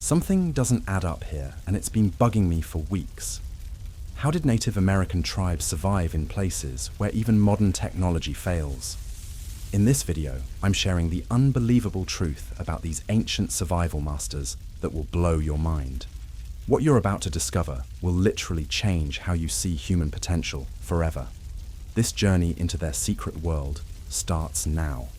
Something doesn't add up here, and it's been bugging me for weeks. How did Native American tribes survive in places where even modern technology fails? In this video, I'm sharing the unbelievable truth about these ancient survival masters that will blow your mind. What you're about to discover will literally change how you see human potential forever. This journey into their secret world starts now.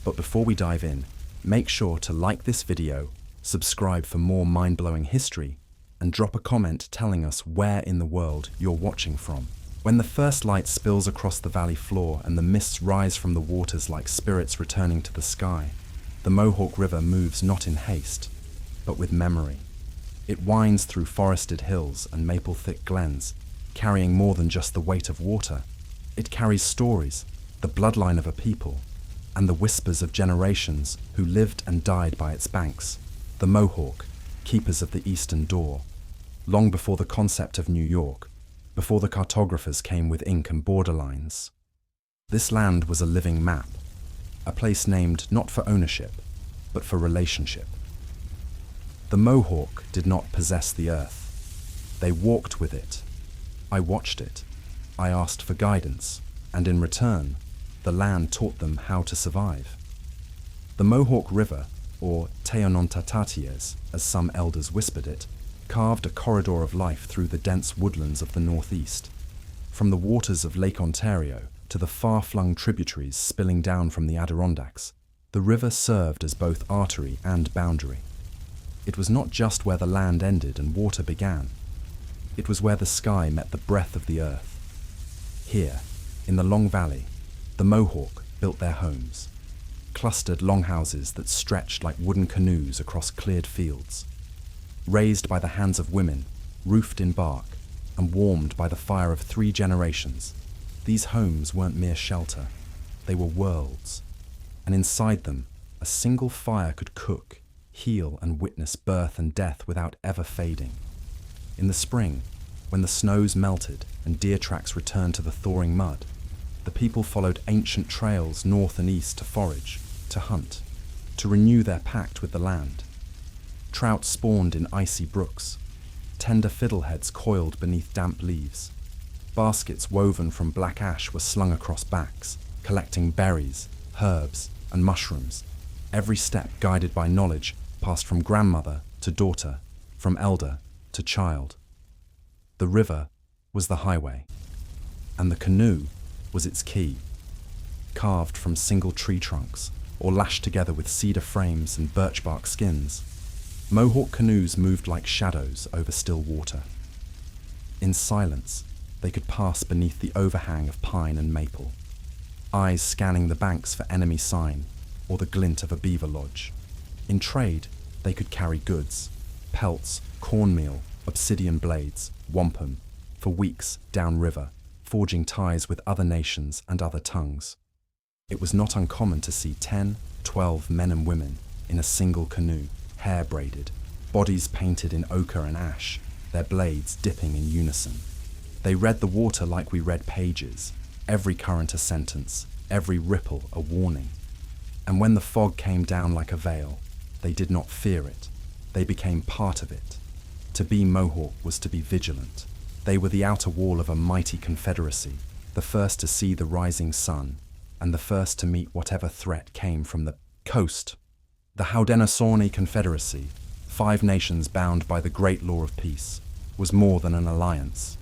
But before we dive in, make sure to like this video, subscribe for more mind-blowing history, and drop a comment telling us where in the world you're watching from. When the first light spills across the valley floor and the mists rise from the waters like spirits returning to the sky, the Mohawk River moves not in haste, but with memory. It winds through forested hills and maple-thick glens, carrying more than just the weight of water. It carries stories, the bloodline of a people, and the whispers of generations who lived and died by its banks. The Mohawk, keepers of the Eastern Door, long before the concept of New York, before the cartographers came with ink and borderlines. This land was a living map, a place named not for ownership, but for relationship. The Mohawk did not possess the earth. They walked with it. I watched it. I asked for guidance, and in return, the land taught them how to survive. The Mohawk River, or Teonontatatiyes, as some elders whispered it, carved a corridor of life through the dense woodlands of the northeast. From the waters of Lake Ontario to the far-flung tributaries spilling down from the Adirondacks, the river served as both artery and boundary. It was not just where the land ended and water began. It was where the sky met the breath of the earth. Here, in the Long Valley, the Mohawk built their homes, clustered longhouses that stretched like wooden canoes across cleared fields. Raised by the hands of women, roofed in bark, and warmed by the fire of 3 generations, these homes weren't mere shelter, they were worlds. And inside them, a single fire could cook, heal, and witness birth and death without ever fading. In the spring, when the snows melted and deer tracks returned to the thawing mud, the people followed ancient trails north and east to forage, to hunt, to renew their pact with the land. Trout spawned in icy brooks, tender fiddleheads coiled beneath damp leaves. Baskets woven from black ash were slung across backs, collecting berries, herbs, and mushrooms, every step guided by knowledge passed from grandmother to daughter, from elder to child. The river was the highway, and the canoe was its key, carved from single tree trunks or lashed together with cedar frames and birch bark skins. Mohawk canoes moved like shadows over still water. In silence, they could pass beneath the overhang of pine and maple, eyes scanning the banks for enemy sign or the glint of a beaver lodge. In trade, they could carry goods, pelts, cornmeal, obsidian blades, wampum, for weeks downriver, forging ties with other nations and other tongues. It was not uncommon to see 10, 12 men and women in a single canoe, hair braided, bodies painted in ochre and ash, their blades dipping in unison. They read the water like we read pages, every current a sentence, every ripple a warning. And when the fog came down like a veil, they did not fear it. They became part of it. To be Mohawk was to be vigilant. They were the outer wall of a mighty confederacy, the first to see the rising sun, and the first to meet whatever threat came from the coast. The Haudenosaunee Confederacy, 5 nations bound by the great law of peace, was more than an alliance.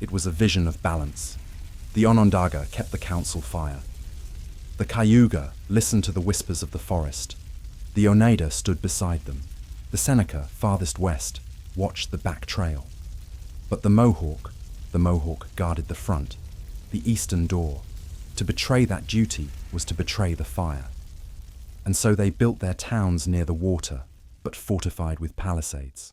It was a vision of balance. The Onondaga kept the council fire. The Cayuga listened to the whispers of the forest. The Oneida stood beside them. The Seneca, farthest west, watched the back trail. But the Mohawk guarded the front, the Eastern Door. To betray that duty was to betray the fire. And so they built their towns near the water, but fortified with palisades.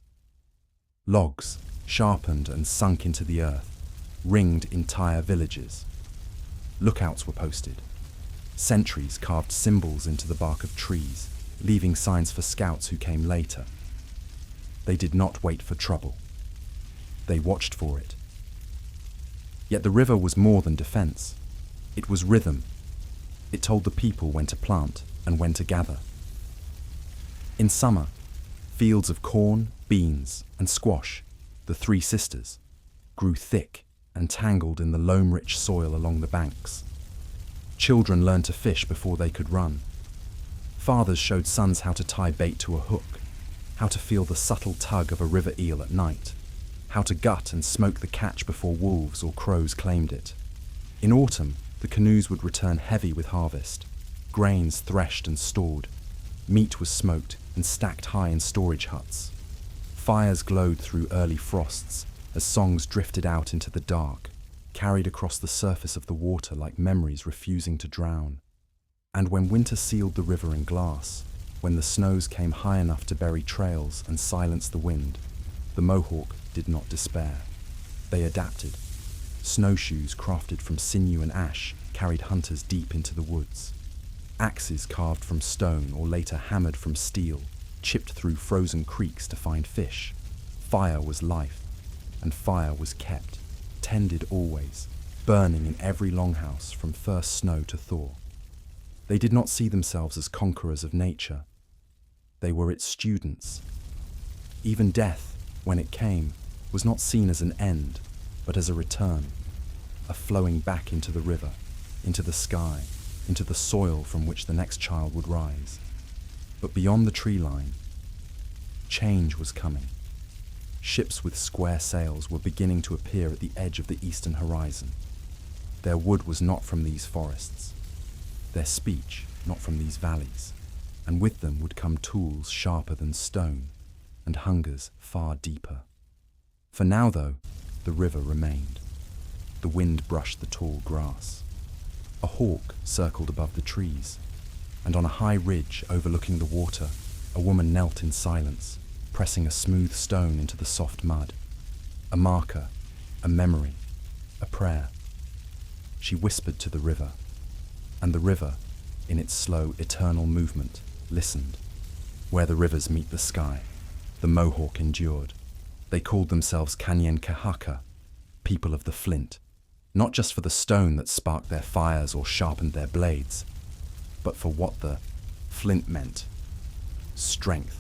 Logs, sharpened and sunk into the earth, ringed entire villages. Lookouts were posted. Sentries carved symbols into the bark of trees, leaving signs for scouts who came later. They did not wait for trouble. They watched for it. Yet the river was more than defense. It was rhythm. It told the people when to plant and when to gather. In summer, Fields of corn, beans, and squash, the three sisters, grew thick and tangled in the loam-rich soil along the banks. Children learned to fish before they could run. Fathers showed sons how to tie bait to a hook, how to feel the subtle tug of a river eel at night, how to gut and smoke the catch before wolves or crows claimed it. In autumn, the canoes would return heavy with harvest, grains threshed and stored, meat was smoked and stacked high in storage huts. Fires glowed through early frosts as songs drifted out into the dark, carried across the surface of the water like memories refusing to drown. And when winter sealed the river in glass, when the snows came high enough to bury trails and silence the wind, the Mohawk did not despair. They adapted. Snowshoes crafted from sinew and ash carried hunters deep into the woods. Axes carved from stone or later hammered from steel chipped through frozen creeks to find fish. Fire was life, and fire was kept, tended always, burning in every longhouse from first snow to thaw. They did not see themselves as conquerors of nature. They were its students. Even death, when it came, was not seen as an end, but as a return, a flowing back into the river, into the sky, into the soil from which the next child would rise. But beyond the tree line, change was coming. Ships with square sails were beginning to appear at the edge of the eastern horizon. Their wood was not from these forests, their speech not from these valleys, and with them would come tools sharper than stone, and hungers far deeper. For now, though, the river remained. The wind brushed the tall grass. A hawk circled above the trees, and on a high ridge overlooking the water, a woman knelt in silence, pressing a smooth stone into the soft mud. A marker, a memory, a prayer. She whispered to the river, and the river, in its slow, eternal movement, listened. Where the rivers meet the sky, the Mohawk endured. They called themselves Kanyenkehaka, people of the flint, not just for the stone that sparked their fires or sharpened their blades, but for what the flint meant: strength,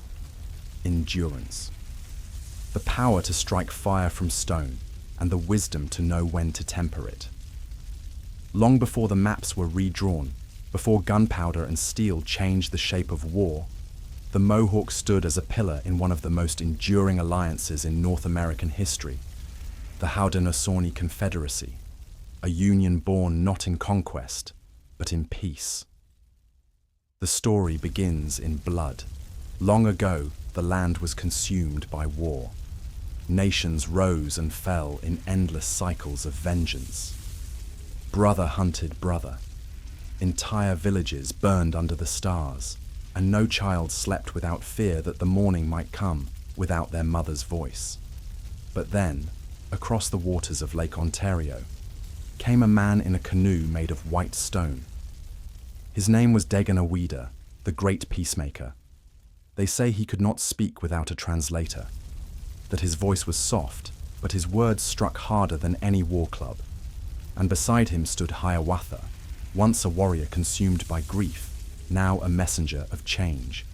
endurance, the power to strike fire from stone, and the wisdom to know when to temper it. Long before the maps were redrawn, before gunpowder and steel changed the shape of war, the Mohawk stood as a pillar in one of the most enduring alliances in North American history, the Haudenosaunee Confederacy, a union born not in conquest, but in peace. The story begins in blood. Long ago, the land was consumed by war. Nations rose and fell in endless cycles of vengeance. Brother hunted brother. Entire villages burned under the stars, and no child slept without fear that the morning might come without their mother's voice. But then, across the waters of Lake Ontario, came a man in a canoe made of white stone. His name was Daganawida, the great peacemaker. They say he could not speak without a translator, that his voice was soft, but his words struck harder than any war club. And beside him stood Hiawatha, once a warrior consumed by grief, now a messenger of change.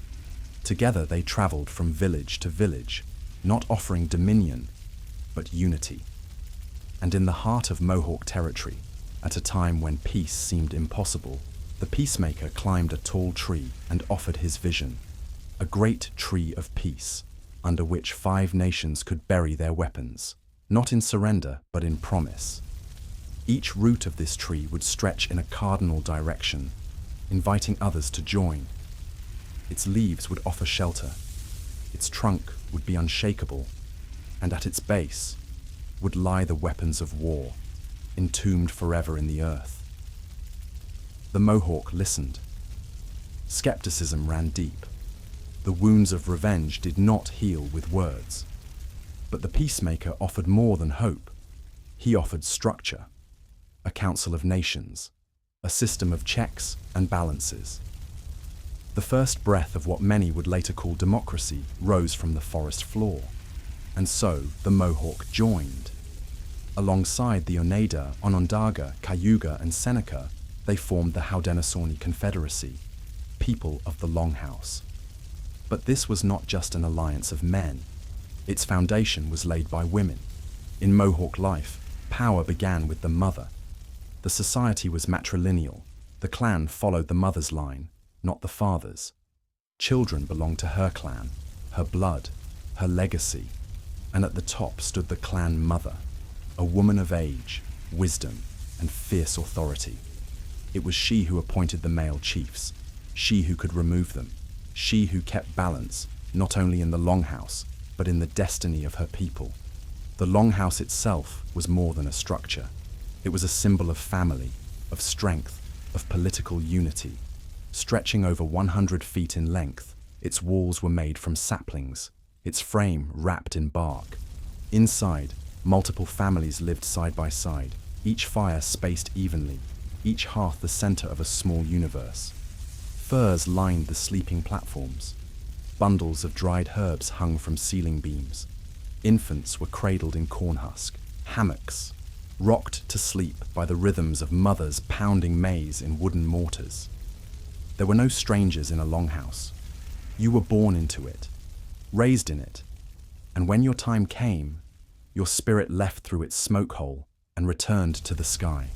Together they traveled from village to village, not offering dominion, but unity. And in the heart of Mohawk territory, at a time when peace seemed impossible, the peacemaker climbed a tall tree and offered his vision, a great tree of peace, under which 5 nations could bury their weapons, not in surrender, but in promise. Each root of this tree would stretch in a cardinal direction, inviting others to join. Its leaves would offer shelter, its trunk would be unshakable, and at its base would lie the weapons of war, entombed forever in the earth. The Mohawk listened. Skepticism ran deep. The wounds of revenge did not heal with words. But the peacemaker offered more than hope. He offered structure, a council of nations, a system of checks and balances. The first breath of what many would later call democracy rose from the forest floor, and so the Mohawk joined. Alongside the Oneida, Onondaga, Cayuga, and Seneca, they formed the Haudenosaunee Confederacy, people of the Longhouse. But this was not just an alliance of men. Its foundation was laid by women. In Mohawk life, power began with the mother. The society was matrilineal. The clan followed the mother's line, not the father's. Children belonged to her clan, her blood, her legacy, and at the top stood the clan mother, a woman of age, wisdom, and fierce authority. It was she who appointed the male chiefs, she who could remove them, she who kept balance, not only in the longhouse, but in the destiny of her people. The longhouse itself was more than a structure. It was a symbol of family, of strength, of political unity. Stretching over 100 feet in length, its walls were made from saplings, its frame wrapped in bark. Inside, multiple families lived side by side, each fire spaced evenly, each hearth the center of a small universe. Furs lined the sleeping platforms. Bundles of dried herbs hung from ceiling beams. Infants were cradled in corn husk. Hammocks, rocked to sleep by the rhythms of mothers pounding maize in wooden mortars. There were no strangers in a longhouse. You were born into it, raised in it, and when your time came, your spirit left through its smoke hole and returned to the sky.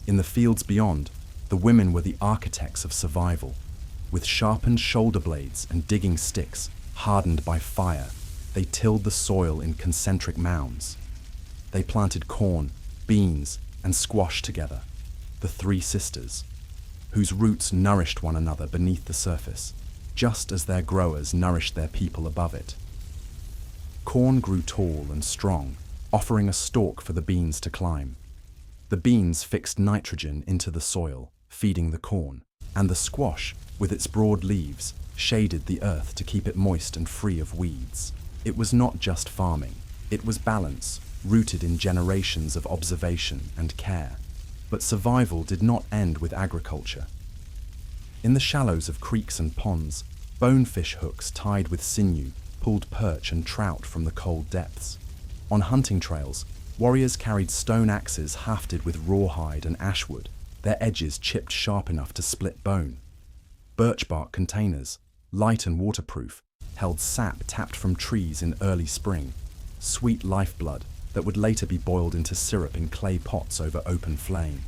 In the fields beyond, the women were the architects of survival. With sharpened shoulder blades and digging sticks, hardened by fire, they tilled the soil in concentric mounds. They planted corn, beans, and squash together, the three sisters, whose roots nourished one another beneath the surface, just as their growers nourished their people above it. Corn grew tall and strong, offering a stalk for the beans to climb. The beans fixed nitrogen into the soil, feeding the corn, and the squash, with its broad leaves, shaded the earth to keep it moist and free of weeds. It was not just farming. It was balance, rooted in generations of observation and care. But survival did not end with agriculture. In the shallows of creeks and ponds, bonefish hooks tied with sinew pulled perch and trout from the cold depths. On hunting trails, warriors carried stone axes hafted with rawhide and ashwood, their edges chipped sharp enough to split bone. Birch bark containers, light and waterproof, held sap tapped from trees in early spring, sweet lifeblood that would later be boiled into syrup in clay pots over open flame.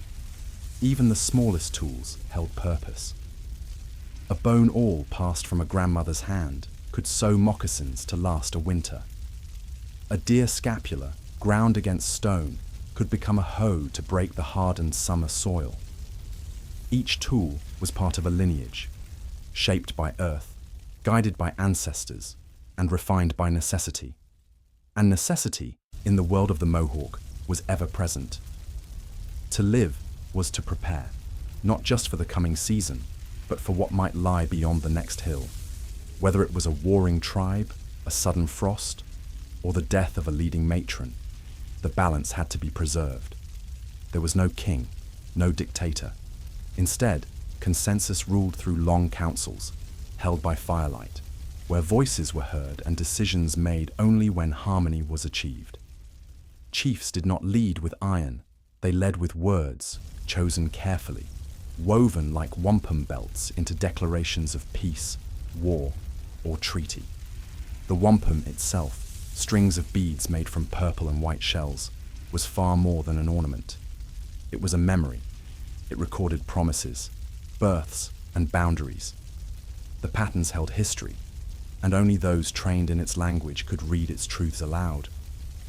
Even the smallest tools held purpose. A bone awl passed from a grandmother's hand could sew moccasins to last a winter. A deer scapula, ground against stone, could become a hoe to break the hardened summer soil. Each tool was part of a lineage, shaped by earth, guided by ancestors, and refined by necessity. And necessity, in the world of the Mohawk, was ever present. To live was to prepare, not just for the coming season, but for what might lie beyond the next hill. Whether it was a warring tribe, a sudden frost, or the death of a leading matron, the balance had to be preserved. There was no king, no dictator. Instead, consensus ruled through long councils, held by firelight, where voices were heard and decisions made only when harmony was achieved. Chiefs did not lead with iron, they led with words, chosen carefully, woven like wampum belts into declarations of peace, war, or treaty. The wampum itself, strings of beads made from purple and white shells, was far more than an ornament. It was a memory. It recorded promises, births, and boundaries. The patterns held history, and only those trained in its language could read its truths aloud.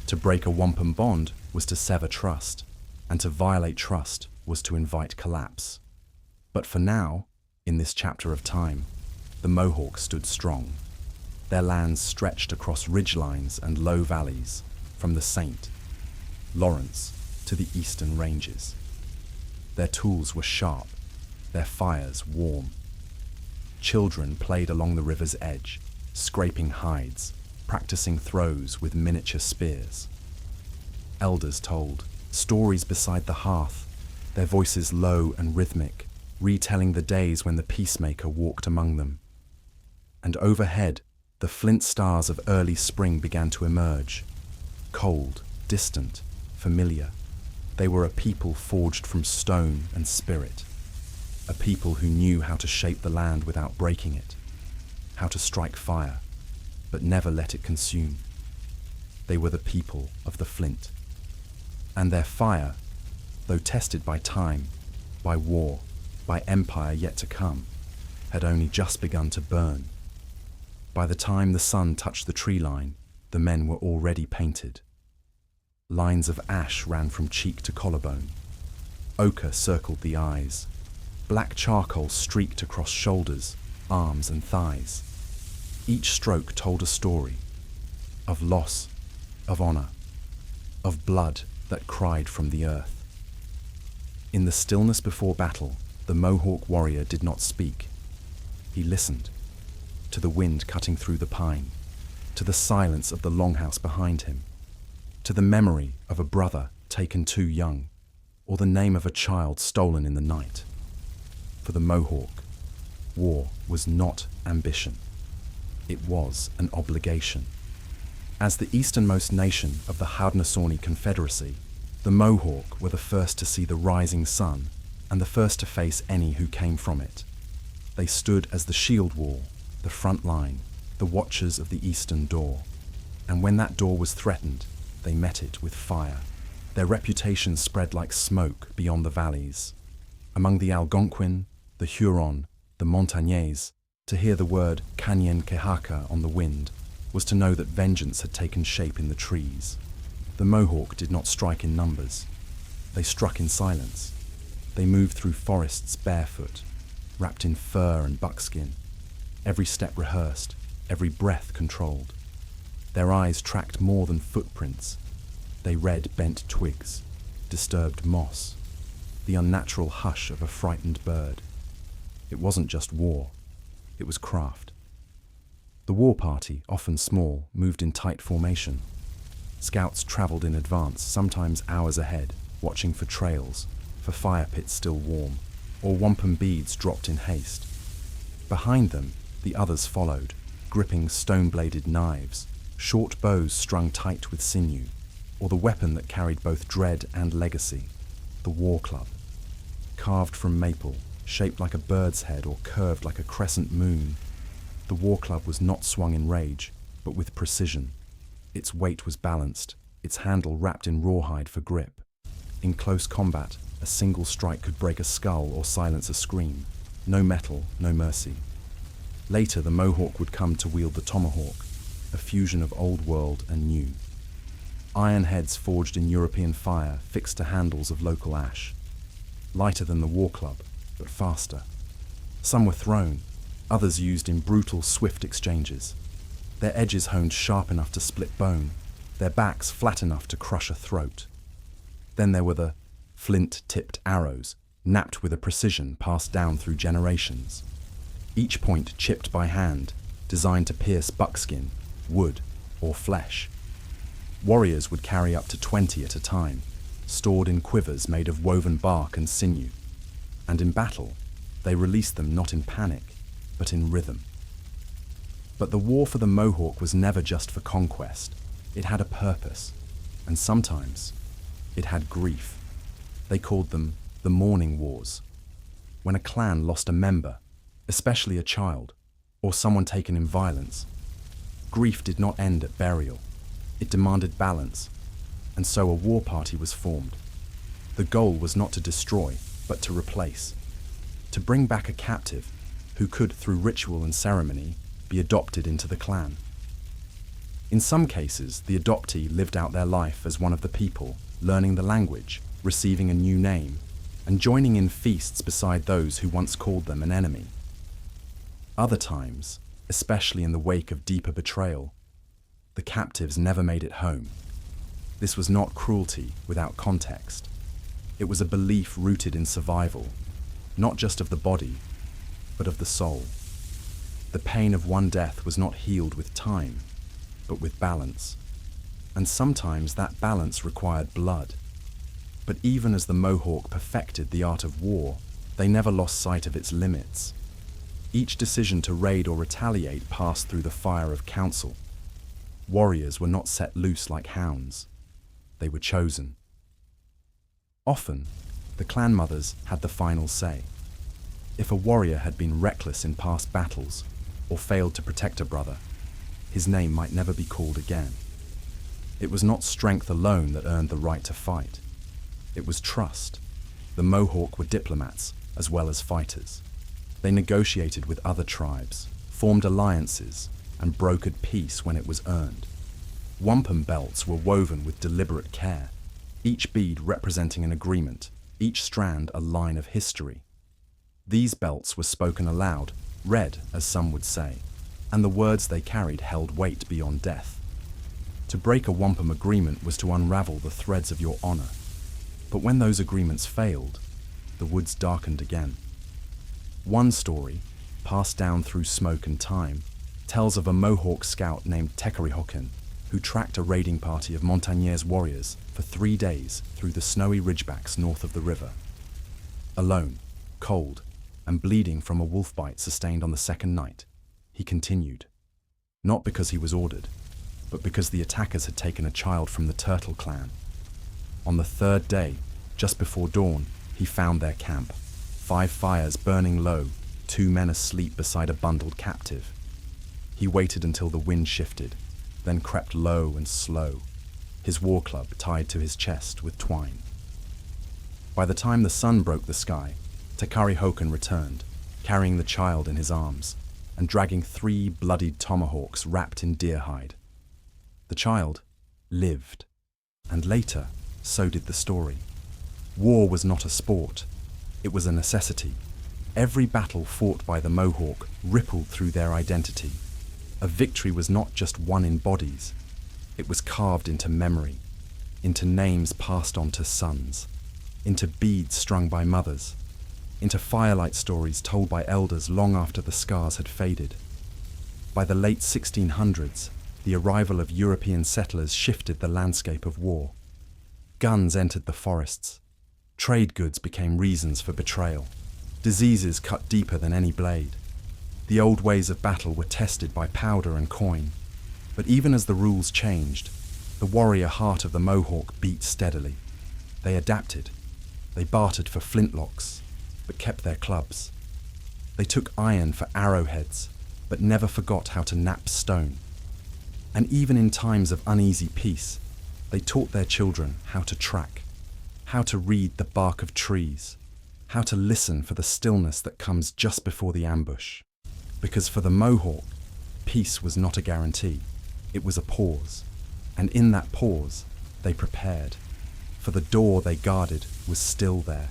To break a wampum bond was to sever trust, and to violate trust was to invite collapse. But for now, in this chapter of time, the Mohawk stood strong. Their lands stretched across ridgelines and low valleys, from the St. Lawrence to the eastern ranges. Their tools were sharp, their fires warm. Children played along the river's edge, scraping hides, practicing throws with miniature spears. Elders told stories beside the hearth, their voices low and rhythmic, retelling the days when the peacemaker walked among them. And overhead, the flint stars of early spring began to emerge. Cold, distant, familiar. They were a people forged from stone and spirit. A people who knew how to shape the land without breaking it. how to strike fire, but never let it consume. They were the people of the flint. And their fire, though tested by time, by war, by empire yet to come, had only just begun to burn. By the time the sun touched the tree line, the men were already painted. Lines of ash ran from cheek to collarbone. Ochre circled the eyes. Black charcoal streaked across shoulders, arms and thighs. Each stroke told a story of loss, of honor, of blood that cried from the earth. In the stillness before battle, the Mohawk warrior did not speak. He listened to the wind cutting through the pine, to the silence of the longhouse behind him, to the memory of a brother taken too young, or the name of a child stolen in the night. For the Mohawk, war was not ambition. It was an obligation. As the easternmost nation of the Haudenosaunee Confederacy, the Mohawk were the first to see the rising sun and the first to face any who came from it. They stood as the shield wall, the front line, the watchers of the eastern door. And when that door was threatened, they met it with fire. Their reputation spread like smoke beyond the valleys. Among the Algonquin, the Huron, the Montagnais, to hear the word Kanyen-Kehaka on the wind was to know that vengeance had taken shape in the trees. The Mohawk did not strike in numbers. They struck in silence. They moved through forests barefoot, wrapped in fur and buckskin. Every step rehearsed, every breath controlled. Their eyes tracked more than footprints. They read bent twigs, disturbed moss, the unnatural hush of a frightened bird. It wasn't just war, it was craft. The war party, often small, moved in tight formation. Scouts traveled in advance, sometimes hours ahead, watching for trails, for fire pits still warm, or wampum beads dropped in haste. Behind them, the others followed, gripping stone-bladed knives, short bows strung tight with sinew, or the weapon that carried both dread and legacy, the war club. Carved from maple, shaped like a bird's head or curved like a crescent moon, the war club was not swung in rage, but with precision. Its weight was balanced, its handle wrapped in rawhide for grip. In close combat, a single strike could break a skull or silence a scream. No metal, no mercy. Later, the Mohawk would come to wield the tomahawk, a fusion of old world and new. Iron heads forged in European fire fixed to handles of local ash. Lighter than the war club, but faster. Some were thrown, others used in brutal, swift exchanges. Their edges honed sharp enough to split bone, their backs flat enough to crush a throat. Then there were the flint-tipped arrows, knapped with a precision passed down through generations. Each point chipped by hand, designed to pierce buckskin, wood, or flesh. Warriors would carry up to 20 at a time, stored in quivers made of woven bark and sinew. And in battle, they released them not in panic, but in rhythm. But the war for the Mohawk was never just for conquest. It had a purpose, and sometimes it had grief. They called them the mourning wars. When a clan lost a member, especially a child, or someone taken in violence, grief did not end at burial. It demanded balance, and so a war party was formed. The goal was not to destroy, but to replace. To bring back a captive who could, through ritual and ceremony, be adopted into the clan. In some cases, the adoptee lived out their life as one of the people, learning the language, receiving a new name, and joining in feasts beside those who once called them an enemy. Other times, especially in the wake of deeper betrayal, the captives never made it home. This was not cruelty without context. It was a belief rooted in survival, not just of the body, but of the soul. The pain of one death was not healed with time, but with balance. And sometimes that balance required blood. But even as the Mohawk perfected the art of war, they never lost sight of its limits. Each decision to raid or retaliate passed through the fire of council. Warriors were not set loose like hounds. They were chosen. Often, the clan mothers had the final say. If a warrior had been reckless in past battles, or failed to protect a brother, his name might never be called again. It was not strength alone that earned the right to fight. It was trust. The Mohawk were diplomats as well as fighters. They negotiated with other tribes, formed alliances, and brokered peace when it was earned. Wampum belts were woven with deliberate care, each bead representing an agreement, each strand a line of history. These belts were spoken aloud, read, as some would say, and the words they carried held weight beyond death. To break a wampum agreement was to unravel the threads of your honor. But when those agreements failed, the woods darkened again. One story, passed down through smoke and time, tells of a Mohawk scout named Tekarihokin, who tracked a raiding party of Montagnais warriors for 3 days through the snowy ridgebacks north of the river. Alone, cold, and bleeding from a wolf bite sustained on the second night, he continued. Not because he was ordered, but because the attackers had taken a child from the Turtle clan. On the third day, just before dawn, he found their camp, 5 fires burning low, 2 men asleep beside a bundled captive. He waited until the wind shifted, then crept low and slow, his war club tied to his chest with twine. By the time the sun broke the sky, Tekarihokin returned, carrying the child in his arms, and dragging 3 bloodied tomahawks wrapped in deer hide. The child lived, and later, so did the story. War was not a sport, it was a necessity. Every battle fought by the Mohawk rippled through their identity. A victory was not just won in bodies, it was carved into memory, into names passed on to sons, into beads strung by mothers, into firelight stories told by elders long after the scars had faded. By the late 1600s, the arrival of European settlers shifted the landscape of war. Guns entered the forests. Trade goods became reasons for betrayal. Diseases cut deeper than any blade. The old ways of battle were tested by powder and coin. But even as the rules changed, the warrior heart of the Mohawk beat steadily. They adapted. They bartered for flintlocks, but kept their clubs. They took iron for arrowheads, but never forgot how to knap stone. And even in times of uneasy peace, they taught their children how to track, how to read the bark of trees, how to listen for the stillness that comes just before the ambush. Because for the Mohawk, peace was not a guarantee, it was a pause. And in that pause, they prepared, for the door they guarded was still there.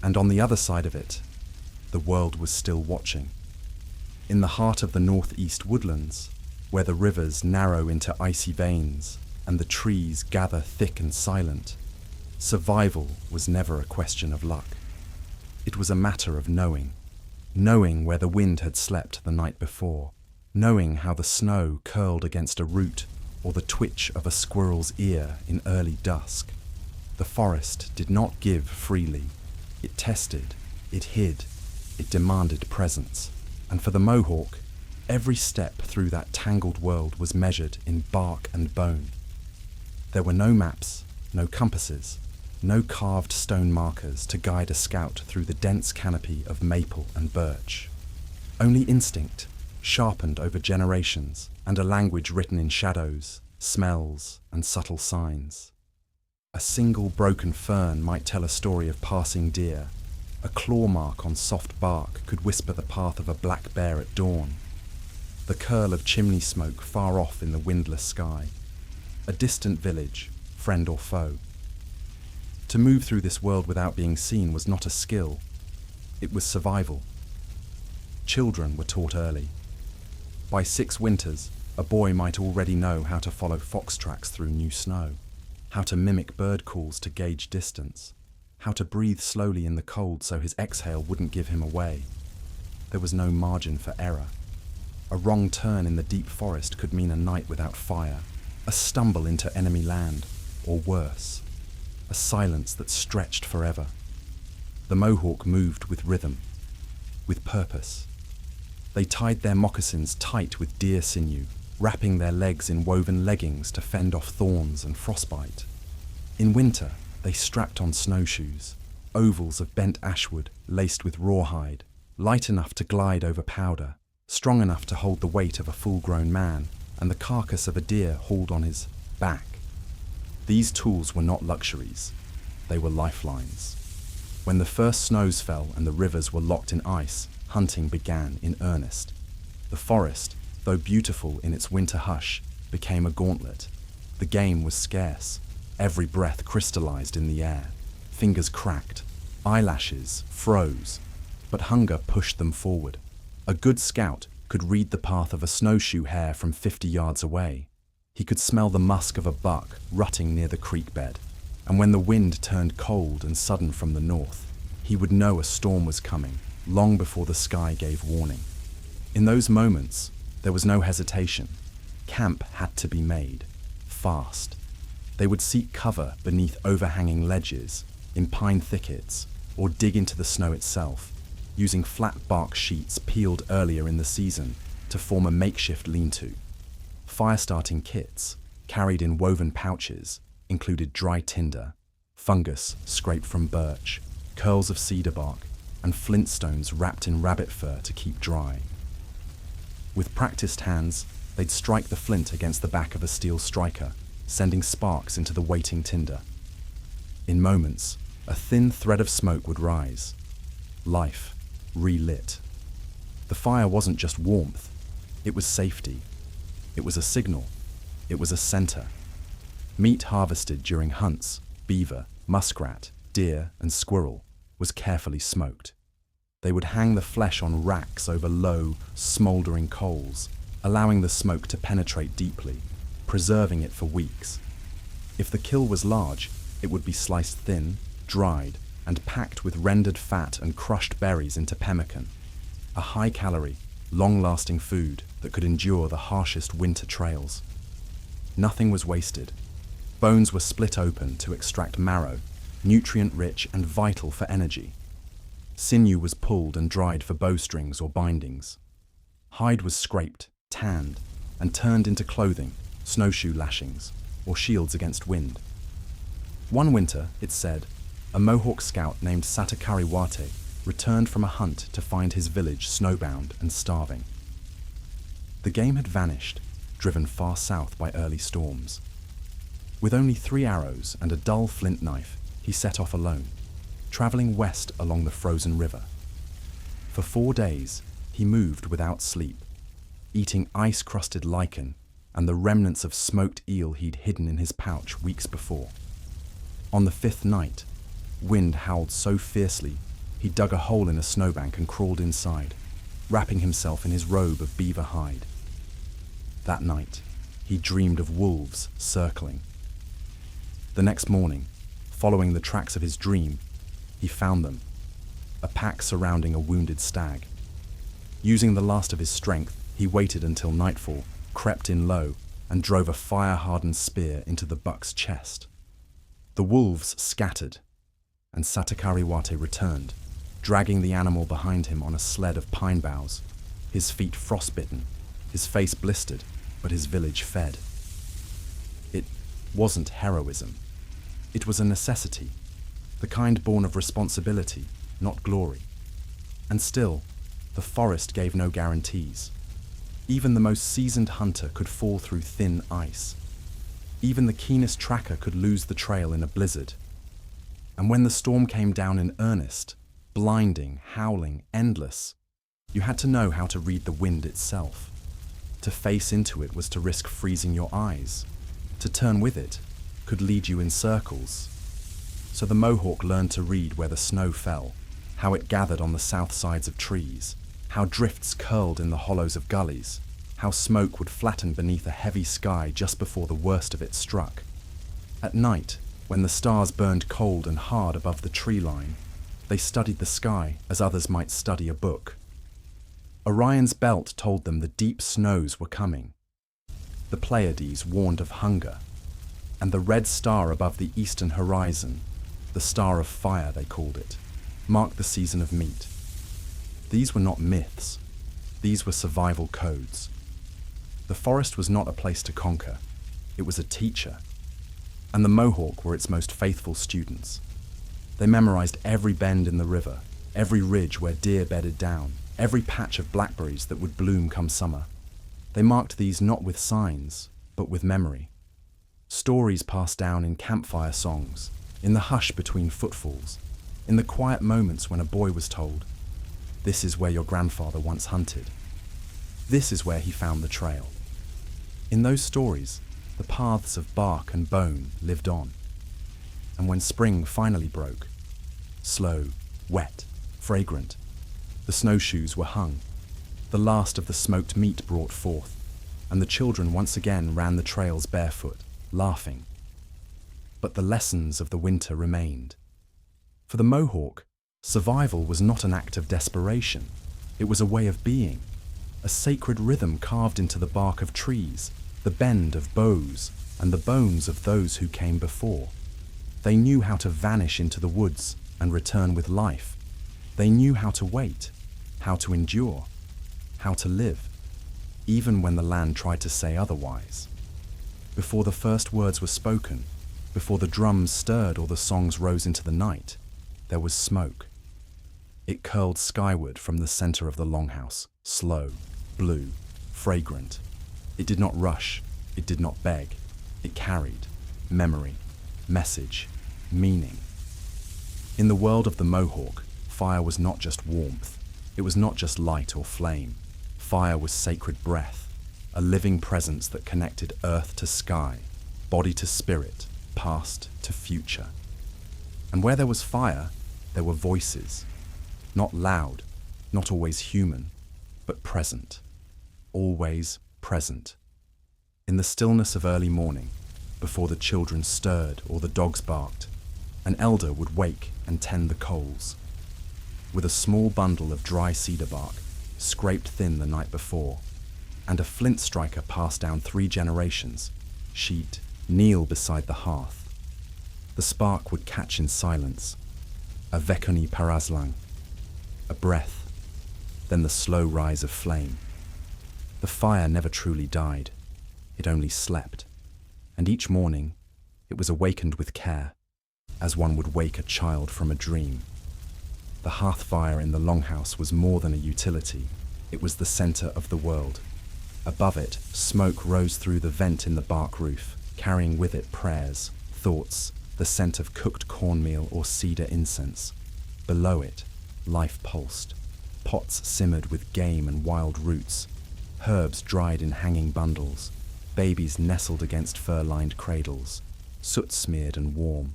And on the other side of it, the world was still watching. In the heart of the northeast woodlands, where the rivers narrow into icy veins and the trees gather thick and silent, survival was never a question of luck. It was a matter of knowing where the wind had slept the night before, knowing how the snow curled against a root or the twitch of a squirrel's ear in early dusk. The forest did not give freely. It tested, it hid, it demanded presence. And for the Mohawk, every step through that tangled world was measured in bark and bone. There were no maps, no compasses, no carved stone markers to guide a scout through the dense canopy of maple and birch. Only instinct, sharpened over generations, and a language written in shadows, smells, and subtle signs. A single broken fern might tell a story of passing deer. A claw mark on soft bark could whisper the path of a black bear at dawn. The curl of chimney smoke far off in the windless sky. A distant village, friend or foe. To move through this world without being seen was not a skill. It was survival. Children were taught early. By 6 winters, a boy might already know how to follow fox tracks through new snow, how to mimic bird calls to gauge distance, how to breathe slowly in the cold so his exhale wouldn't give him away. There was no margin for error. A wrong turn in the deep forest could mean a night without fire, a stumble into enemy land, or worse, a silence that stretched forever. The Mohawk moved with rhythm, with purpose. They tied their moccasins tight with deer sinew, wrapping their legs in woven leggings to fend off thorns and frostbite. In winter, they strapped on snowshoes, ovals of bent ashwood laced with rawhide, light enough to glide over powder, strong enough to hold the weight of a full-grown man and the carcass of a deer hauled on his back. These tools were not luxuries, they were lifelines. When the first snows fell and the rivers were locked in ice, hunting began in earnest. The forest, though beautiful in its winter hush, became a gauntlet. The game was scarce. Every breath crystallized in the air. Fingers cracked, eyelashes froze, but hunger pushed them forward. A good scout could read the path of a snowshoe hare from 50 yards away. He could smell the musk of a buck rutting near the creek bed, and when the wind turned cold and sudden from the north, he would know a storm was coming long before the sky gave warning. In those moments, there was no hesitation. Camp had to be made, fast. They would seek cover beneath overhanging ledges, in pine thickets, or dig into the snow itself, using flat bark sheets peeled earlier in the season to form a makeshift lean-to. Fire-starting kits, carried in woven pouches, included dry tinder, fungus scraped from birch, curls of cedar bark, and flintstones wrapped in rabbit fur to keep dry. With practiced hands, they'd strike the flint against the back of a steel striker, sending sparks into the waiting tinder. In moments, a thin thread of smoke would rise. Life, relit. The fire wasn't just warmth, it was safety. It was a signal. It was a center. Meat harvested during hunts, beaver, muskrat, deer, and squirrel, was carefully smoked. They would hang the flesh on racks over low, smoldering coals, allowing the smoke to penetrate deeply, preserving it for weeks. If the kill was large, it would be sliced thin, dried, and packed with rendered fat and crushed berries into pemmican, a high-calorie, long-lasting food that could endure the harshest winter trails. Nothing was wasted. Bones were split open to extract marrow, nutrient-rich and vital for energy. Sinew was pulled and dried for bowstrings or bindings. Hide was scraped, tanned, and turned into clothing, snowshoe lashings, or shields against wind. One winter, it's said, a Mohawk scout named Satakariwate returned from a hunt to find his village snowbound and starving. The game had vanished, driven far south by early storms. With only 3 arrows and a dull flint knife, he set off alone, traveling west along the frozen river. For 4 days, he moved without sleep, eating ice-crusted lichen and the remnants of smoked eel he'd hidden in his pouch weeks before. On the 5th night, wind howled so fiercely, he dug a hole in a snowbank and crawled inside, wrapping himself in his robe of beaver hide. That night, he dreamed of wolves circling. The next morning, following the tracks of his dream, he found them, a pack surrounding a wounded stag. Using the last of his strength, he waited until nightfall, crept in low, and drove a fire-hardened spear into the buck's chest. The wolves scattered, and Satakariwate returned, dragging the animal behind him on a sled of pine boughs, his feet frostbitten, his face blistered, but his village fed. It wasn't heroism. It was a necessity, the kind born of responsibility, not glory. And still, the forest gave no guarantees. Even the most seasoned hunter could fall through thin ice. Even the keenest tracker could lose the trail in a blizzard. And when the storm came down in earnest, blinding, howling, endless, you had to know how to read the wind itself. To face into it was to risk freezing your eyes. To turn with it could lead you in circles. So the Mohawk learned to read where the snow fell, how it gathered on the south sides of trees, how drifts curled in the hollows of gullies, how smoke would flatten beneath a heavy sky just before the worst of it struck. At night, when the stars burned cold and hard above the tree line, they studied the sky as others might study a book. Orion's belt told them the deep snows were coming. The Pleiades warned of hunger, and the red star above the eastern horizon, the star of fire they called it, marked the season of meat. These were not myths. These were survival codes. The forest was not a place to conquer. It was a teacher. And the Mohawk were its most faithful students. They memorized every bend in the river, every ridge where deer bedded down, every patch of blackberries that would bloom come summer. They marked these not with signs, but with memory. Stories passed down in campfire songs, in the hush between footfalls, in the quiet moments when a boy was told, "This is where your grandfather once hunted. This is where he found the trail." In those stories, the paths of bark and bone lived on. And when spring finally broke, slow, wet, fragrant, the snowshoes were hung, the last of the smoked meat brought forth, and the children once again ran the trails barefoot, laughing. But the lessons of the winter remained. For the Mohawk, survival was not an act of desperation. It was a way of being, a sacred rhythm carved into the bark of trees, the bend of bows, and the bones of those who came before. They knew how to vanish into the woods and return with life. They knew how to wait, how to endure, how to live, even when the land tried to say otherwise. Before the first words were spoken, before the drums stirred or the songs rose into the night, there was smoke. It curled skyward from the center of the longhouse, slow, blue, fragrant. It did not rush, it did not beg. It carried memory, message, meaning. In the world of the Mohawk, fire was not just warmth. It was not just light or flame. Fire was sacred breath, a living presence that connected earth to sky, body to spirit, past to future. And where there was fire, there were voices. Not loud, not always human, but present. Always present. In the stillness of early morning, before the children stirred or the dogs barked, an elder would wake and tend the coals. With a small bundle of dry cedar bark, scraped thin the night before, and a flint striker passed down 3 generations, she'd kneel beside the hearth. The spark would catch in silence, a vekoni paraslang, a breath, then the slow rise of flame. The fire never truly died, it only slept, and each morning it was awakened with care, as one would wake a child from a dream. The hearth fire in the longhouse was more than a utility, it was the center of the world. Above it, smoke rose through the vent in the bark roof, carrying with it prayers, thoughts, the scent of cooked cornmeal or cedar incense. Below it, life pulsed. Pots simmered with game and wild roots, herbs dried in hanging bundles, babies nestled against fur-lined cradles, soot smeared and warm.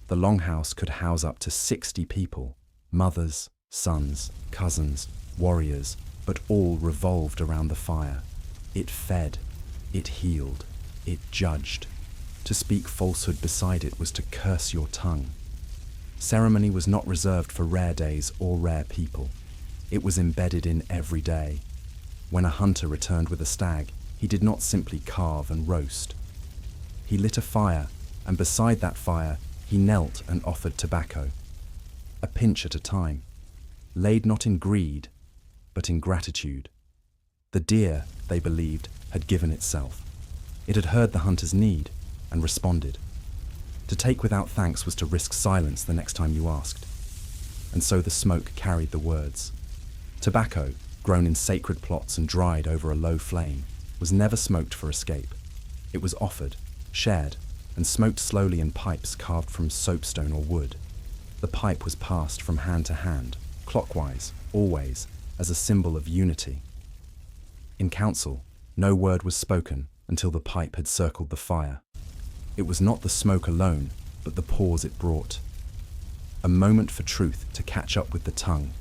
The longhouse could house up to 60 people, mothers, sons, cousins, warriors, but all revolved around the fire. It fed, it healed, it judged. To speak falsehood beside it was to curse your tongue. Ceremony was not reserved for rare days or rare people. It was embedded in every day. When a hunter returned with a stag, he did not simply carve and roast. He lit a fire, and beside that fire, he knelt and offered tobacco. A pinch at a time, laid not in greed, but in gratitude. The deer, they believed, had given itself. It had heard the hunter's need and responded. To take without thanks was to risk silence the next time you asked. And so the smoke carried the words. Tobacco, grown in sacred plots and dried over a low flame, was never smoked for escape. It was offered, shared, and smoked slowly in pipes carved from soapstone or wood. The pipe was passed from hand to hand, clockwise, always, as a symbol of unity. In council, no word was spoken until the pipe had circled the fire. It was not the smoke alone, but the pause it brought. A moment for truth to catch up with the tongue.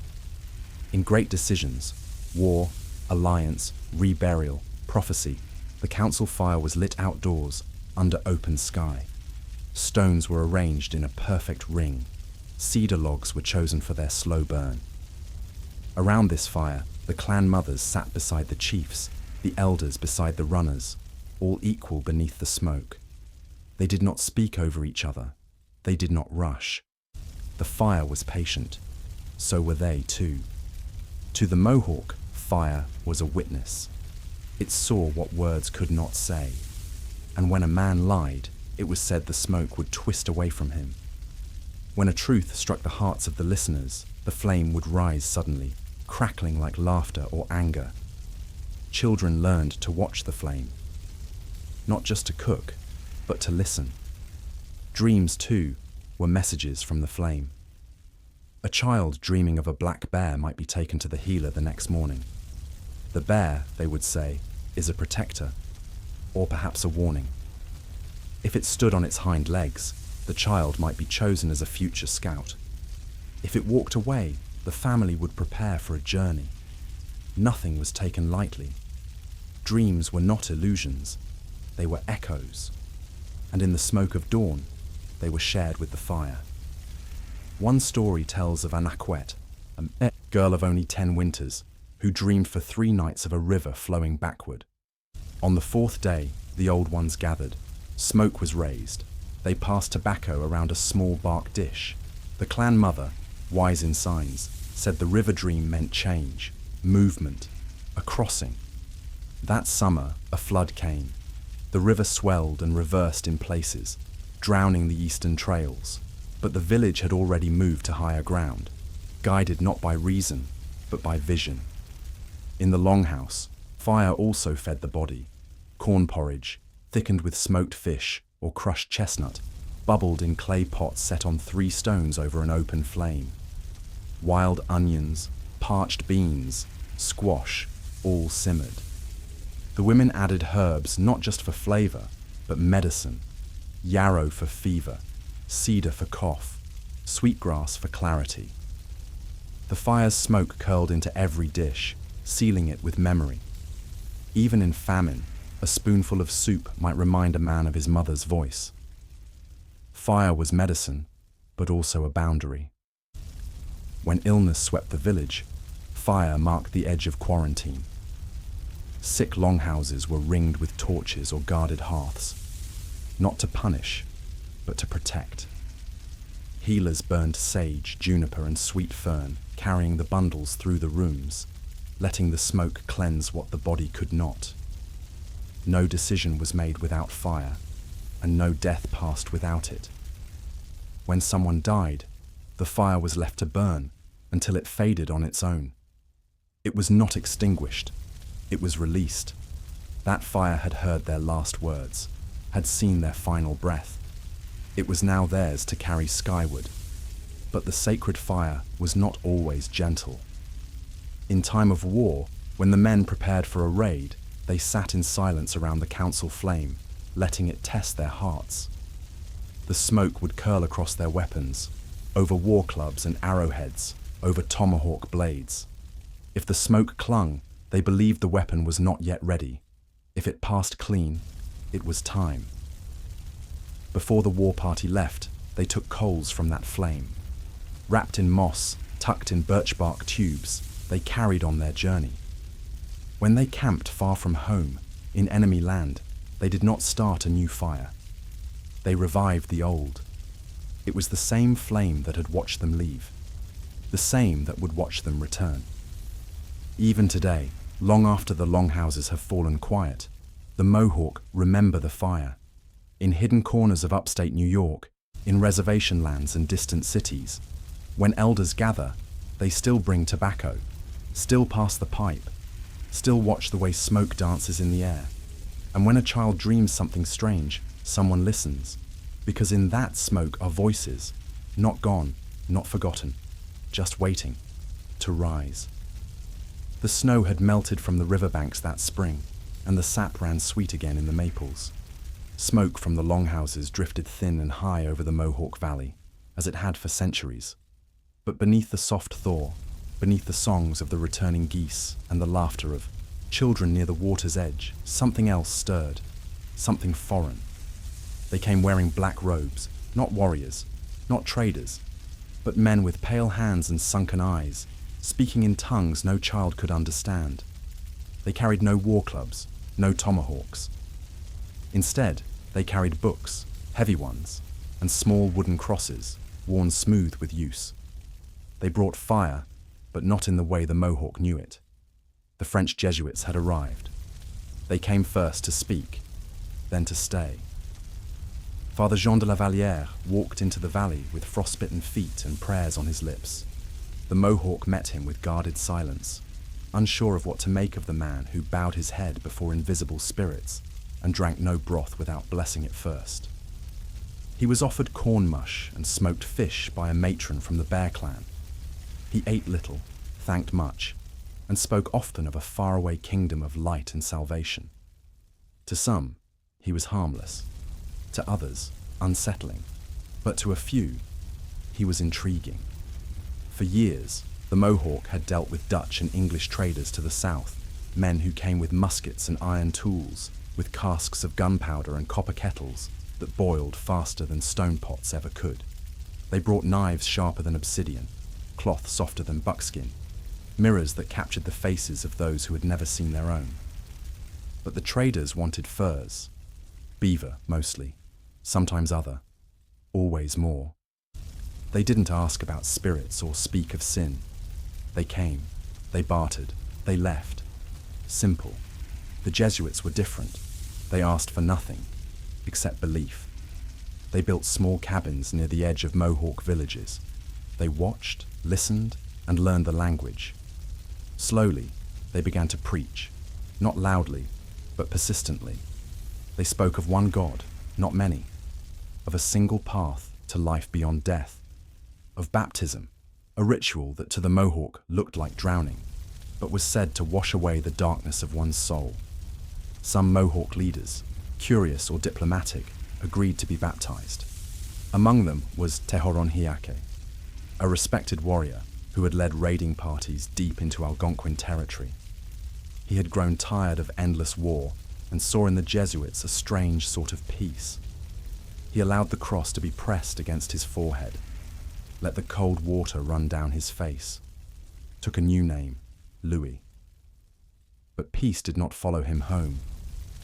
In great decisions, war, alliance, reburial, prophecy, the council fire was lit outdoors, under open sky. Stones were arranged in a perfect ring. Cedar logs were chosen for their slow burn. Around this fire, the clan mothers sat beside the chiefs, the elders beside the runners, all equal beneath the smoke. They did not speak over each other. They did not rush. The fire was patient. So were they too. To the Mohawk, fire was a witness. It saw what words could not say. And when a man lied, it was said the smoke would twist away from him. When a truth struck the hearts of the listeners, the flame would rise suddenly, crackling like laughter or anger. Children learned to watch the flame, not just to cook, but to listen. Dreams, too, were messages from the flame. A child dreaming of a black bear might be taken to the healer the next morning. The bear, they would say, is a protector, or perhaps a warning. If it stood on its hind legs, the child might be chosen as a future scout. If it walked away, the family would prepare for a journey. Nothing was taken lightly. Dreams were not illusions, they were echoes. And in the smoke of dawn, they were shared with the fire. One story tells of Anaquet, a girl of only 10 winters, who dreamed for 3 nights of a river flowing backward. On the 4th day, the old ones gathered. Smoke was raised. They passed tobacco around a small bark dish. The clan mother, wise in signs, said the river dream meant change, movement, a crossing. That summer, a flood came. The river swelled and reversed in places, drowning the eastern trails. But the village had already moved to higher ground, guided not by reason, but by vision. In the longhouse, fire also fed the body. Corn porridge, thickened with smoked fish or crushed chestnut, bubbled in clay pots set on 3 stones over an open flame. Wild onions, parched beans, squash, all simmered. The women added herbs not just for flavor, but medicine. Yarrow for fever, cedar for cough, sweetgrass for clarity. The fire's smoke curled into every dish, sealing it with memory. Even in famine, a spoonful of soup might remind a man of his mother's voice. Fire was medicine, but also a boundary. When illness swept the village, fire marked the edge of quarantine. Sick longhouses were ringed with torches or guarded hearths, not to punish, but to protect. Healers burned sage, juniper, and sweet fern, carrying the bundles through the rooms, letting the smoke cleanse what the body could not. No decision was made without fire, and no death passed without it. When someone died, the fire was left to burn until it faded on its own. It was not extinguished, it was released. That fire had heard their last words, had seen their final breath. It was now theirs to carry skyward. But the sacred fire was not always gentle. In time of war, when the men prepared for a raid, they sat in silence around the council flame, letting it test their hearts. The smoke would curl across their weapons, over war clubs and arrowheads, over tomahawk blades. If the smoke clung, they believed the weapon was not yet ready. If it passed clean, it was time. Before the war party left, they took coals from that flame. Wrapped in moss, tucked in birch bark tubes, they carried on their journey. When they camped far from home, in enemy land, they did not start a new fire. They revived the old. It was the same flame that had watched them leave, the same that would watch them return. Even today, long after the longhouses have fallen quiet, the Mohawk remember the fire. In hidden corners of upstate New York, in reservation lands and distant cities, when elders gather, they still bring tobacco, still pass the pipe, still watch the way smoke dances in the air. And when a child dreams something strange, someone listens, because in that smoke are voices, not gone, not forgotten, just waiting to rise. The snow had melted from the riverbanks that spring, and the sap ran sweet again in the maples. Smoke from the longhouses drifted thin and high over the Mohawk Valley, as it had for centuries. But beneath the soft thaw, beneath the songs of the returning geese and the laughter of children near the water's edge, something else stirred, something foreign. They came wearing black robes, not warriors, not traders, but men with pale hands and sunken eyes, speaking in tongues no child could understand. They carried no war clubs, no tomahawks. Instead, they carried books, heavy ones, and small wooden crosses, worn smooth with use. They brought fire, but not in the way the Mohawk knew it. The French Jesuits had arrived. They came first to speak, then to stay. Father Jean de la Vallière walked into the valley with frostbitten feet and prayers on his lips. The Mohawk met him with guarded silence, unsure of what to make of the man who bowed his head before invisible spirits and drank no broth without blessing it first. He was offered corn mush and smoked fish by a matron from the Bear Clan. He ate little, thanked much, and spoke often of a faraway kingdom of light and salvation. To some, he was harmless. To others, unsettling. But to a few, he was intriguing. For years, the Mohawk had dealt with Dutch and English traders to the south, men who came with muskets and iron tools, with casks of gunpowder and copper kettles that boiled faster than stone pots ever could. They brought knives sharper than obsidian, cloth softer than buckskin, mirrors that captured the faces of those who had never seen their own. But the traders wanted furs, beaver mostly, sometimes other, always more. They didn't ask about spirits or speak of sin. They came, they bartered, they left. Simple. The Jesuits were different. They asked for nothing, except belief. They built small cabins near the edge of Mohawk villages. They watched, listened, and learned the language. Slowly, they began to preach, not loudly, but persistently. They spoke of one God, not many, of a single path to life beyond death, of baptism, a ritual that to the Mohawk looked like drowning, but was said to wash away the darkness of one's soul. Some Mohawk leaders, curious or diplomatic, agreed to be baptized. Among them was Tehoronhiake, a respected warrior who had led raiding parties deep into Algonquin territory. He had grown tired of endless war and saw in the Jesuits a strange sort of peace. He allowed the cross to be pressed against his forehead, let the cold water run down his face, took a new name, Louis. But peace did not follow him home.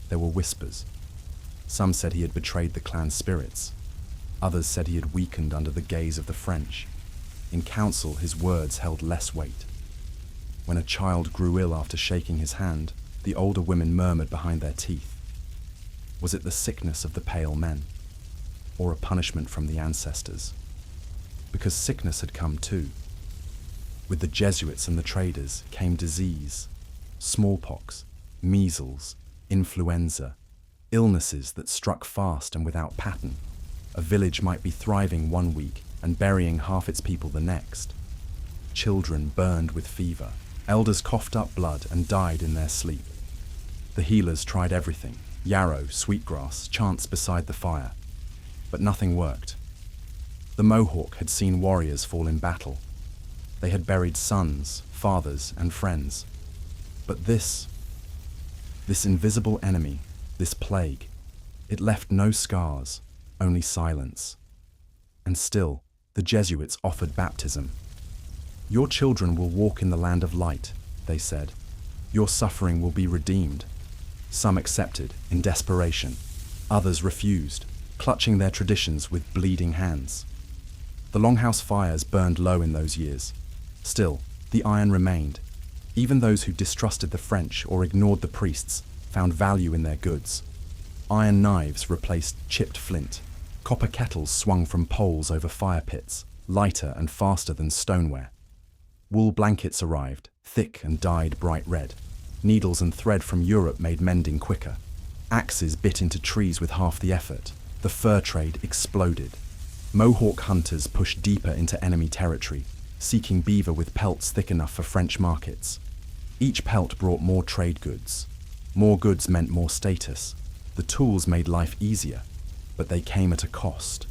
There were whispers. Some said he had betrayed the clan spirits. Others said he had weakened under the gaze of the French. In council, his words held less weight. When a child grew ill after shaking his hand, the older women murmured behind their teeth. Was it the sickness of the pale men, or a punishment from the ancestors? Because sickness had come too. With the Jesuits and the traders came disease, smallpox, measles, influenza, illnesses that struck fast and without pattern. A village might be thriving one week and burying half its people the next. Children burned with fever. Elders coughed up blood and died in their sleep. The healers tried everything, yarrow, sweetgrass, chants beside the fire. But nothing worked. The Mohawk had seen warriors fall in battle. They had buried sons, fathers, and friends. But this invisible enemy, this plague, it left no scars, only silence. And still, the Jesuits offered baptism. Your children will walk in the land of light, they said. Your suffering will be redeemed. Some accepted, in desperation. Others refused, clutching their traditions with bleeding hands. The longhouse fires burned low in those years. Still, the iron remained. Even those who distrusted the French or ignored the priests found value in their goods. Iron knives replaced chipped flint. Copper kettles swung from poles over fire pits, lighter and faster than stoneware. Wool blankets arrived, thick and dyed bright red. Needles and thread from Europe made mending quicker. Axes bit into trees with half the effort. The fur trade exploded. Mohawk hunters pushed deeper into enemy territory, seeking beaver with pelts thick enough for French markets. Each pelt brought more trade goods. More goods meant more status. The tools made life easier, but they came at a cost.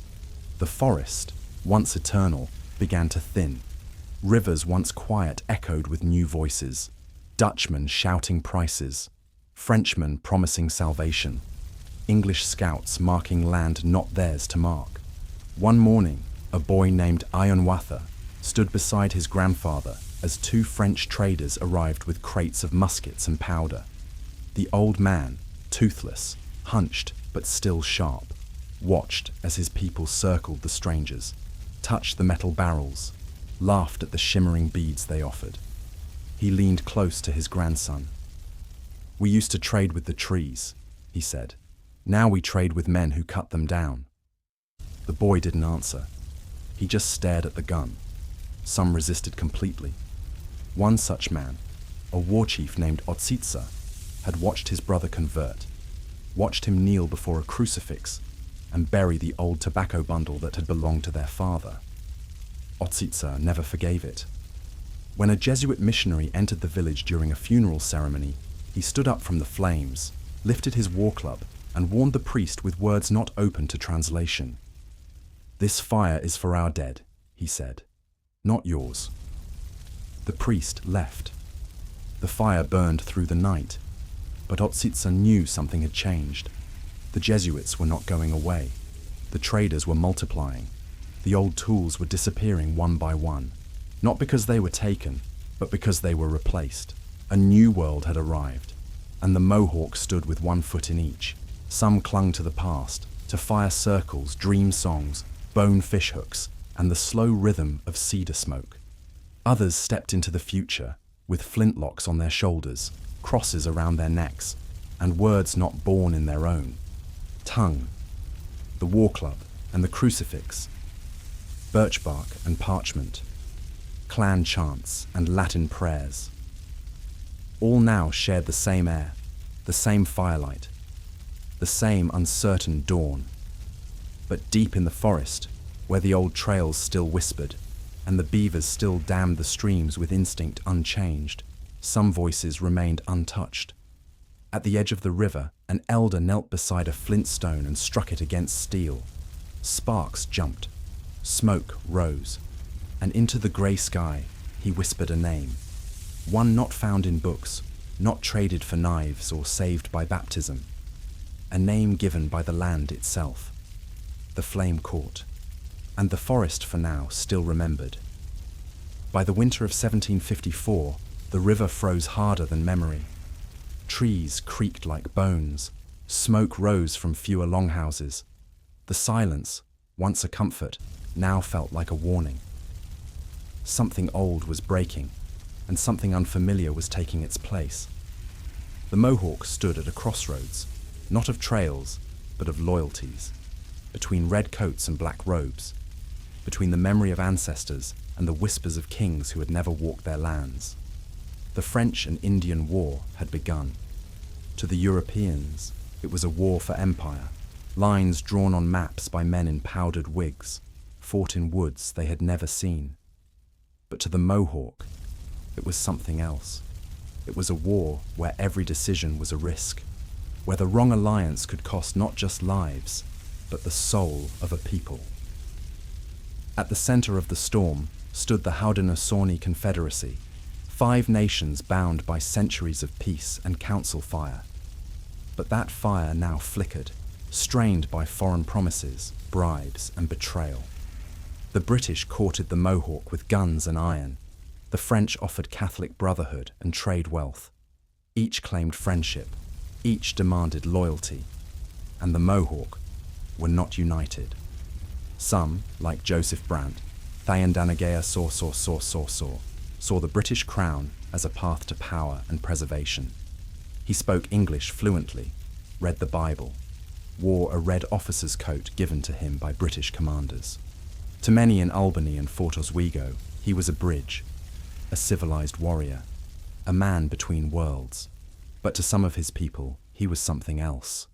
The forest, once eternal, began to thin. Rivers once quiet echoed with new voices. Dutchmen shouting prices. Frenchmen promising salvation. English scouts marking land not theirs to mark. One morning, a boy named Ionwatha stood beside his grandfather as two French traders arrived with crates of muskets and powder. The old man, toothless, hunched but still sharp, watched as his people circled the strangers, touched the metal barrels, laughed at the shimmering beads they offered. He leaned close to his grandson. "We used to trade with the trees," he said. "Now we trade with men who cut them down." The boy didn't answer. He just stared at the gun. Some resisted completely. One such man, a war chief named Otsitsa, had watched his brother convert, watched him kneel before a crucifix and bury the old tobacco bundle that had belonged to their father. Otsitsa never forgave it. When a Jesuit missionary entered the village during a funeral ceremony, he stood up from the flames, lifted his war club, and warned the priest with words not open to translation. "This fire is for our dead," he said, "not yours." The priest left. The fire burned through the night, but Otsitsa knew something had changed. The Jesuits were not going away. The traders were multiplying. The old tools were disappearing one by one, not because they were taken, but because they were replaced. A new world had arrived, and the Mohawk stood with one foot in each. Some clung to the past, to fire circles, dream songs, bone fishhooks, and the slow rhythm of cedar smoke. Others stepped into the future, with flintlocks on their shoulders, crosses around their necks, and words not born in their own. Tongue, the war club and the crucifix, birch bark and parchment, clan chants and Latin prayers. All now shared the same air, the same firelight, the same uncertain dawn. But deep in the forest, where the old trails still whispered, and the beavers still dammed the streams with instinct unchanged, some voices remained untouched. At the edge of the river, an elder knelt beside a flint stone and struck it against steel. Sparks jumped, smoke rose, and into the grey sky he whispered a name. One not found in books, not traded for knives or saved by baptism. A name given by the land itself. The flame caught, and the forest for now still remembered. By the winter of 1754, the river froze harder than memory. Trees creaked like bones, smoke rose from fewer longhouses. The silence, once a comfort, now felt like a warning. Something old was breaking, and something unfamiliar was taking its place. The Mohawk stood at a crossroads, not of trails, but of loyalties, between red coats and black robes, between the memory of ancestors and the whispers of kings who had never walked their lands. The French and Indian War had begun. To the Europeans, it was a war for empire, lines drawn on maps by men in powdered wigs, fought in woods they had never seen. But to the Mohawk, it was something else. It was a war where every decision was a risk, where the wrong alliance could cost not just lives, but the soul of a people. At the center of the storm stood the Haudenosaunee Confederacy, 5 nations bound by centuries of peace and council fire. But that fire now flickered, strained by foreign promises, bribes, and betrayal. The British courted the Mohawk with guns and iron. The French offered Catholic brotherhood and trade wealth. Each claimed friendship, each demanded loyalty, and the Mohawk were not united. Some, like Joseph Brant, Thayendanegea saw the British crown as a path to power and preservation. He spoke English fluently, read the Bible, wore a red officer's coat given to him by British commanders. To many in Albany and Fort Oswego, he was a bridge, a civilized warrior, a man between worlds. But to some of his people, he was something else,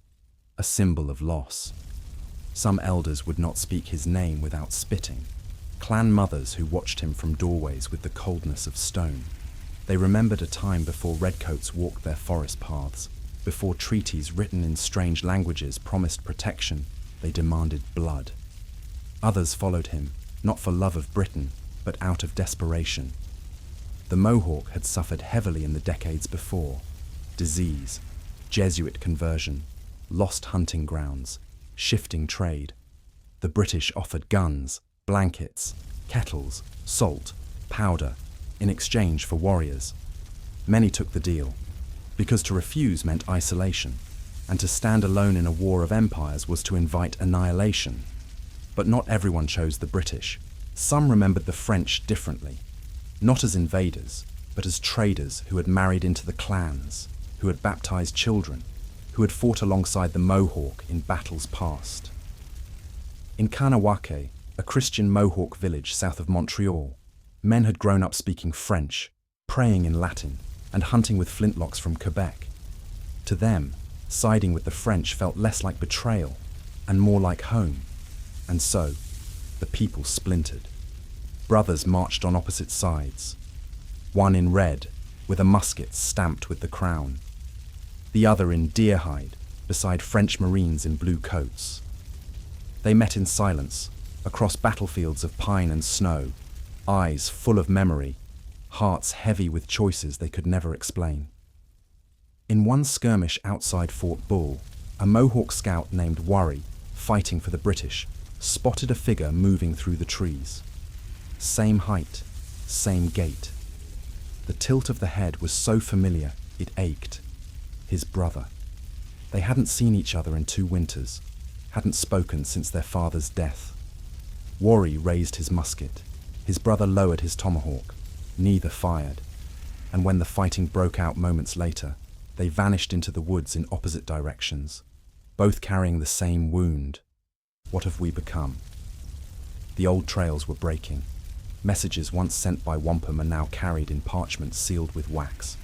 a symbol of loss. Some elders would not speak his name without spitting, clan mothers who watched him from doorways with the coldness of stone. They remembered a time before redcoats walked their forest paths, before treaties written in strange languages promised protection. They demanded blood. Others followed him, not for love of Britain, but out of desperation. The Mohawk had suffered heavily in the decades before. Disease, Jesuit conversion, lost hunting grounds, shifting trade. The British offered guns, blankets, kettles, salt, powder, in exchange for warriors. Many took the deal, because to refuse meant isolation, and to stand alone in a war of empires was to invite annihilation. But not everyone chose the British. Some remembered the French differently, not as invaders, but as traders who had married into the clans, who had baptized children, who had fought alongside the Mohawk in battles past. In Kanawake, a Christian Mohawk village south of Montreal, Men had grown up speaking French, praying in Latin, and hunting with flintlocks from Quebec. To them, siding with the French felt less like betrayal and more like home. And so, the people splintered. Brothers marched on opposite sides. One in red, with a musket stamped with the crown. The other in deer hide, beside French Marines in blue coats. They met in silence, across battlefields of pine and snow, eyes full of memory, hearts heavy with choices they could never explain. In one skirmish outside Fort Bull, a Mohawk scout named Worry, fighting for the British, spotted a figure moving through the trees. Same height, same gait. The tilt of the head was so familiar, it ached. His brother. They hadn't seen each other in 2 winters, hadn't spoken since their father's death. Worry raised his musket. His brother lowered his tomahawk. Neither fired. And when the fighting broke out moments later, they vanished into the woods in opposite directions, both carrying the same wound. What have we become? The old trails were breaking. Messages once sent by wampum are now carried in parchment sealed with wax.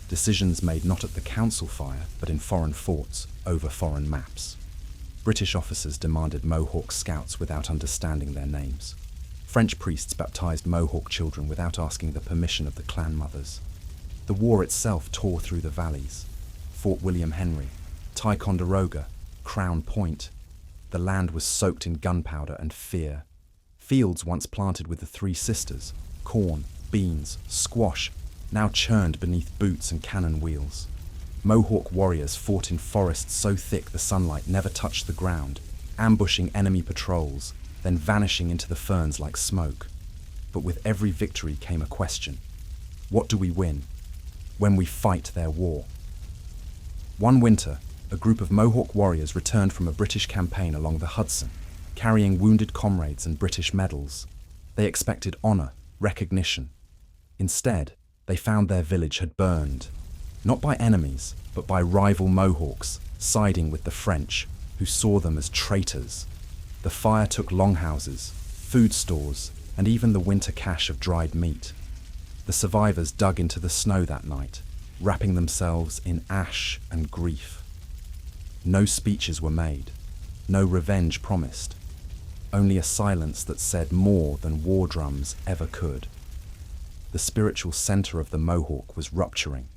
Decisions made not at the council fire, but in foreign forts, over foreign maps. British officers demanded Mohawk scouts without understanding their names. French priests baptized Mohawk children without asking the permission of the clan mothers. The war itself tore through the valleys. Fort William Henry, Ticonderoga, Crown Point. The land was soaked in gunpowder and fear. Fields once planted with the 3 sisters, corn, beans, squash, now churned beneath boots and cannon wheels. Mohawk warriors fought in forests so thick the sunlight never touched the ground, ambushing enemy patrols, then vanishing into the ferns like smoke. But with every victory came a question. What do we win when we fight their war? One winter, a group of Mohawk warriors returned from a British campaign along the Hudson, carrying wounded comrades and British medals. They expected honor, recognition. Instead, they found their village had burned, not by enemies, but by rival Mohawks, siding with the French, who saw them as traitors. The fire took longhouses, food stores, and even the winter cache of dried meat. The survivors dug into the snow that night, wrapping themselves in ash and grief. No speeches were made, no revenge promised, only a silence that said more than war drums ever could. The spiritual center of the Mohawk was rupturing.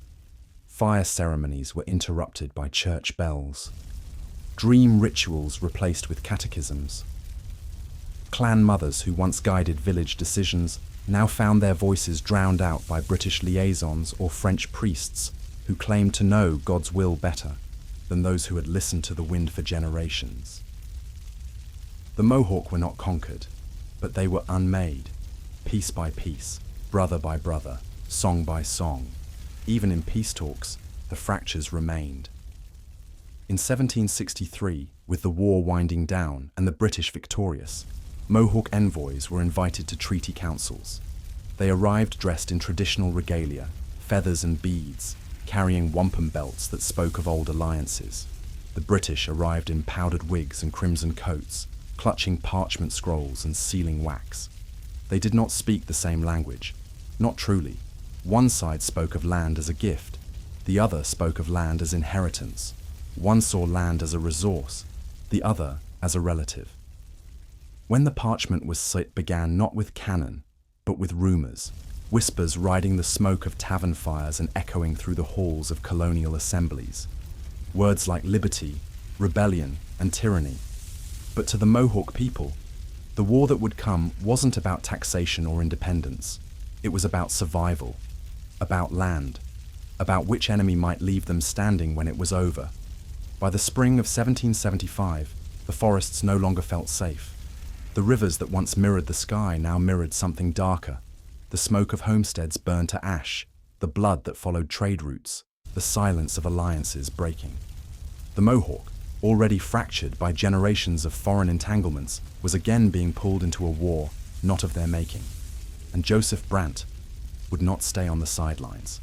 Fire ceremonies were interrupted by church bells. Dream rituals replaced with catechisms. Clan mothers who once guided village decisions now found their voices drowned out by British liaisons or French priests who claimed to know God's will better than those who had listened to the wind for generations. The Mohawk were not conquered, but they were unmade, piece by piece, brother by brother, song by song. Even in peace talks, the fractures remained. In 1763, with the war winding down and the British victorious, Mohawk envoys were invited to treaty councils. They arrived dressed in traditional regalia, feathers and beads, carrying wampum belts that spoke of old alliances. The British arrived in powdered wigs and crimson coats, clutching parchment scrolls and sealing wax. They did not speak the same language, not truly. One side spoke of land as a gift, the other spoke of land as inheritance. One saw land as a resource, the other as a relative. When the parchment was set began not with cannon, but with rumors, whispers riding the smoke of tavern fires and echoing through the halls of colonial assemblies. Words like liberty, rebellion, and tyranny. But to the Mohawk people, the war that would come wasn't about taxation or independence. It was about survival, about land, about which enemy might leave them standing when it was over. By the spring of 1775, the forests no longer felt safe. The rivers that once mirrored the sky now mirrored something darker. The smoke of homesteads burned to ash, the blood that followed trade routes, the silence of alliances breaking. The Mohawk, already fractured by generations of foreign entanglements, was again being pulled into a war not of their making. And Joseph Brant would not stay on the sidelines.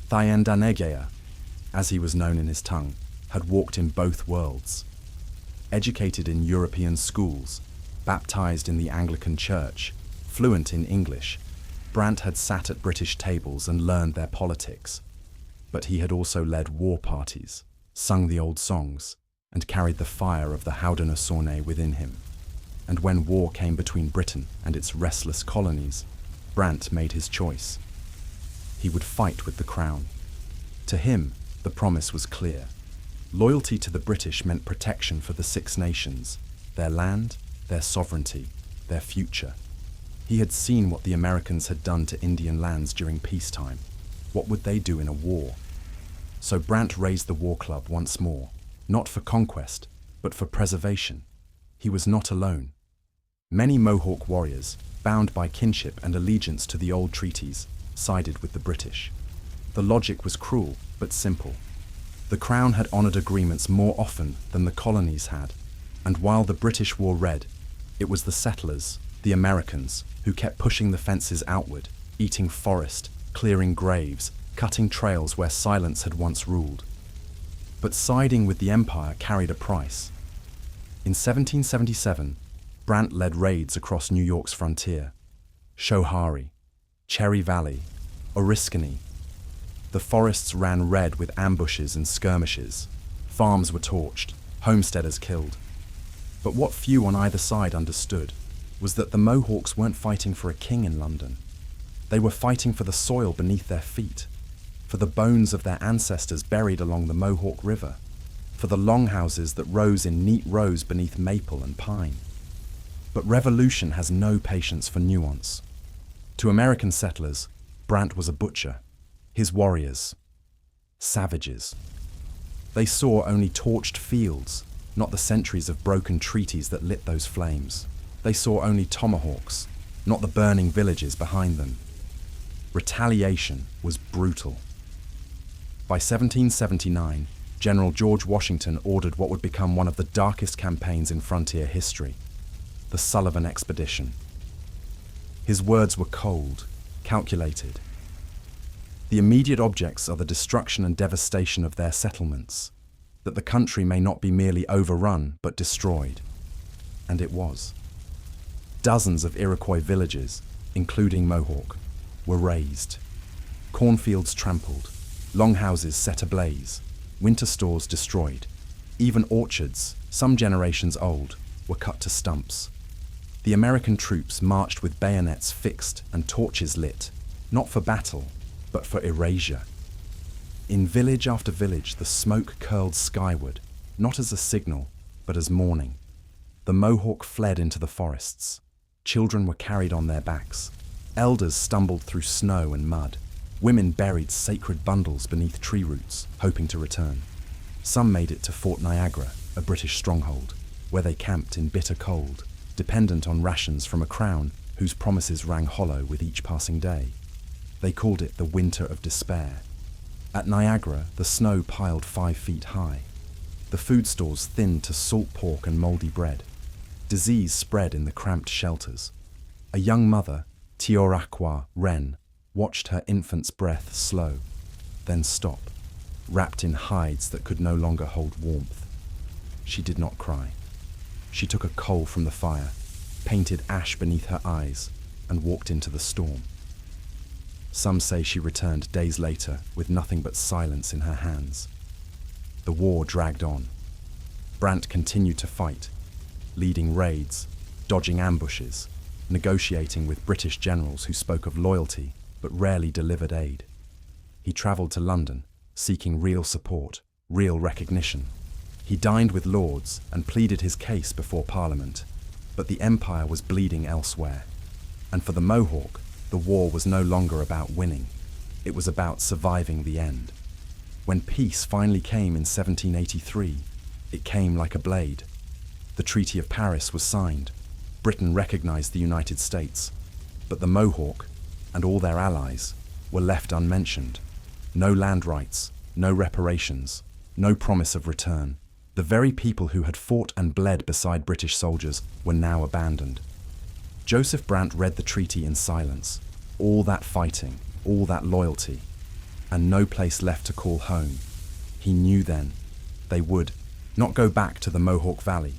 Thayendanegea, as he was known in his tongue, had walked in both worlds. Educated in European schools, baptized in the Anglican Church, Fluent in English, Brant had sat at British tables and learned their politics. But he had also led war parties, sung the old songs, and carried the fire of the Haudenosaunee within him. And when war came between Britain and its restless colonies, Brant made his choice. He would fight with the crown. To him, the promise was clear. Loyalty to the British meant protection for the Six Nations, their land, their sovereignty, their future. He had seen what the Americans had done to Indian lands during peacetime. What would they do in a war? So Brant raised the war club once more, not for conquest, but for preservation. He was not alone. Many Mohawk warriors, bound by kinship and allegiance to the old treaties, sided with the British. The logic was cruel, but simple. The Crown had honoured agreements more often than the colonies had, and while the British wore red, it was the settlers, the Americans, who kept pushing the fences outward, eating forest, clearing graves, cutting trails where silence had once ruled. But siding with the Empire carried a price. In 1777, Brant led raids across New York's frontier. Schoharie, Cherry Valley, Oriskany. The forests ran red with ambushes and skirmishes. Farms were torched, homesteaders killed. But what few on either side understood was that the Mohawks weren't fighting for a king in London. They were fighting for the soil beneath their feet, for the bones of their ancestors buried along the Mohawk River, for the longhouses that rose in neat rows beneath maple and pine. But revolution has no patience for nuance. To American settlers, Brant was a butcher. His warriors, savages. They saw only torched fields, not the centuries of broken treaties that lit those flames. They saw only tomahawks, not the burning villages behind them. Retaliation was brutal. By 1779, General George Washington ordered what would become one of the darkest campaigns in frontier history, the Sullivan Expedition. His words were cold, calculated. The immediate objects are the destruction and devastation of their settlements, that the country may not be merely overrun but destroyed. And it was. Dozens of Iroquois villages, including Mohawk, were razed. Cornfields trampled, longhouses set ablaze, winter stores destroyed. Even orchards, some generations old, were cut to stumps. The American troops marched with bayonets fixed and torches lit, not for battle, but for erasure. In village after village, the smoke curled skyward, not as a signal, but as mourning. The Mohawk fled into the forests. Children were carried on their backs. Elders stumbled through snow and mud. Women buried sacred bundles beneath tree roots, hoping to return. Some made it to Fort Niagara, a British stronghold, where they camped in bitter cold, dependent on rations from a crown whose promises rang hollow with each passing day. They called it the Winter of Despair. At Niagara, the snow piled 5 feet high. The food stores thinned to salt pork and mouldy bread. Disease spread in the cramped shelters. A young mother, Tiorakwa Wren, watched her infant's breath slow, then stop, wrapped in hides that could no longer hold warmth. She did not cry. She took a coal from the fire, painted ash beneath her eyes, and walked into the storm. Some say she returned days later with nothing but silence in her hands. The war dragged on. Brant continued to fight, leading raids, dodging ambushes, negotiating with British generals who spoke of loyalty but rarely delivered aid. He travelled to London, seeking real support, real recognition. He dined with lords and pleaded his case before Parliament, but the Empire was bleeding elsewhere. And for the Mohawk, the war was no longer about winning. It was about surviving the end. When peace finally came in 1783, it came like a blade. The Treaty of Paris was signed. Britain recognized the United States, but the Mohawk, and all their allies, were left unmentioned. No land rights, no reparations, no promise of return. The very people who had fought and bled beside British soldiers were now abandoned. Joseph Brant read the treaty in silence. All that fighting, all that loyalty, and no place left to call home. He knew then they would not go back to the Mohawk Valley.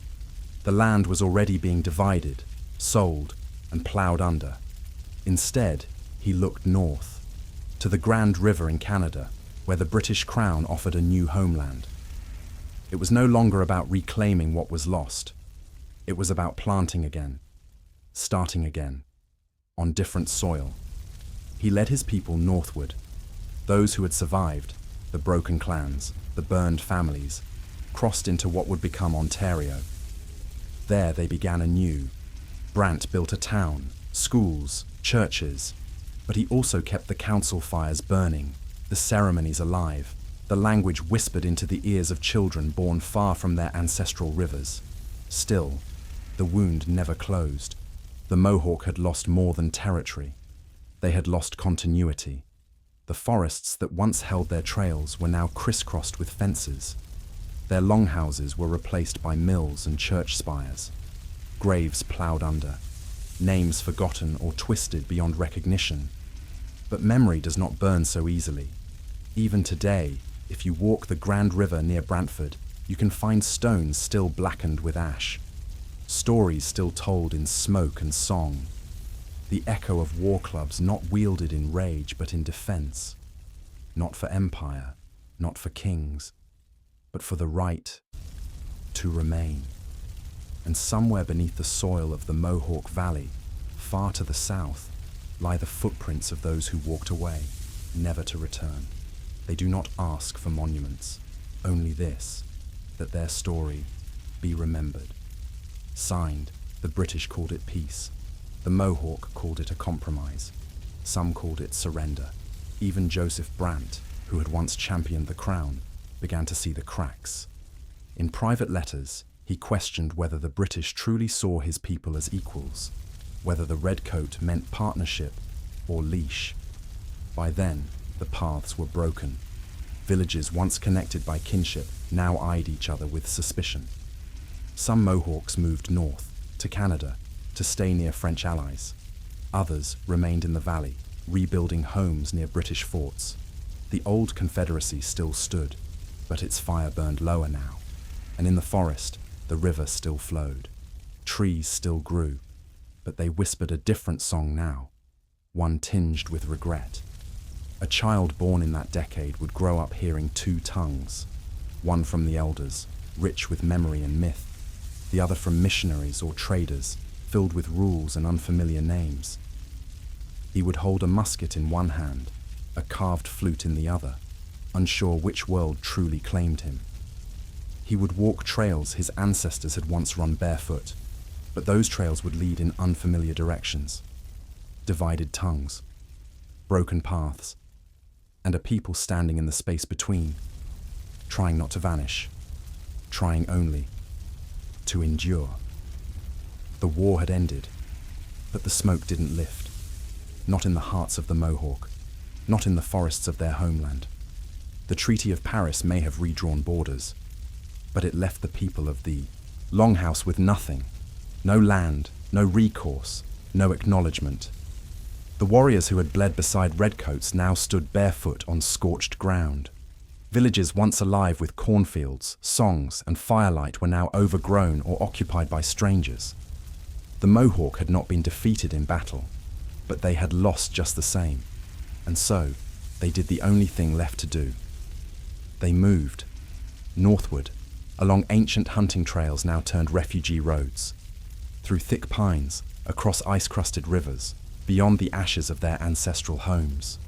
The land was already being divided, sold, and ploughed under. Instead, he looked north, to the Grand River in Canada, where the British Crown offered a new homeland. It was no longer about reclaiming what was lost. It was about planting again, starting again, on different soil. He led his people northward, those who had survived, the broken clans, the burned families, crossed into what would become Ontario. There they began anew. Brant built a town, schools, churches, but he also kept the council fires burning, the ceremonies alive, the language whispered into the ears of children born far from their ancestral rivers. Still, the wound never closed. The Mohawk had lost more than territory. They had lost continuity. The forests that once held their trails were now crisscrossed with fences. Their longhouses were replaced by mills and church spires, graves ploughed under, names forgotten or twisted beyond recognition. But memory does not burn so easily. Even today, if you walk the Grand River near Brantford, you can find stones still blackened with ash, stories still told in smoke and song, the echo of war clubs not wielded in rage but in defense, not for empire, not for kings, but for the right to remain. And somewhere beneath the soil of the Mohawk Valley, far to the south, lie the footprints of those who walked away, never to return. They do not ask for monuments, only this, that their story be remembered. Signed, the British called it peace. The Mohawk called it a compromise. Some called it surrender. Even Joseph Brant, who had once championed the crown, began to see the cracks. In private letters, he questioned whether the British truly saw his people as equals, whether the red coat meant partnership or leash. By then, the paths were broken. Villages once connected by kinship now eyed each other with suspicion. Some Mohawks moved north, to Canada, to stay near French allies. Others remained in the valley, rebuilding homes near British forts. The old Confederacy still stood, but its fire burned lower now, and in the forest, the river still flowed. Trees still grew, but they whispered a different song now, one tinged with regret. A child born in that decade would grow up hearing two tongues, one from the elders, rich with memory and myth, the other from missionaries or traders, filled with rules and unfamiliar names. He would hold a musket in one hand, a carved flute in the other, unsure which world truly claimed him. He would walk trails his ancestors had once run barefoot, but those trails would lead in unfamiliar directions. Divided tongues, broken paths, and a people standing in the space between, trying not to vanish, trying only to endure. The war had ended, but the smoke didn't lift. Not in the hearts of the Mohawk, not in the forests of their homeland. The Treaty of Paris may have redrawn borders, but it left the people of the Longhouse with nothing, no land, no recourse, no acknowledgement. The warriors who had bled beside redcoats now stood barefoot on scorched ground. Villages once alive with cornfields, songs, and firelight were now overgrown or occupied by strangers. The Mohawk had not been defeated in battle, but they had lost just the same, and so they did the only thing left to do. They moved northward, along ancient hunting trails now turned refugee roads, through thick pines, across ice-crusted rivers, beyond the ashes of their ancestral homes.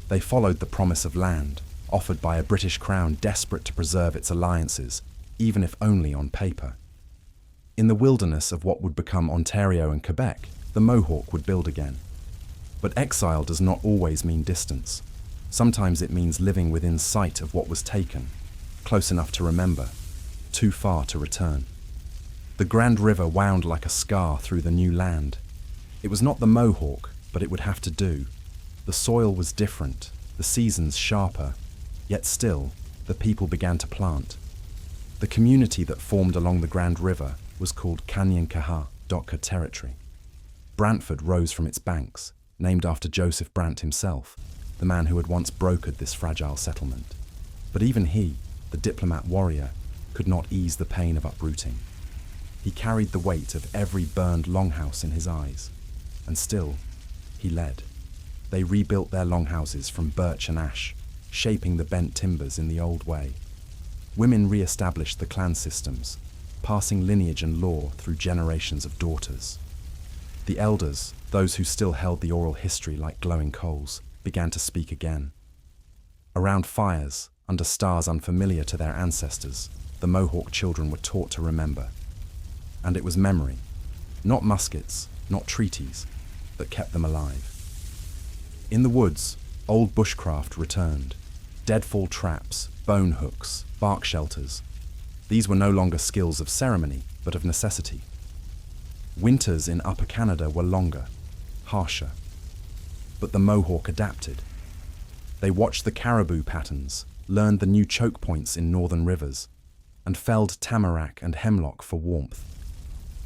They followed the promise of land, offered by a British crown desperate to preserve its alliances, even if only on paper. In the wilderness of what would become Ontario and Quebec, the Mohawk would build again. But exile does not always mean distance. Sometimes it means living within sight of what was taken, close enough to remember, too far to return. The Grand River wound like a scar through the new land. It was not the Mohawk, but it would have to do. The soil was different, the seasons sharper, yet still, the people began to plant. The community that formed along the Grand River was called Kanyen'keha Dotka territory. Brantford rose from its banks, named after Joseph Brant himself, the man who had once brokered this fragile settlement. But even he, the diplomat warrior, could not ease the pain of uprooting. He carried the weight of every burned longhouse in his eyes, and still, he led. They rebuilt their longhouses from birch and ash, shaping the bent timbers in the old way. Women re-established the clan systems, passing lineage and lore through generations of daughters. The elders, those who still held the oral history like glowing coals, began to speak again. Around fires, under stars unfamiliar to their ancestors, the Mohawk children were taught to remember. And it was memory, not muskets, not treaties, that kept them alive. In the woods, old bushcraft returned. Deadfall traps, bone hooks, bark shelters. These were no longer skills of ceremony, but of necessity. Winters in Upper Canada were longer, harsher. But the Mohawk adapted. They watched the caribou patterns, learned the new choke points in northern rivers, and felled tamarack and hemlock for warmth.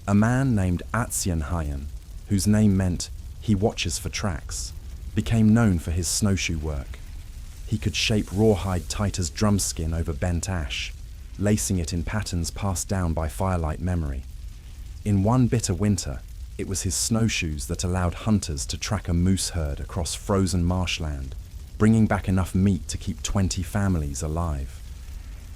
A man named Atsianhayan, whose name meant "he watches for tracks," became known for his snowshoe work. He could shape rawhide tight as drum skin over bent ash, lacing it in patterns passed down by firelight memory. In one bitter winter, it was his snowshoes that allowed hunters to track a moose herd across frozen marshland, bringing back enough meat to keep 20 families alive.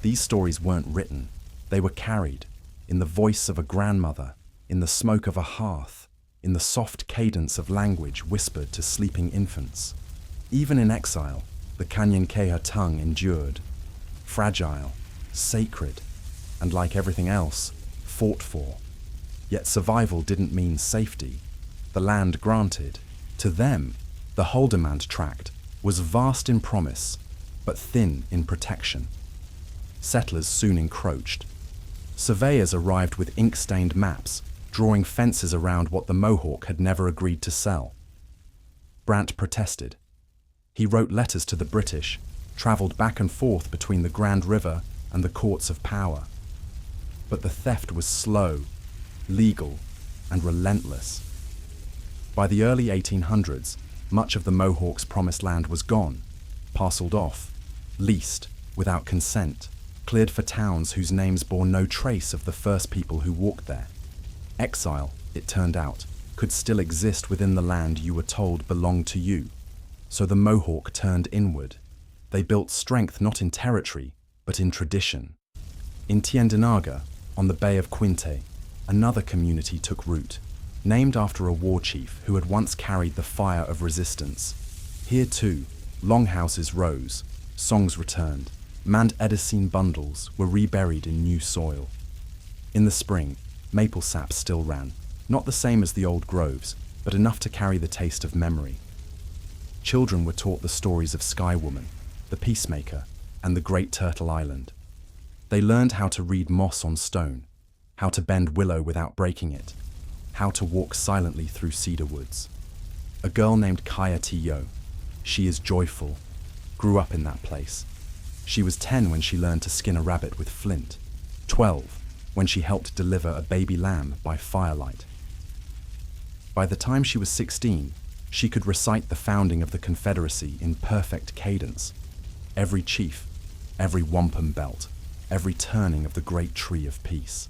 These stories weren't written, they were carried, in the voice of a grandmother, in the smoke of a hearth, in the soft cadence of language whispered to sleeping infants. Even in exile, the Kanyenkeha tongue endured, fragile, sacred, and like everything else, fought for. Yet survival didn't mean safety. The land granted. To them, the Haldimand Tract was vast in promise, but thin in protection. Settlers soon encroached. Surveyors arrived with ink-stained maps, drawing fences around what the Mohawk had never agreed to sell. Brant protested. He wrote letters to the British, travelled back and forth between the Grand River and the courts of power. But the theft was slow, legal, and relentless. By the early 1800s, much of the Mohawks' promised land was gone, parcelled off, leased, without consent, cleared for towns whose names bore no trace of the first people who walked there. Exile, it turned out, could still exist within the land you were told belonged to you. So the Mohawk turned inward. They built strength not in territory, but in tradition. In Tiendinaga, on the Bay of Quinte, another community took root, named after a war chief who had once carried the fire of resistance. Here too, longhouses rose, songs returned, manned Edicene bundles were reburied in new soil. In the spring, maple sap still ran, not the same as the old groves, but enough to carry the taste of memory. Children were taught the stories of Sky Woman, the Peacemaker, and the Great Turtle Island. They learned how to read moss on stone, how to bend willow without breaking it, how to walk silently through cedar woods. A girl named Kaya Tiyo, she is joyful, grew up in that place. She was 10 when she learned to skin a rabbit with flint, 12 when she helped deliver a baby lamb by firelight. By the time she was 16, she could recite the founding of the Confederacy in perfect cadence. Every chief, every wampum belt, every turning of the great tree of peace.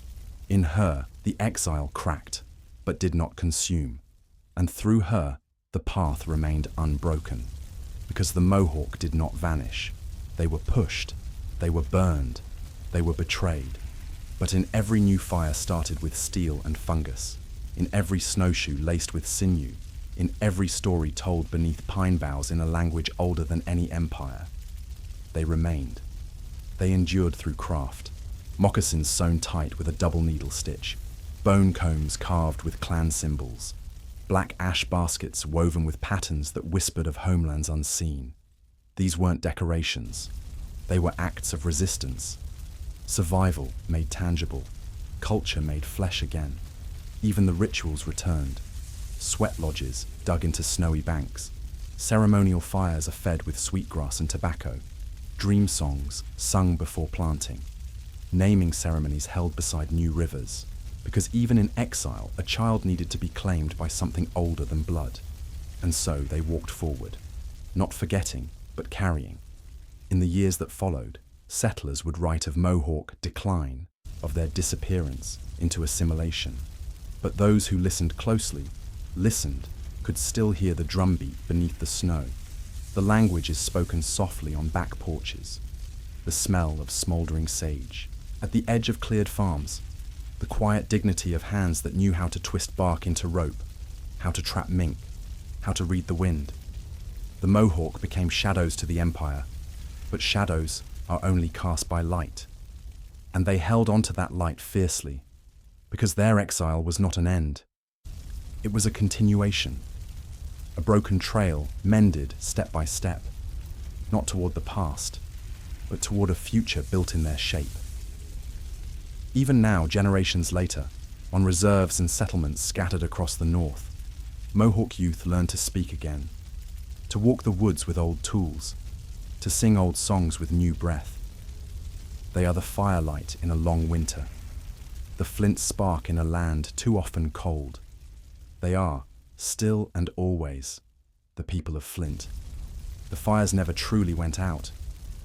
In her, the exile cracked, but did not consume, and through her, the path remained unbroken. Because the Mohawk did not vanish. They were pushed, they were burned, they were betrayed. But in every new fire started with steel and fungus, in every snowshoe laced with sinew, in every story told beneath pine boughs in a language older than any empire, they remained. They endured through craft, moccasins sewn tight with a double needle stitch, bone combs carved with clan symbols, black ash baskets woven with patterns that whispered of homelands unseen. These weren't decorations. They were acts of resistance. Survival made tangible. Culture made flesh again. Even the rituals returned. Sweat lodges dug into snowy banks. Ceremonial fires are fed with sweetgrass and tobacco. Dream songs sung before planting. Naming ceremonies held beside new rivers. Because even in exile, a child needed to be claimed by something older than blood. And so they walked forward, not forgetting, but carrying. In the years that followed, settlers would write of Mohawk decline, of their disappearance into assimilation. But those who listened closely, listened could still hear the drumbeat beneath the snow. The language is spoken softly on back porches, the smell of smoldering sage. At the edge of cleared farms, the quiet dignity of hands that knew how to twist bark into rope, how to trap mink, how to read the wind. The Mohawk became shadows to the empire, but shadows are only cast by light. And they held on to that light fiercely, because their exile was not an end. It was a continuation, a broken trail mended step by step, not toward the past, but toward a future built in their shape. Even now, generations later, on reserves and settlements scattered across the north, Mohawk youth learn to speak again, to walk the woods with old tools, to sing old songs with new breath. They are the firelight in a long winter, the flint spark in a land too often cold. They are, still and always, the people of Flint. The fires never truly went out,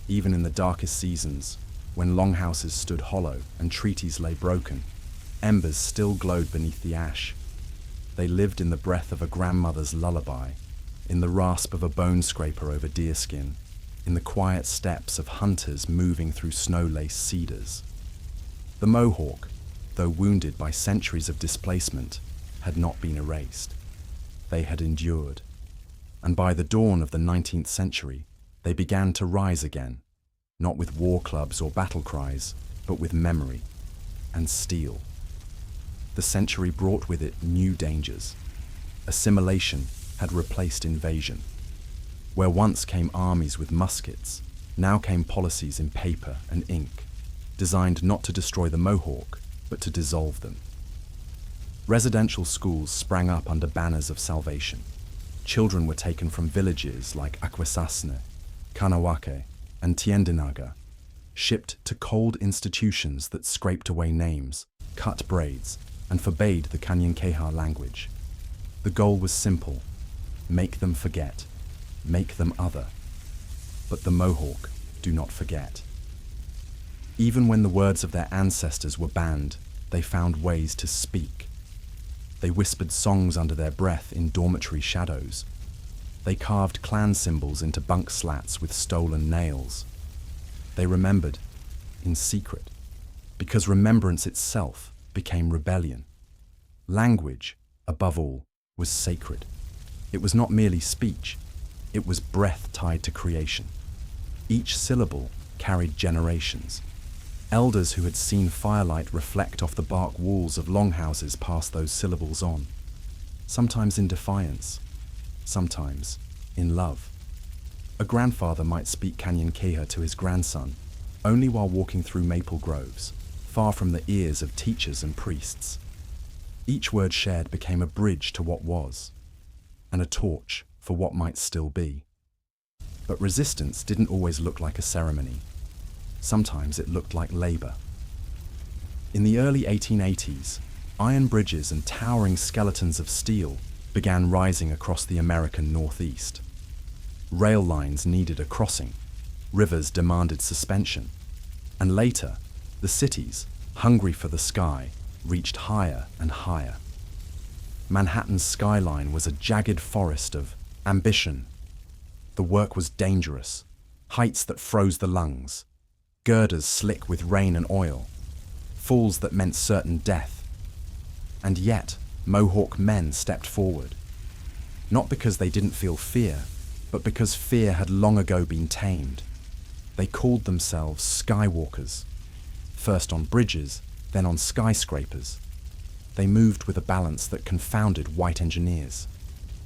even in the darkest seasons, when longhouses stood hollow and treaties lay broken. Embers still glowed beneath the ash. They lived in the breath of a grandmother's lullaby, in the rasp of a bone scraper over deerskin, in the quiet steps of hunters moving through snow-laced cedars. The Mohawk, though wounded by centuries of displacement, had not been erased. They had endured. And by the dawn of the 19th century, they began to rise again, not with war clubs or battle cries, but with memory and steel. The century brought with it new dangers. Assimilation had replaced invasion. Where once came armies with muskets, now came policies in paper and ink, designed not to destroy the Mohawk, but to dissolve them. Residential schools sprang up under banners of salvation. Children were taken from villages like Akwesasne, Kanawake, and Tiendinaga, shipped to cold institutions that scraped away names, cut braids, and forbade the Kanyenkeha language. The goal was simple: make them forget, make them other. But the Mohawk do not forget. Even when the words of their ancestors were banned, they found ways to speak. They whispered songs under their breath in dormitory shadows. They carved clan symbols into bunk slats with stolen nails. They remembered in secret, because remembrance itself became rebellion. Language, above all, was sacred. It was not merely speech, it was breath tied to creation. Each syllable carried generations. Elders who had seen firelight reflect off the bark walls of longhouses passed those syllables on, sometimes in defiance, sometimes in love. A grandfather might speak Kanyenkeha to his grandson, only while walking through maple groves, far from the ears of teachers and priests. Each word shared became a bridge to what was, and a torch for what might still be. But resistance didn't always look like a ceremony. Sometimes it looked like labor. In the early 1880s, iron bridges and towering skeletons of steel began rising across the American Northeast. Rail lines needed a crossing, rivers demanded suspension, and later, the cities, hungry for the sky, reached higher and higher. Manhattan's skyline was a jagged forest of ambition. The work was dangerous, heights that froze the lungs, girders slick with rain and oil, falls that meant certain death. And yet, Mohawk men stepped forward, not because they didn't feel fear, but because fear had long ago been tamed. They called themselves skywalkers, first on bridges, then on skyscrapers. They moved with a balance that confounded white engineers.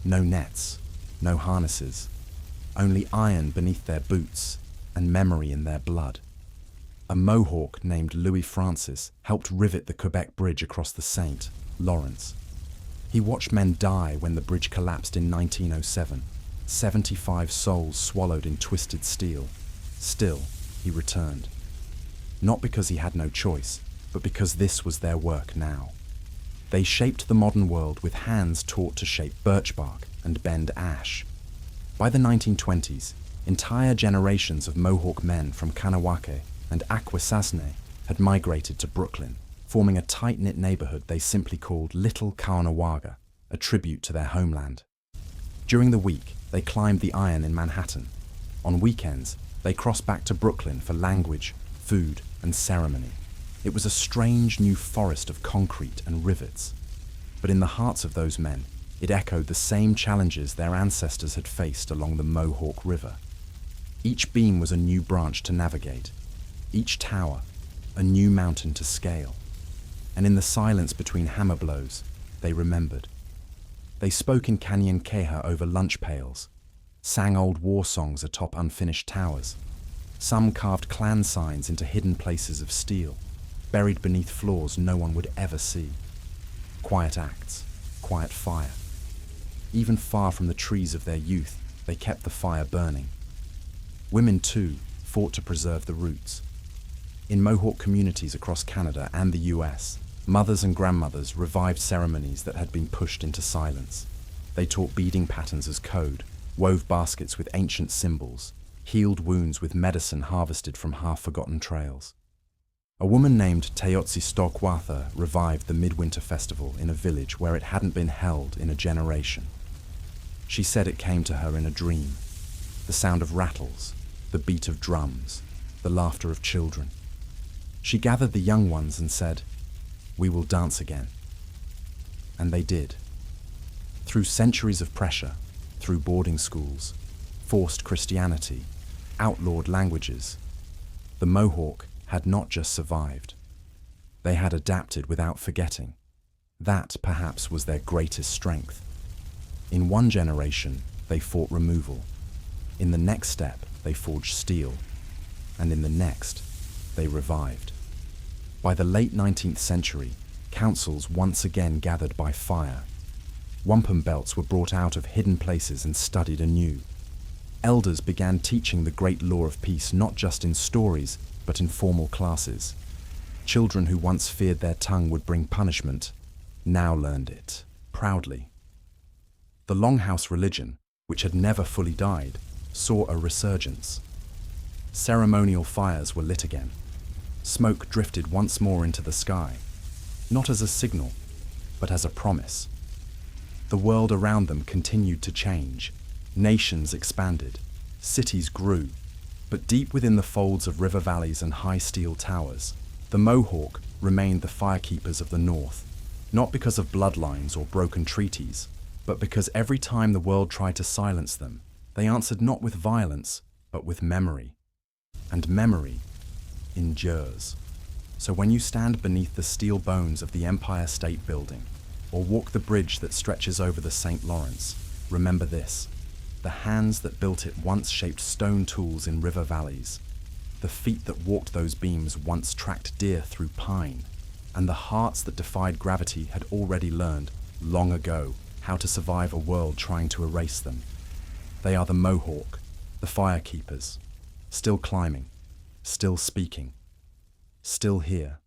No nets, no harnesses, only iron beneath their boots and memory in their blood. A Mohawk named Louis Francis helped rivet the Quebec Bridge across the St. Lawrence. He watched men die when the bridge collapsed in 1907, 75 souls swallowed in twisted steel. Still, he returned. Not because he had no choice, but because this was their work now. They shaped the modern world with hands taught to shape birch bark and bend ash. By the 1920s, entire generations of Mohawk men from Kanawake and Akwesasne had migrated to Brooklyn, forming a tight-knit neighborhood they simply called Little Caughnawaga, a tribute to their homeland. During the week, they climbed the iron in Manhattan. On weekends, they crossed back to Brooklyn for language, food, and ceremony. It was a strange new forest of concrete and rivets. But in the hearts of those men, it echoed the same challenges their ancestors had faced along the Mohawk River. Each beam was a new branch to navigate, each tower a new mountain to scale. And in the silence between hammer blows, they remembered. They spoke in Canyon Keha over lunch pails, sang old war songs atop unfinished towers. Some carved clan signs into hidden places of steel, buried beneath floors no one would ever see. Quiet acts, quiet fire. Even far from the trees of their youth, they kept the fire burning. Women, too, fought to preserve the roots. In Mohawk communities across Canada and the US, mothers and grandmothers revived ceremonies that had been pushed into silence. They taught beading patterns as code, wove baskets with ancient symbols, healed wounds with medicine harvested from half-forgotten trails. A woman named Teotsi Stokwatha revived the Midwinter Festival in a village where it hadn't been held in a generation. She said it came to her in a dream. The sound of rattles, the beat of drums, the laughter of children. She gathered the young ones and said, "We will dance again." And they did. Through centuries of pressure, through boarding schools, forced Christianity, outlawed languages, the Mohawk had not just survived. They had adapted without forgetting. That, perhaps, was their greatest strength. In one generation, they fought removal. In the next step, they forged steel. And in the next, they revived. By the late 19th century, councils once again gathered by fire. Wampum belts were brought out of hidden places and studied anew. Elders began teaching the great law of peace not just in stories, but in formal classes. Children who once feared their tongue would bring punishment, now learned it, proudly. The Longhouse religion, which had never fully died, saw a resurgence. Ceremonial fires were lit again. Smoke drifted once more into the sky, not as a signal, but as a promise. The world around them continued to change. Nations expanded, cities grew, but deep within the folds of river valleys and high steel towers, the Mohawk remained the firekeepers of the North, not because of bloodlines or broken treaties, but because every time the world tried to silence them, they answered not with violence, but with memory. And memory endures. So when you stand beneath the steel bones of the Empire State Building, or walk the bridge that stretches over the St. Lawrence, remember this: the hands that built it once shaped stone tools in river valleys. The feet that walked those beams once tracked deer through pine. And the hearts that defied gravity had already learned, long ago, how to survive a world trying to erase them. They are the Mohawk, the firekeepers, still climbing, still speaking, still here.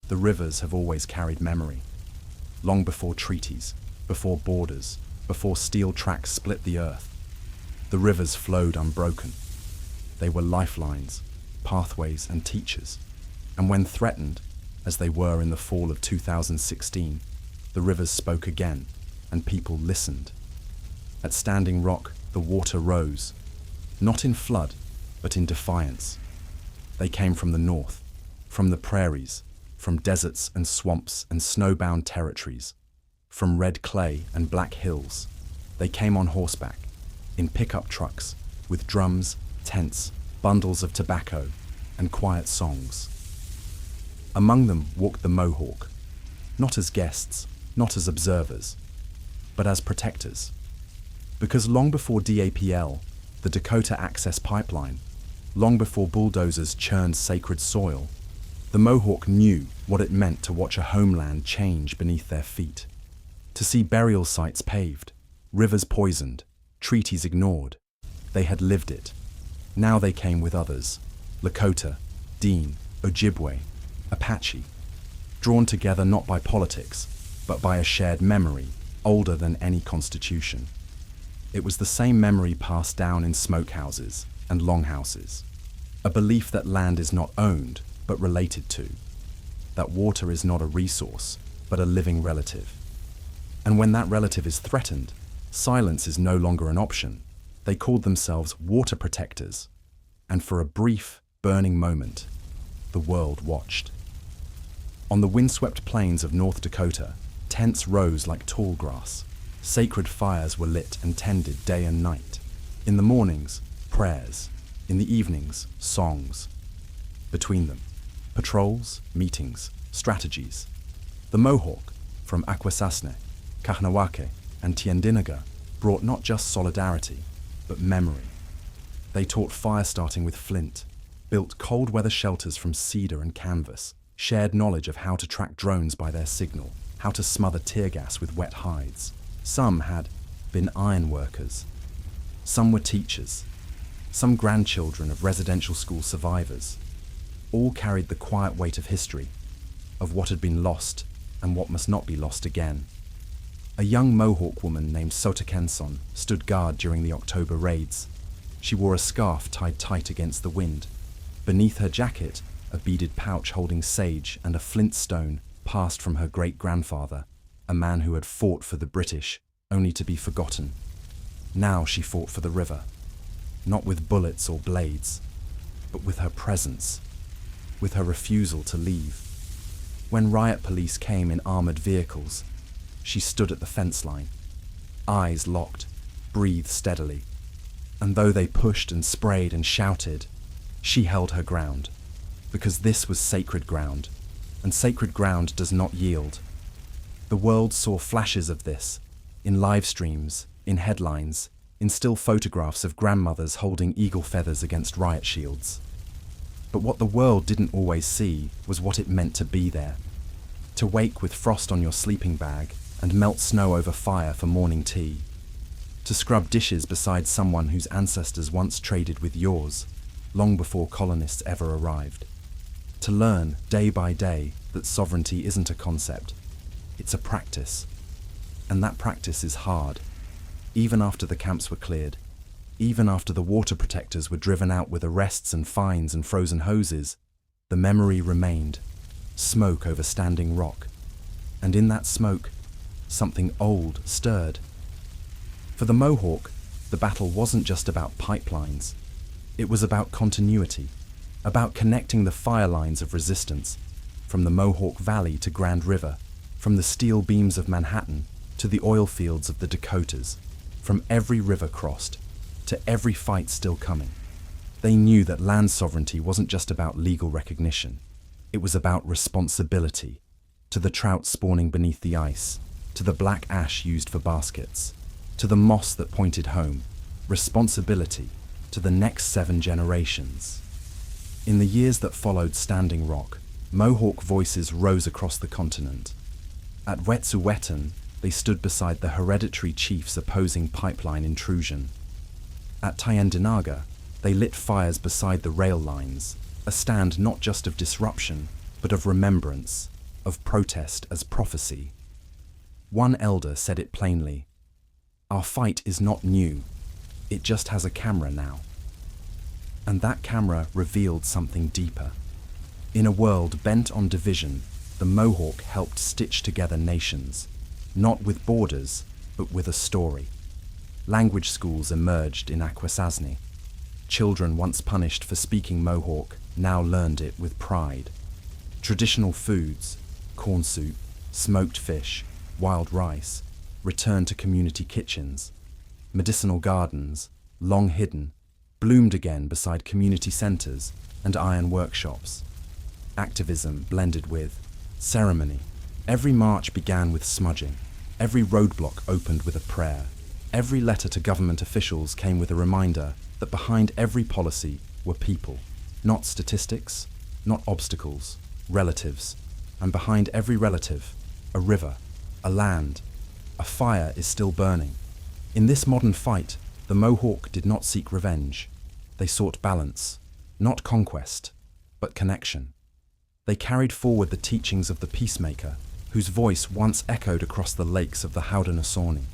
The rivers have always carried memory. Long before treaties, before borders, before steel tracks split the earth, the rivers flowed unbroken. They were lifelines, pathways, and teachers. And when threatened, as they were in the fall of 2016, the rivers spoke again, and people listened. At Standing Rock, the water rose, not in flood, but in defiance. They came from the north, from the prairies, from deserts and swamps and snowbound territories, from red clay and black hills. They came on horseback, in pickup trucks, with drums, tents, bundles of tobacco, and quiet songs. Among them walked the Mohawk, not as guests, not as observers, but as protectors. Because long before DAPL, the Dakota Access Pipeline, long before bulldozers churned sacred soil, the Mohawk knew what it meant to watch a homeland change beneath their feet, to see burial sites paved, rivers poisoned, treaties ignored. They had lived it. Now they came with others: Lakota, Dean, Ojibwe, Apache, drawn together not by politics, but by a shared memory older than any constitution. It was the same memory passed down in smokehouses and longhouses, a belief that land is not owned, but related to, that water is not a resource, but a living relative. And when that relative is threatened, Silence is no longer an option. They called themselves water protectors. And for a brief, burning moment, the world watched. On the windswept plains of North Dakota, tents rose like tall grass. Sacred fires were lit and tended day and night. In the mornings, prayers. In the evenings, songs. Between them, patrols, meetings, strategies. The Mohawk, from Akwesasne, Kahnawake, and Tiendinaga, brought not just solidarity, but memory. They taught fire starting with flint, built cold weather shelters from cedar and canvas, shared knowledge of how to track drones by their signal, how to smother tear gas with wet hides. Some had been iron workers. Some were teachers. Some grandchildren of residential school survivors. All carried the quiet weight of history, of what had been lost and what must not be lost again. A young Mohawk woman named Sotakenson stood guard during the October raids. She wore a scarf tied tight against the wind. Beneath her jacket, a beaded pouch holding sage and a flint stone passed from her great-grandfather, a man who had fought for the British, only to be forgotten. Now she fought for the river, not with bullets or blades, but with her presence, with her refusal to leave. When riot police came in armored vehicles, she stood at the fence line, eyes locked, breathed steadily. And though they pushed and sprayed and shouted, she held her ground, because this was sacred ground, and sacred ground does not yield. The world saw flashes of this, in live streams, in headlines, in still photographs of grandmothers holding eagle feathers against riot shields. But what the world didn't always see was what it meant to be there. To wake with frost on your sleeping bag and melt snow over fire for morning tea. To scrub dishes beside someone whose ancestors once traded with yours, long before colonists ever arrived. To learn, day by day, that sovereignty isn't a concept, it's a practice. And that practice is hard. Even after the camps were cleared, even after the water protectors were driven out with arrests and fines and frozen hoses, the memory remained, smoke over standing rock. And in that smoke, something old stirred. For the Mohawk, the battle wasn't just about pipelines. It was about continuity, about connecting the fire lines of resistance, from the Mohawk Valley to Grand River, from the steel beams of Manhattan to the oil fields of the Dakotas, from every river crossed to every fight still coming. They knew that land sovereignty wasn't just about legal recognition. It was about responsibility, to the trout spawning beneath the ice, to the black ash used for baskets, to the moss that pointed home, responsibility to the next 7 generations. In the years that followed Standing Rock, Mohawk voices rose across the continent. At Wet'suwet'en, they stood beside the hereditary chiefs opposing pipeline intrusion. At Tyendinaga, they lit fires beside the rail lines, a stand not just of disruption, but of remembrance, of protest as prophecy. One elder said it plainly, "Our fight is not new, it just has a camera now." And that camera revealed something deeper. In a world bent on division, the Mohawk helped stitch together nations, not with borders, but with a story. Language schools emerged in Akwesasne. Children once punished for speaking Mohawk now learned it with pride. Traditional foods, corn soup, smoked fish, wild rice, returned to community kitchens. Medicinal gardens, long hidden, bloomed again beside community centers and iron workshops. Activism blended with ceremony. Every march began with smudging. Every roadblock opened with a prayer. Every letter to government officials came with a reminder that behind every policy were people, not statistics, not obstacles, relatives. And behind every relative, a river, a land, a fire is still burning. In this modern fight, the Mohawk did not seek revenge. They sought balance, not conquest, but connection. They carried forward the teachings of the peacemaker, whose voice once echoed across the lakes of the Haudenosaunee.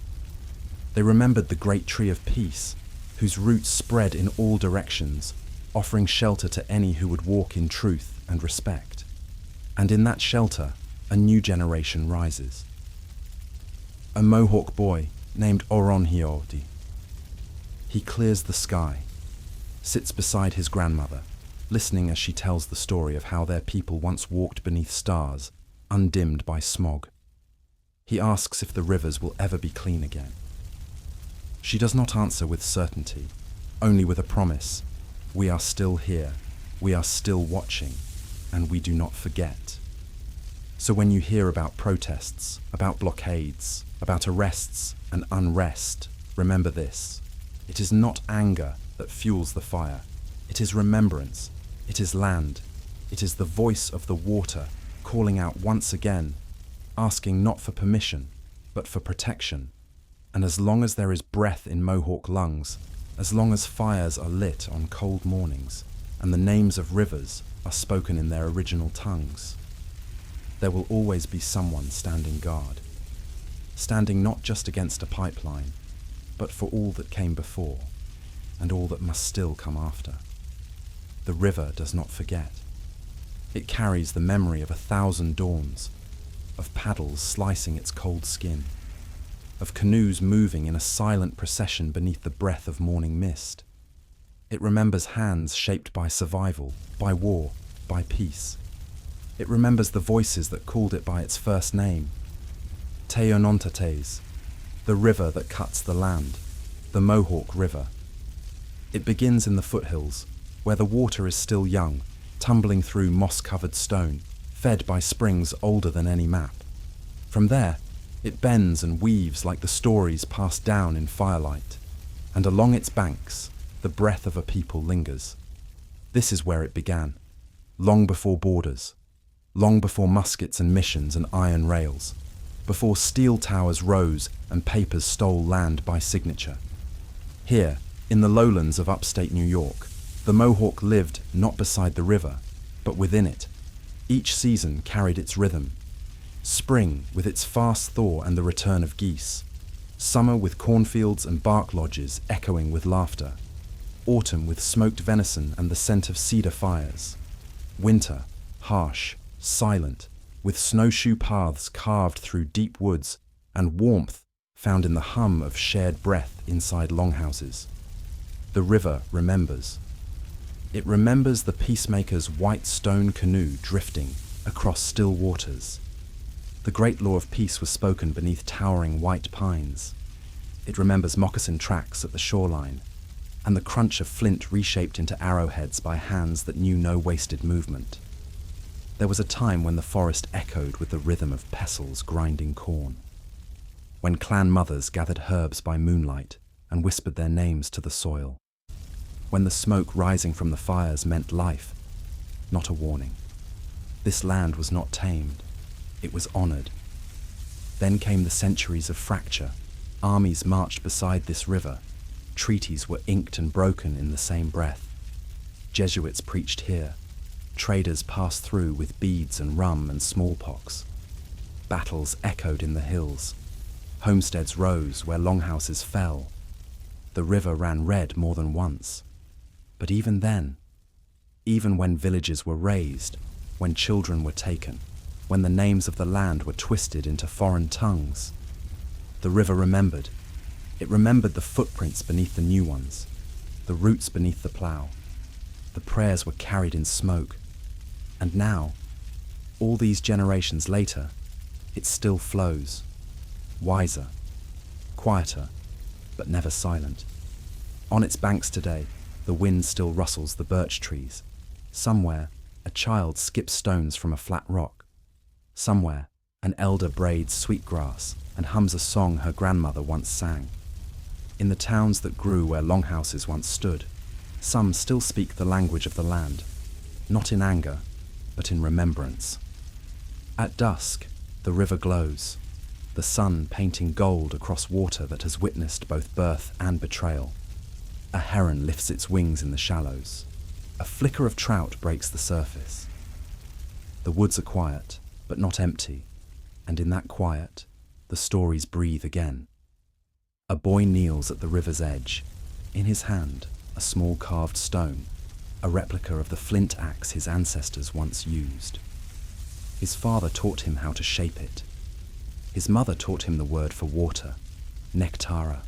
They remembered the great tree of peace, whose roots spread in all directions, offering shelter to any who would walk in truth and respect. And in that shelter, a new generation rises. A Mohawk boy, named Oronhiodi. He clears the sky, sits beside his grandmother, listening as she tells the story of how their people once walked beneath stars, undimmed by smog. He asks if the rivers will ever be clean again. She does not answer with certainty, only with a promise. We are still here, we are still watching, and we do not forget. So when you hear about protests, about blockades, about arrests and unrest, remember this. It is not anger that fuels the fire. It is remembrance. It is land. It is the voice of the water calling out once again, asking not for permission, but for protection. And as long as there is breath in Mohawk lungs, as long as fires are lit on cold mornings, and the names of rivers are spoken in their original tongues, there will always be someone standing guard, standing not just against a pipeline, but for all that came before, and all that must still come after. The river does not forget. It carries the memory of 1,000 dawns, of paddles slicing its cold skin, of canoes moving in a silent procession beneath the breath of morning mist. It remembers hands shaped by survival, by war, by peace. It remembers the voices that called it by its first name. Teonontates, the river that cuts the land, the Mohawk River. It begins in the foothills, where the water is still young, tumbling through moss-covered stone, fed by springs older than any map. From there, it bends and weaves like the stories passed down in firelight, and along its banks, the breath of a people lingers. This is where it began, long before borders, long before muskets and missions and iron rails, before steel towers rose and papers stole land by signature. Here, in the lowlands of upstate New York, the Mohawk lived not beside the river, but within it. Each season carried its rhythm. Spring with its fast thaw and the return of geese. Summer with cornfields and bark lodges echoing with laughter. Autumn with smoked venison and the scent of cedar fires. Winter, harsh, silent, with snowshoe paths carved through deep woods and warmth found in the hum of shared breath inside longhouses. The river remembers. It remembers the peacemaker's white stone canoe drifting across still waters. The great law of peace was spoken beneath towering white pines. It remembers moccasin tracks at the shoreline, and the crunch of flint reshaped into arrowheads by hands that knew no wasted movement. There was a time when the forest echoed with the rhythm of pestles grinding corn, when clan mothers gathered herbs by moonlight and whispered their names to the soil, when the smoke rising from the fires meant life, not a warning. This land was not tamed, it was honored. Then came the centuries of fracture. Armies marched beside this river. Treaties were inked and broken in the same breath. Jesuits preached here. Traders passed through with beads and rum and smallpox. Battles echoed in the hills. Homesteads rose where longhouses fell. The river ran red more than once. But even then, even when villages were razed, when children were taken, when the names of the land were twisted into foreign tongues, the river remembered. It remembered the footprints beneath the new ones, the roots beneath the plough. The prayers were carried in smoke. And now, all these generations later, it still flows, wiser, quieter, but never silent. On its banks today, the wind still rustles the birch trees. Somewhere, a child skips stones from a flat rock. Somewhere, an elder braids sweetgrass and hums a song her grandmother once sang. In the towns that grew where longhouses once stood, some still speak the language of the land, not in anger, but in remembrance. At dusk, the river glows, the sun painting gold across water that has witnessed both birth and betrayal. A heron lifts its wings in the shallows. A flicker of trout breaks the surface. The woods are quiet, but not empty, and in that quiet, the stories breathe again. A boy kneels at the river's edge, in his hand a small carved stone, a replica of the flint axe his ancestors once used. His father taught him how to shape it. His mother taught him the word for water, Nectara.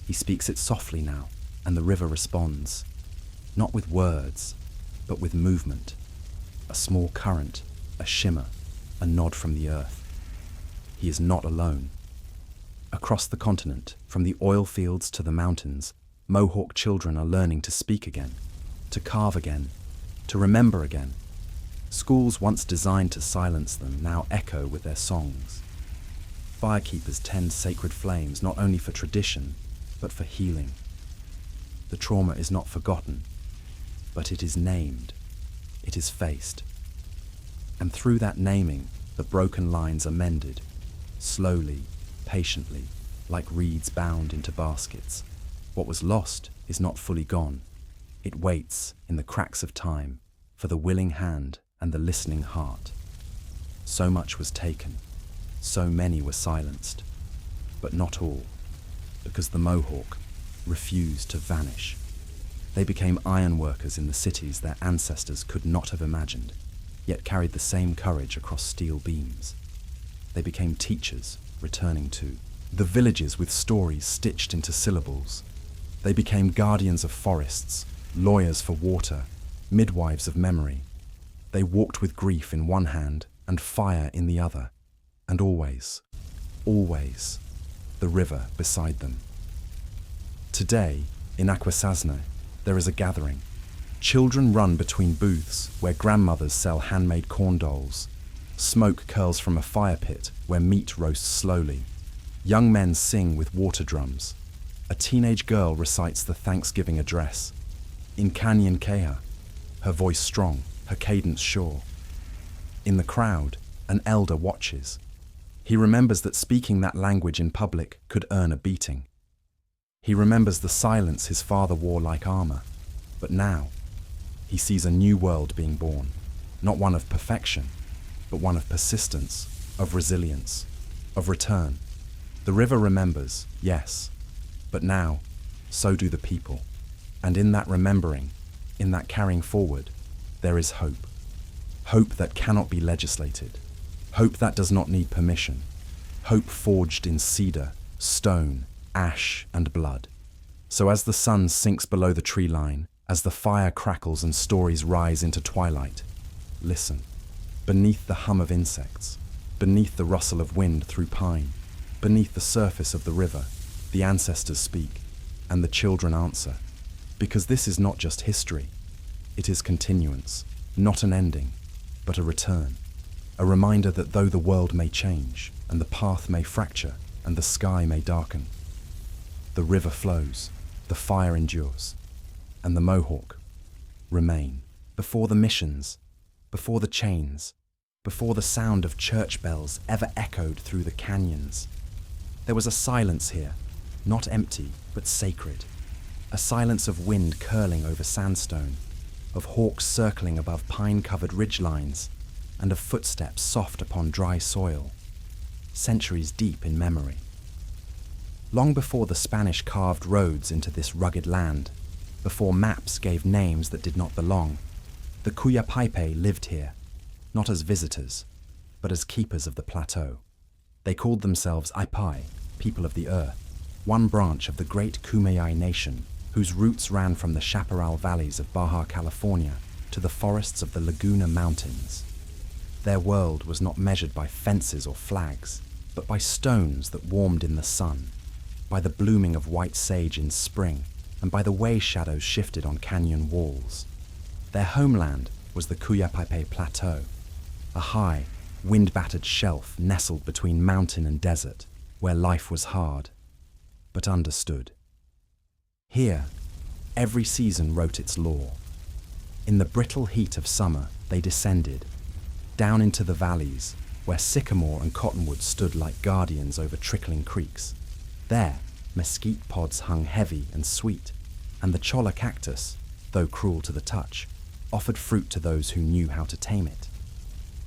He speaks it softly now, and the river responds, not with words, but with movement. A small current, a shimmer, a nod from the earth. He is not alone. Across the continent, from the oil fields to the mountains, Mohawk children are learning to speak again, to carve again, to remember again. Schools once designed to silence them now echo with their songs. Firekeepers tend sacred flames not only for tradition, but for healing. The trauma is not forgotten, but it is named, it is faced. And through that naming, the broken lines are mended, slowly, patiently, like reeds bound into baskets. What was lost is not fully gone. It waits in the cracks of time for the willing hand and the listening heart. So much was taken, so many were silenced, but not all, because the Mohawk refused to vanish. They became ironworkers in the cities their ancestors could not have imagined, yet carried the same courage across steel beams. They became teachers, returning to the villages with stories stitched into syllables. They became guardians of forests, lawyers for water, midwives of memory. They walked with grief in one hand and fire in the other, and always, always, the river beside them. Today, in Akwesasne, there is a gathering. Children run between booths where grandmothers sell handmade corn dolls. Smoke curls from a fire pit where meat roasts slowly. Young men sing with water drums. A teenage girl recites the Thanksgiving address. In Canyon Keha, her voice strong, her cadence sure. In the crowd, an elder watches. He remembers that speaking that language in public could earn a beating. He remembers the silence his father wore like armor. But now, he sees a new world being born, not one of perfection, but one of persistence, of resilience, of return. The river remembers, yes, but now, so do the people. And in that remembering, in that carrying forward, there is hope. Hope that cannot be legislated. Hope that does not need permission. Hope forged in cedar, stone, ash, and blood. So as the sun sinks below the tree line, as the fire crackles and stories rise into twilight, listen. Beneath the hum of insects, beneath the rustle of wind through pine, beneath the surface of the river, the ancestors speak, and the children answer. Because this is not just history. It is continuance, not an ending, but a return. A reminder that though the world may change, and the path may fracture, and the sky may darken, the river flows, the fire endures, and the Mohawk remain. Before the missions, before the chains, before the sound of church bells ever echoed through the canyons, there was a silence here, not empty, but sacred. A silence of wind curling over sandstone, of hawks circling above pine-covered ridgelines, and of footsteps soft upon dry soil, centuries deep in memory. Long before the Spanish carved roads into this rugged land, before maps gave names that did not belong, the Kuyapaipe lived here, not as visitors, but as keepers of the plateau. They called themselves Aipai, people of the earth, one branch of the great Kumeyaay nation, whose roots ran from the chaparral valleys of Baja California to the forests of the Laguna Mountains. Their world was not measured by fences or flags, but by stones that warmed in the sun, by the blooming of white sage in spring, and by the way shadows shifted on canyon walls. Their homeland was the Kuyapaipe Plateau, a high, wind-battered shelf nestled between mountain and desert, where life was hard, but understood. Here, every season wrote its law. In the brittle heat of summer, they descended, down into the valleys, where sycamore and cottonwood stood like guardians over trickling creeks. There, mesquite pods hung heavy and sweet, and the cholla cactus, though cruel to the touch, offered fruit to those who knew how to tame it.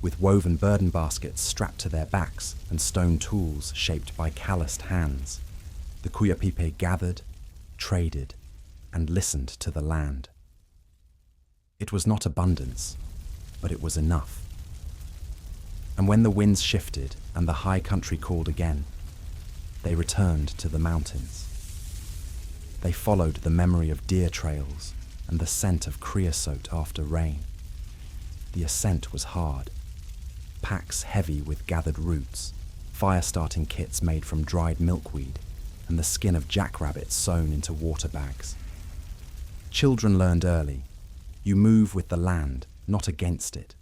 With woven burden baskets strapped to their backs and stone tools shaped by calloused hands, the Kuyapaipe gathered, traded, and listened to the land. It was not abundance, but it was enough. And when the winds shifted and the high country called again, they returned to the mountains. They followed the memory of deer trails and the scent of creosote after rain. The ascent was hard. Packs heavy with gathered roots, fire-starting kits made from dried milkweed, and the skin of jackrabbits sewn into water bags. Children learned early, you move with the land, not against it.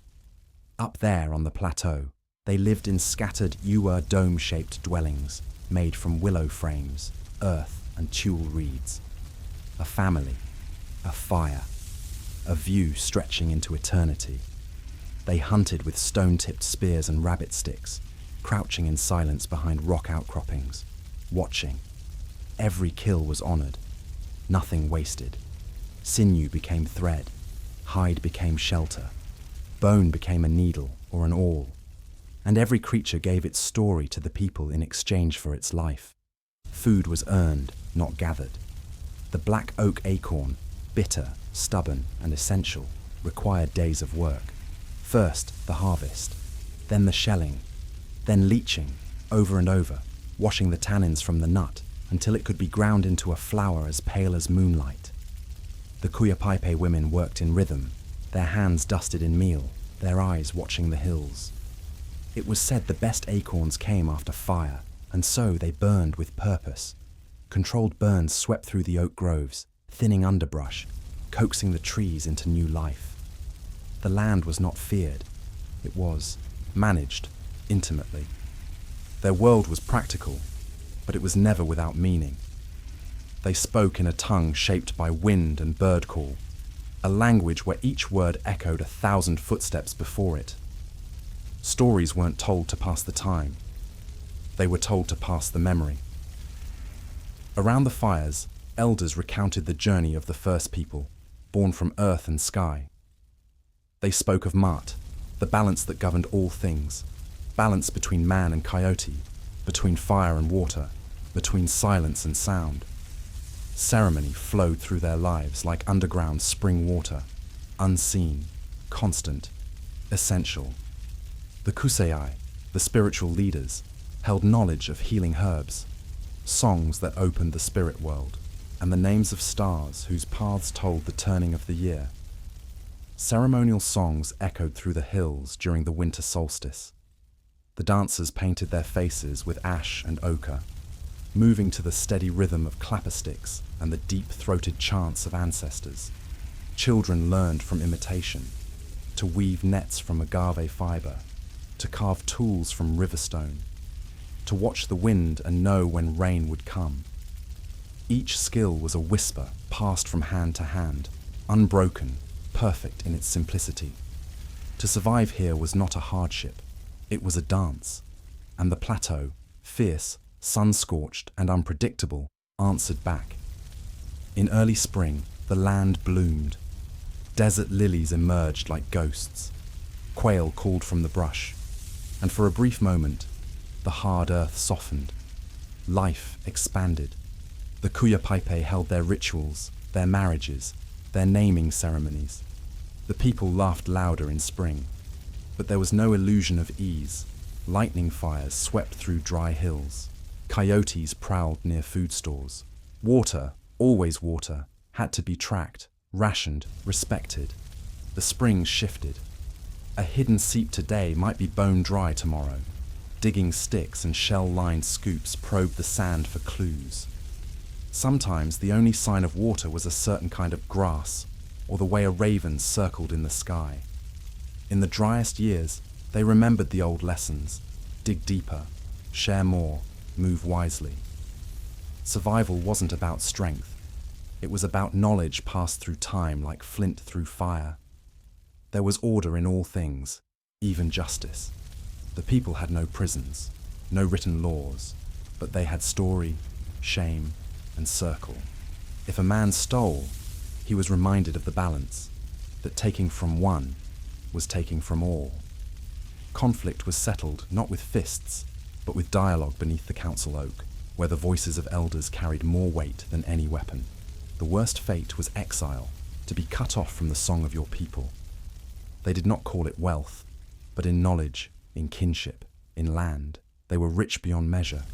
Up there on the plateau, they lived in scattered Ewer dome-shaped dwellings made from willow frames, earth and tule reeds. A family, a fire, a view stretching into eternity. They hunted with stone-tipped spears and rabbit sticks, crouching in silence behind rock outcroppings, watching. Every kill was honored, nothing wasted. Sinew became thread, hide became shelter, bone became a needle or an awl, and every creature gave its story to the people in exchange for its life. Food was earned, not gathered. The black oak acorn, bitter, stubborn, and essential, required days of work. First, the harvest, then the shelling, then leaching, over and over, washing the tannins from the nut until it could be ground into a flour as pale as moonlight. The Kuyapaipe women worked in rhythm, their hands dusted in meal, their eyes watching the hills. It was said the best acorns came after fire, and so they burned with purpose. Controlled burns swept through the oak groves, thinning underbrush, coaxing the trees into new life. The land was not feared, it was managed intimately. Their world was practical, but it was never without meaning. They spoke in a tongue shaped by wind and bird call, a language where each word echoed 1,000 footsteps before it. Stories weren't told to pass the time, they were told to pass the memory. Around the fires, elders recounted the journey of the first people, born from earth and sky. They spoke of Maat, the balance that governed all things, balance between man and coyote, between fire and water, between silence and sound. Ceremony flowed through their lives like underground spring water, unseen, constant, essential. The Kusei, the spiritual leaders, held knowledge of healing herbs, songs that opened the spirit world, and the names of stars whose paths told the turning of the year. Ceremonial songs echoed through the hills during the winter solstice. The dancers painted their faces with ash and ochre, moving to the steady rhythm of clapper sticks and the deep-throated chants of ancestors. Children learned from imitation, to weave nets from agave fiber, to carve tools from riverstone, to watch the wind and know when rain would come. Each skill was a whisper passed from hand to hand, unbroken, perfect in its simplicity. To survive here was not a hardship, it was a dance, and the plateau, fierce, sun-scorched and unpredictable, answered back. In early spring, the land bloomed. Desert lilies emerged like ghosts. Quail called from the brush, and for a brief moment, the hard earth softened. Life expanded. The Kuyapaipe held their rituals, their marriages, their naming ceremonies. The people laughed louder in spring, but there was no illusion of ease. Lightning fires swept through dry hills. Coyotes prowled near food stores. Water, always water, had to be tracked, rationed, respected. The springs shifted. A hidden seep today might be bone dry tomorrow. Digging sticks and shell-lined scoops probed the sand for clues. Sometimes the only sign of water was a certain kind of grass, or the way a raven circled in the sky. In the driest years, they remembered the old lessons: dig deeper, share more, move wisely. Survival wasn't about strength. It was about knowledge passed through time like flint through fire. There was order in all things, even justice. The people had no prisons, no written laws, but they had story, shame, and circle. If a man stole, he was reminded of the balance, that taking from one was taking from all. Conflict was settled not with fists, but with dialogue beneath the council oak, where the voices of elders carried more weight than any weapon. The worst fate was exile, to be cut off from the song of your people. They did not call it wealth, but in knowledge, in kinship, in land, they were rich beyond measure.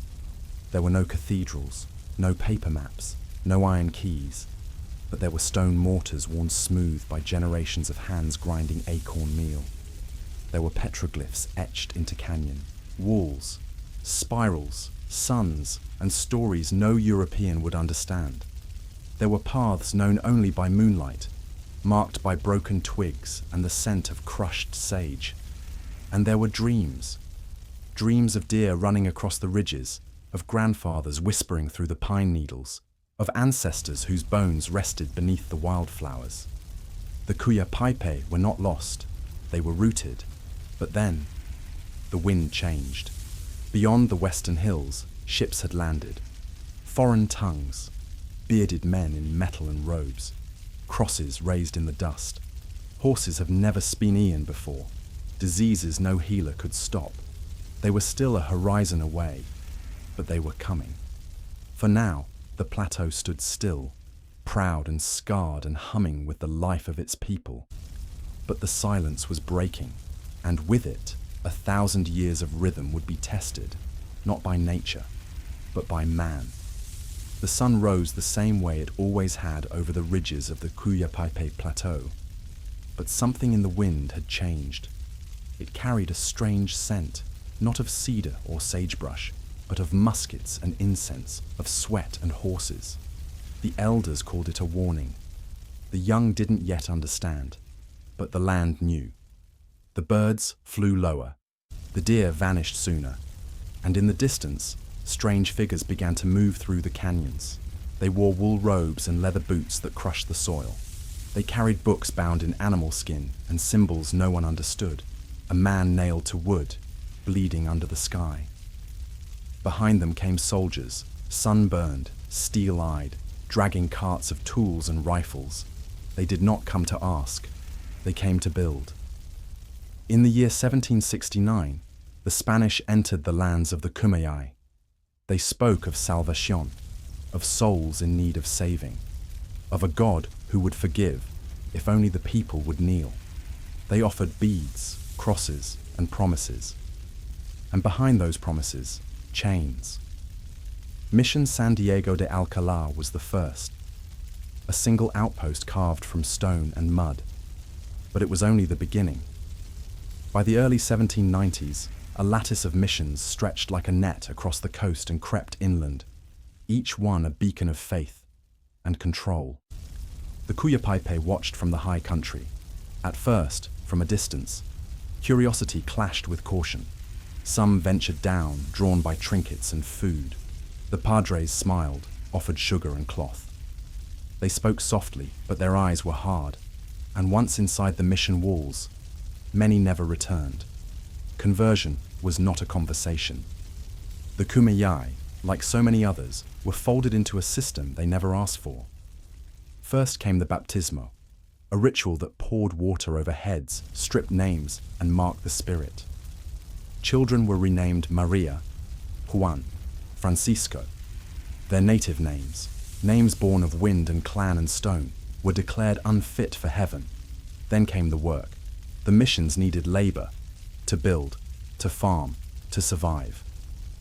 There were no cathedrals, no paper maps, no iron keys, but there were stone mortars worn smooth by generations of hands grinding acorn meal. There were petroglyphs etched into canyon, walls, spirals, suns, and stories no European would understand. There were paths known only by moonlight, marked by broken twigs and the scent of crushed sage. And there were dreams of deer running across the ridges, of grandfathers whispering through the pine needles, of ancestors whose bones rested beneath the wildflowers. The Kuyapaipe were not lost, they were rooted. But then, the wind changed. Beyond the western hills, ships had landed. Foreign tongues, bearded men in metal and robes, crosses raised in the dust. Horses have never been eaten before, diseases no healer could stop. They were still a horizon away, but they were coming. For now, the plateau stood still, proud and scarred and humming with the life of its people. But the silence was breaking, and with it, 1,000 years of rhythm would be tested, not by nature, but by man. The sun rose the same way it always had over the ridges of the Kuyapaipe Plateau. But something in the wind had changed. It carried a strange scent, not of cedar or sagebrush, but of muskets and incense, of sweat and horses. The elders called it a warning. The young didn't yet understand, but the land knew. The birds flew lower, the deer vanished sooner, and in the distance, strange figures began to move through the canyons. They wore wool robes and leather boots that crushed the soil. They carried books bound in animal skin and symbols no one understood. A man nailed to wood, bleeding under the sky. Behind them came soldiers, sunburned, steel-eyed, dragging carts of tools and rifles. They did not come to ask, they came to build. In the year 1769, the Spanish entered the lands of the Kumeyaay. They spoke of salvation, of souls in need of saving, of a God who would forgive if only the people would kneel. They offered beads, crosses, and promises. And behind those promises, chains. Mission San Diego de Alcalá was the first, a single outpost carved from stone and mud. But it was only the beginning. By the early 1790s, a lattice of missions stretched like a net across the coast and crept inland, each one a beacon of faith and control. The Kuyapaipe watched from the high country. At first, from a distance, curiosity clashed with caution. Some ventured down, drawn by trinkets and food. The padres smiled, offered sugar and cloth. They spoke softly, but their eyes were hard, and once inside the mission walls, many never returned. Conversion was not a conversation. The Kumeyaay, like so many others, were folded into a system they never asked for. First came the baptismo, a ritual that poured water over heads, stripped names, and marked the spirit. Children were renamed Maria, Juan, Francisco. Their native names, names born of wind and clan and stone, were declared unfit for heaven. Then came the work. The missions needed labor, to build, to farm, to survive.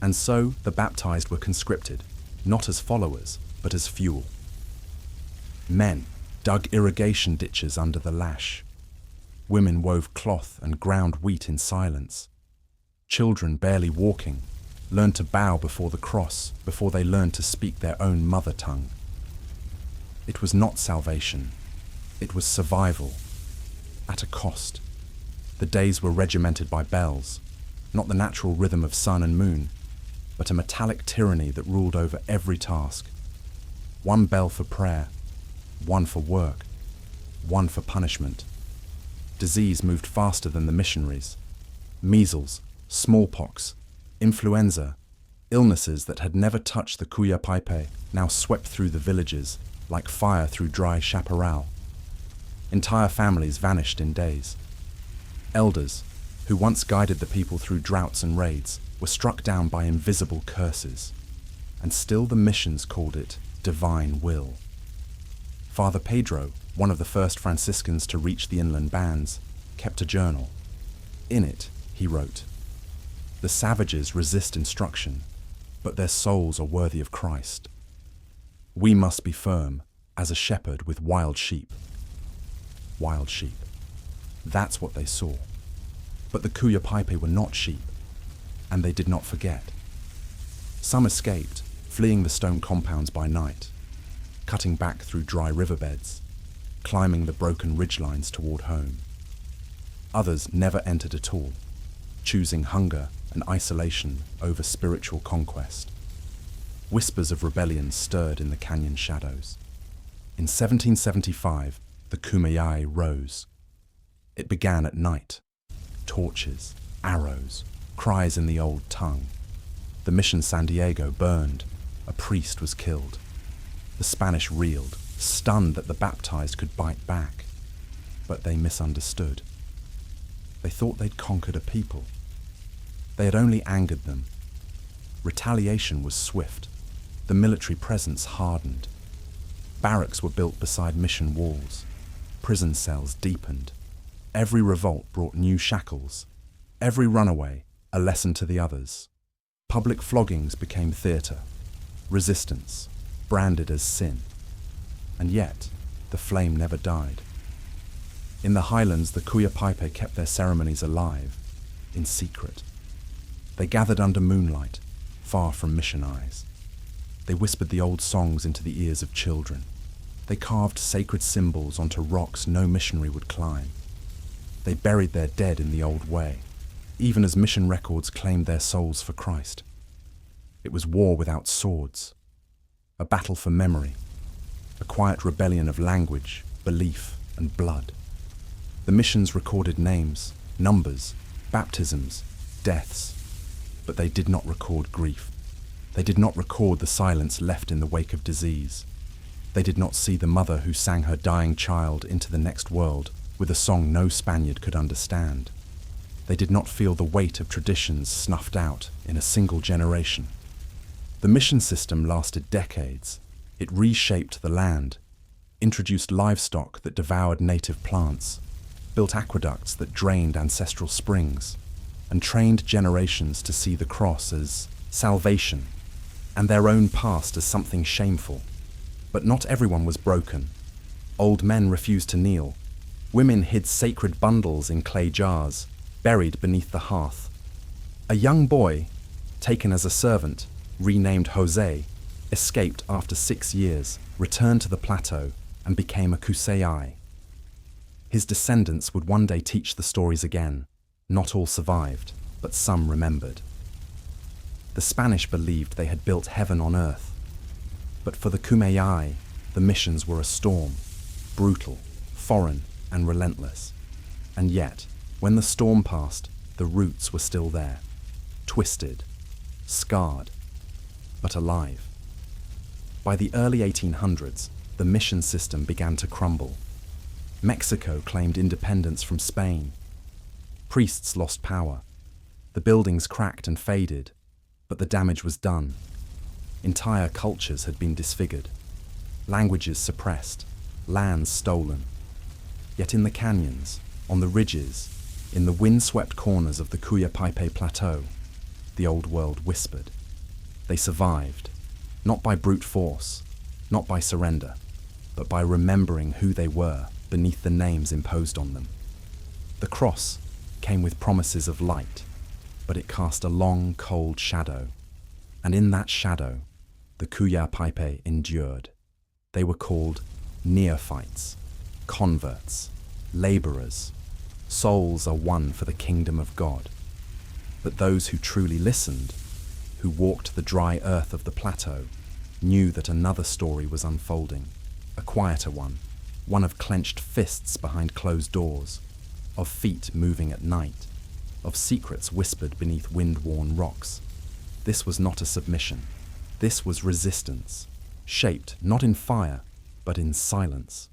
And so the baptized were conscripted, not as followers, but as fuel. Men dug irrigation ditches under the lash. Women wove cloth and ground wheat in silence. Children, barely walking, learned to bow before the cross before they learned to speak their own mother tongue. It was not salvation, it was survival, at a cost. The days were regimented by bells, not the natural rhythm of sun and moon, but a metallic tyranny that ruled over every task. One bell for prayer, one for work, one for punishment. Disease moved faster than the missionaries. Measles, smallpox, influenza, illnesses that had never touched the Kuyapaipe now swept through the villages like fire through dry chaparral. Entire families vanished in days. Elders, who once guided the people through droughts and raids, were struck down by invisible curses. And still the missions called it divine will. Father Pedro, one of the first Franciscans to reach the inland bands, kept a journal. In it, he wrote, "The savages resist instruction. but their souls are worthy of Christ. We must be firm as a shepherd with wild sheep. Wild sheep. That's what they saw. But the Kuyapaipe were not sheep, and they did not forget. Some escaped, fleeing the stone compounds by night, cutting back through dry riverbeds, climbing the broken ridgelines toward home. Others never entered at all, choosing hunger and isolation over spiritual conquest. Whispers of rebellion stirred in the canyon shadows. In 1775, the Kumeyaay rose. It began at night. Torches, arrows, cries in the old tongue. The mission San Diego burned. A priest was killed. The Spanish reeled, stunned that the baptized could bite back. But they misunderstood. They thought they'd conquered a people. They had only angered them. Retaliation was swift. The military presence hardened. Barracks were built beside mission walls. Prison cells deepened. Every revolt brought new shackles. Every runaway, a lesson to the others. Public floggings became theatre. Resistance, branded as sin. And yet, the flame never died. In the highlands, the Kuyapaipe kept their ceremonies alive, in secret. They gathered under moonlight, far from mission eyes. They whispered the old songs into the ears of children. They carved sacred symbols onto rocks no missionary would climb. They buried their dead in the old way, even as mission records claimed their souls for Christ. It was war without swords, a battle for memory, a quiet rebellion of language, belief, and blood. The missions recorded names, numbers, baptisms, deaths, but they did not record grief. They did not record the silence left in the wake of disease. They did not see the mother who sang her dying child into the next world with a song no Spaniard could understand. They did not feel the weight of traditions snuffed out in a single generation. The mission system lasted decades. It reshaped the land, introduced livestock that devoured native plants, built aqueducts that drained ancestral springs, and trained generations to see the cross as salvation and their own past as something shameful. But not everyone was broken. Old men refused to kneel. Women hid sacred bundles in clay jars, buried beneath the hearth. A young boy, taken as a servant, renamed Jose, escaped after 6 years, returned to the plateau, and became a Kusei. His descendants would one day teach the stories again. Not all survived, but some remembered. The Spanish believed they had built heaven on earth. But for the Kumeyaay, the missions were a storm, brutal, foreign, and relentless. And yet, when the storm passed, the roots were still there, twisted, scarred, but alive. By the early 1800s, the mission system began to crumble. Mexico claimed independence from Spain. Priests lost power. The buildings cracked and faded, but the damage was done. Entire cultures had been disfigured, languages suppressed, lands stolen. Yet in the canyons, on the ridges, in the wind-swept corners of the Kuyapaipe Plateau, the old world whispered. They survived, not by brute force, not by surrender, but by remembering who they were beneath the names imposed on them. The cross came with promises of light, but it cast a long, cold shadow. And in that shadow, the Kuyapaipe endured. They were called neophytes, converts, laborers. Souls are won for the kingdom of God. But those who truly listened, who walked the dry earth of the plateau, knew that another story was unfolding, a quieter one of clenched fists behind closed doors, of feet moving at night, of secrets whispered beneath wind-worn rocks. This was not a submission. This was resistance, shaped not in fire, but in silence.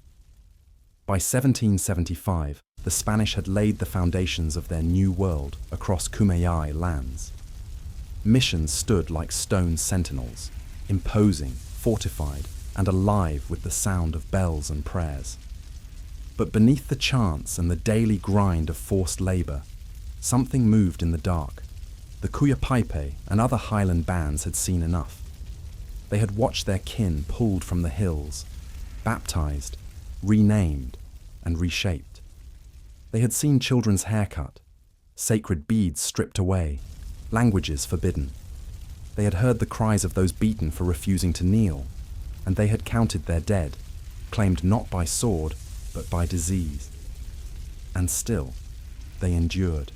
By 1775, the Spanish had laid the foundations of their new world across Kumeyaay lands. Missions stood like stone sentinels, imposing, fortified, and alive with the sound of bells and prayers. But beneath the chants and the daily grind of forced labor, something moved in the dark. The Kuyapaipe and other highland bands had seen enough. They had watched their kin pulled from the hills, baptized, renamed, and reshaped. They had seen children's hair cut, sacred beads stripped away, languages forbidden. They had heard the cries of those beaten for refusing to kneel, and they had counted their dead, claimed not by sword, but by disease. And still, they endured.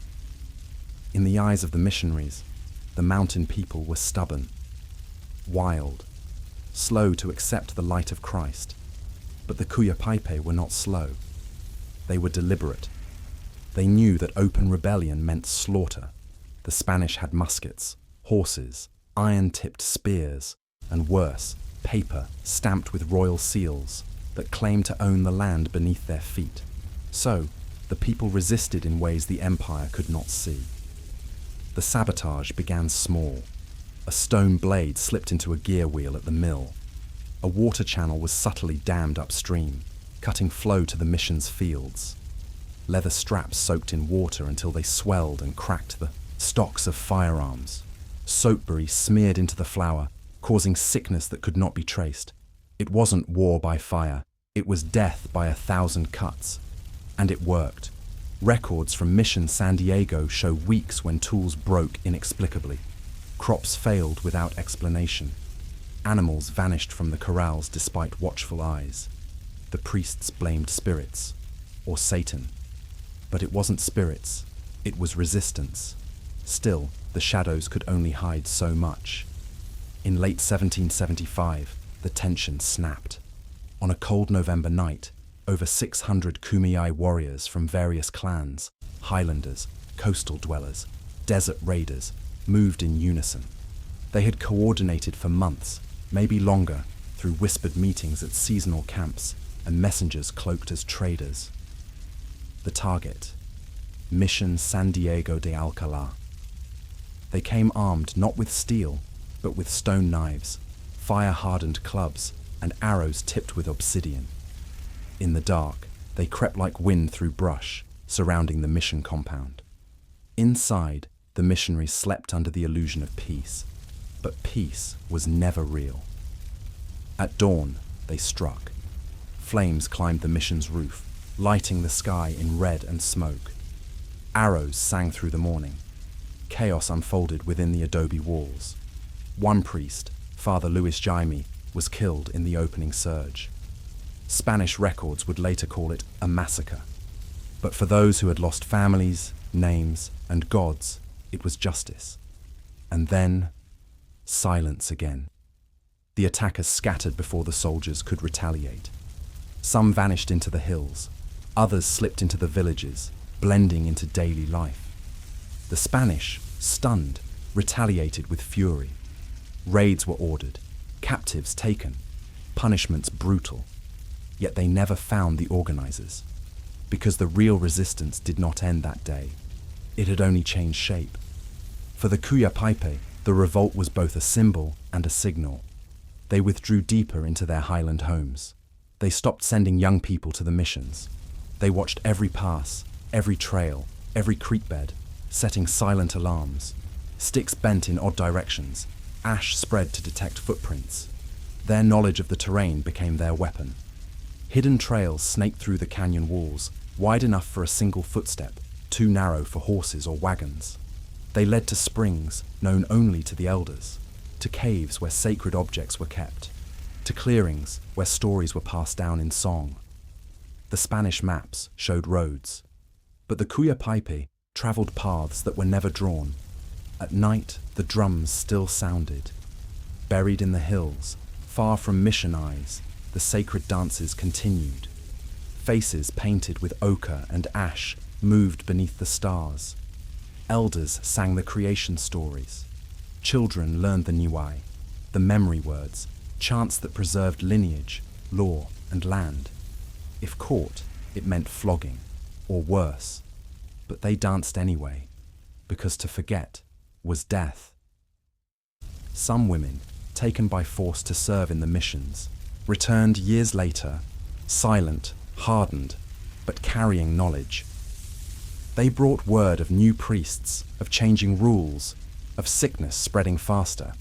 In the eyes of the missionaries, the mountain people were stubborn, wild, slow to accept the light of Christ. But the Kuyapaipe were not slow. They were deliberate. They knew that open rebellion meant slaughter. The Spanish had muskets, horses, iron-tipped spears, and worse, paper stamped with royal seals that claimed to own the land beneath their feet. So, the people resisted in ways the empire could not see. The sabotage began small. A stone blade slipped into a gear wheel at the mill. A water channel was subtly dammed upstream, cutting flow to the mission's fields. Leather straps soaked in water until they swelled and cracked the stocks of firearms. Soapberry smeared into the flour, causing sickness that could not be traced. It wasn't war by fire, it was death by 1,000 cuts. And it worked. Records from Mission San Diego show weeks when tools broke inexplicably. Crops failed without explanation. Animals vanished from the corrals despite watchful eyes. The priests blamed spirits, or Satan. But it wasn't spirits, it was resistance. Still, the shadows could only hide so much. In late 1775, the tension snapped. On a cold November night, over 600 Kumeyaay warriors from various clans, Highlanders, coastal dwellers, desert raiders, moved in unison. They had coordinated for months, maybe longer, through whispered meetings at seasonal camps and messengers cloaked as traders. The target, Mission San Diego de Alcalá. They came armed not with steel, but with stone knives, fire-hardened clubs, and arrows tipped with obsidian. In the dark, they crept like wind through brush, surrounding the mission compound. Inside, the missionaries slept under the illusion of peace, but peace was never real. At dawn, they struck. Flames climbed the mission's roof, lighting the sky in red and smoke. Arrows sang through the morning. Chaos unfolded within the adobe walls. One priest, Father Luis Jaime, was killed in the opening surge. Spanish records would later call it a massacre. But for those who had lost families, names, and gods, it was justice. And then, silence again. The attackers scattered before the soldiers could retaliate. Some vanished into the hills, others slipped into the villages, blending into daily life. The Spanish, stunned, retaliated with fury. Raids were ordered, captives taken, punishments brutal. Yet they never found the organizers, because the real resistance did not end that day. It had only changed shape. For the Kuyapaipe, the revolt was both a symbol and a signal. They withdrew deeper into their highland homes. They stopped sending young people to the missions. They watched every pass, every trail, every creek bed, setting silent alarms. Sticks bent in odd directions, ash spread to detect footprints. Their knowledge of the terrain became their weapon. Hidden trails snaked through the canyon walls, wide enough for a single footstep, too narrow for horses or wagons. They led to springs known only to the elders, to caves where sacred objects were kept, to clearings where stories were passed down in song. The Spanish maps showed roads, but the Kuyapaipe traveled paths that were never drawn. At night, the drums still sounded. Buried in the hills, far from mission eyes, the sacred dances continued. Faces painted with ochre and ash moved beneath the stars. Elders sang the creation stories. Children learned the niwai, the memory words, chants that preserved lineage, law, and land. If caught, it meant flogging, or worse. But they danced anyway, because to forget was death. Some women, taken by force to serve in the missions, returned years later, silent, hardened, but carrying knowledge. They brought word of new priests, of changing rules, of sickness spreading faster.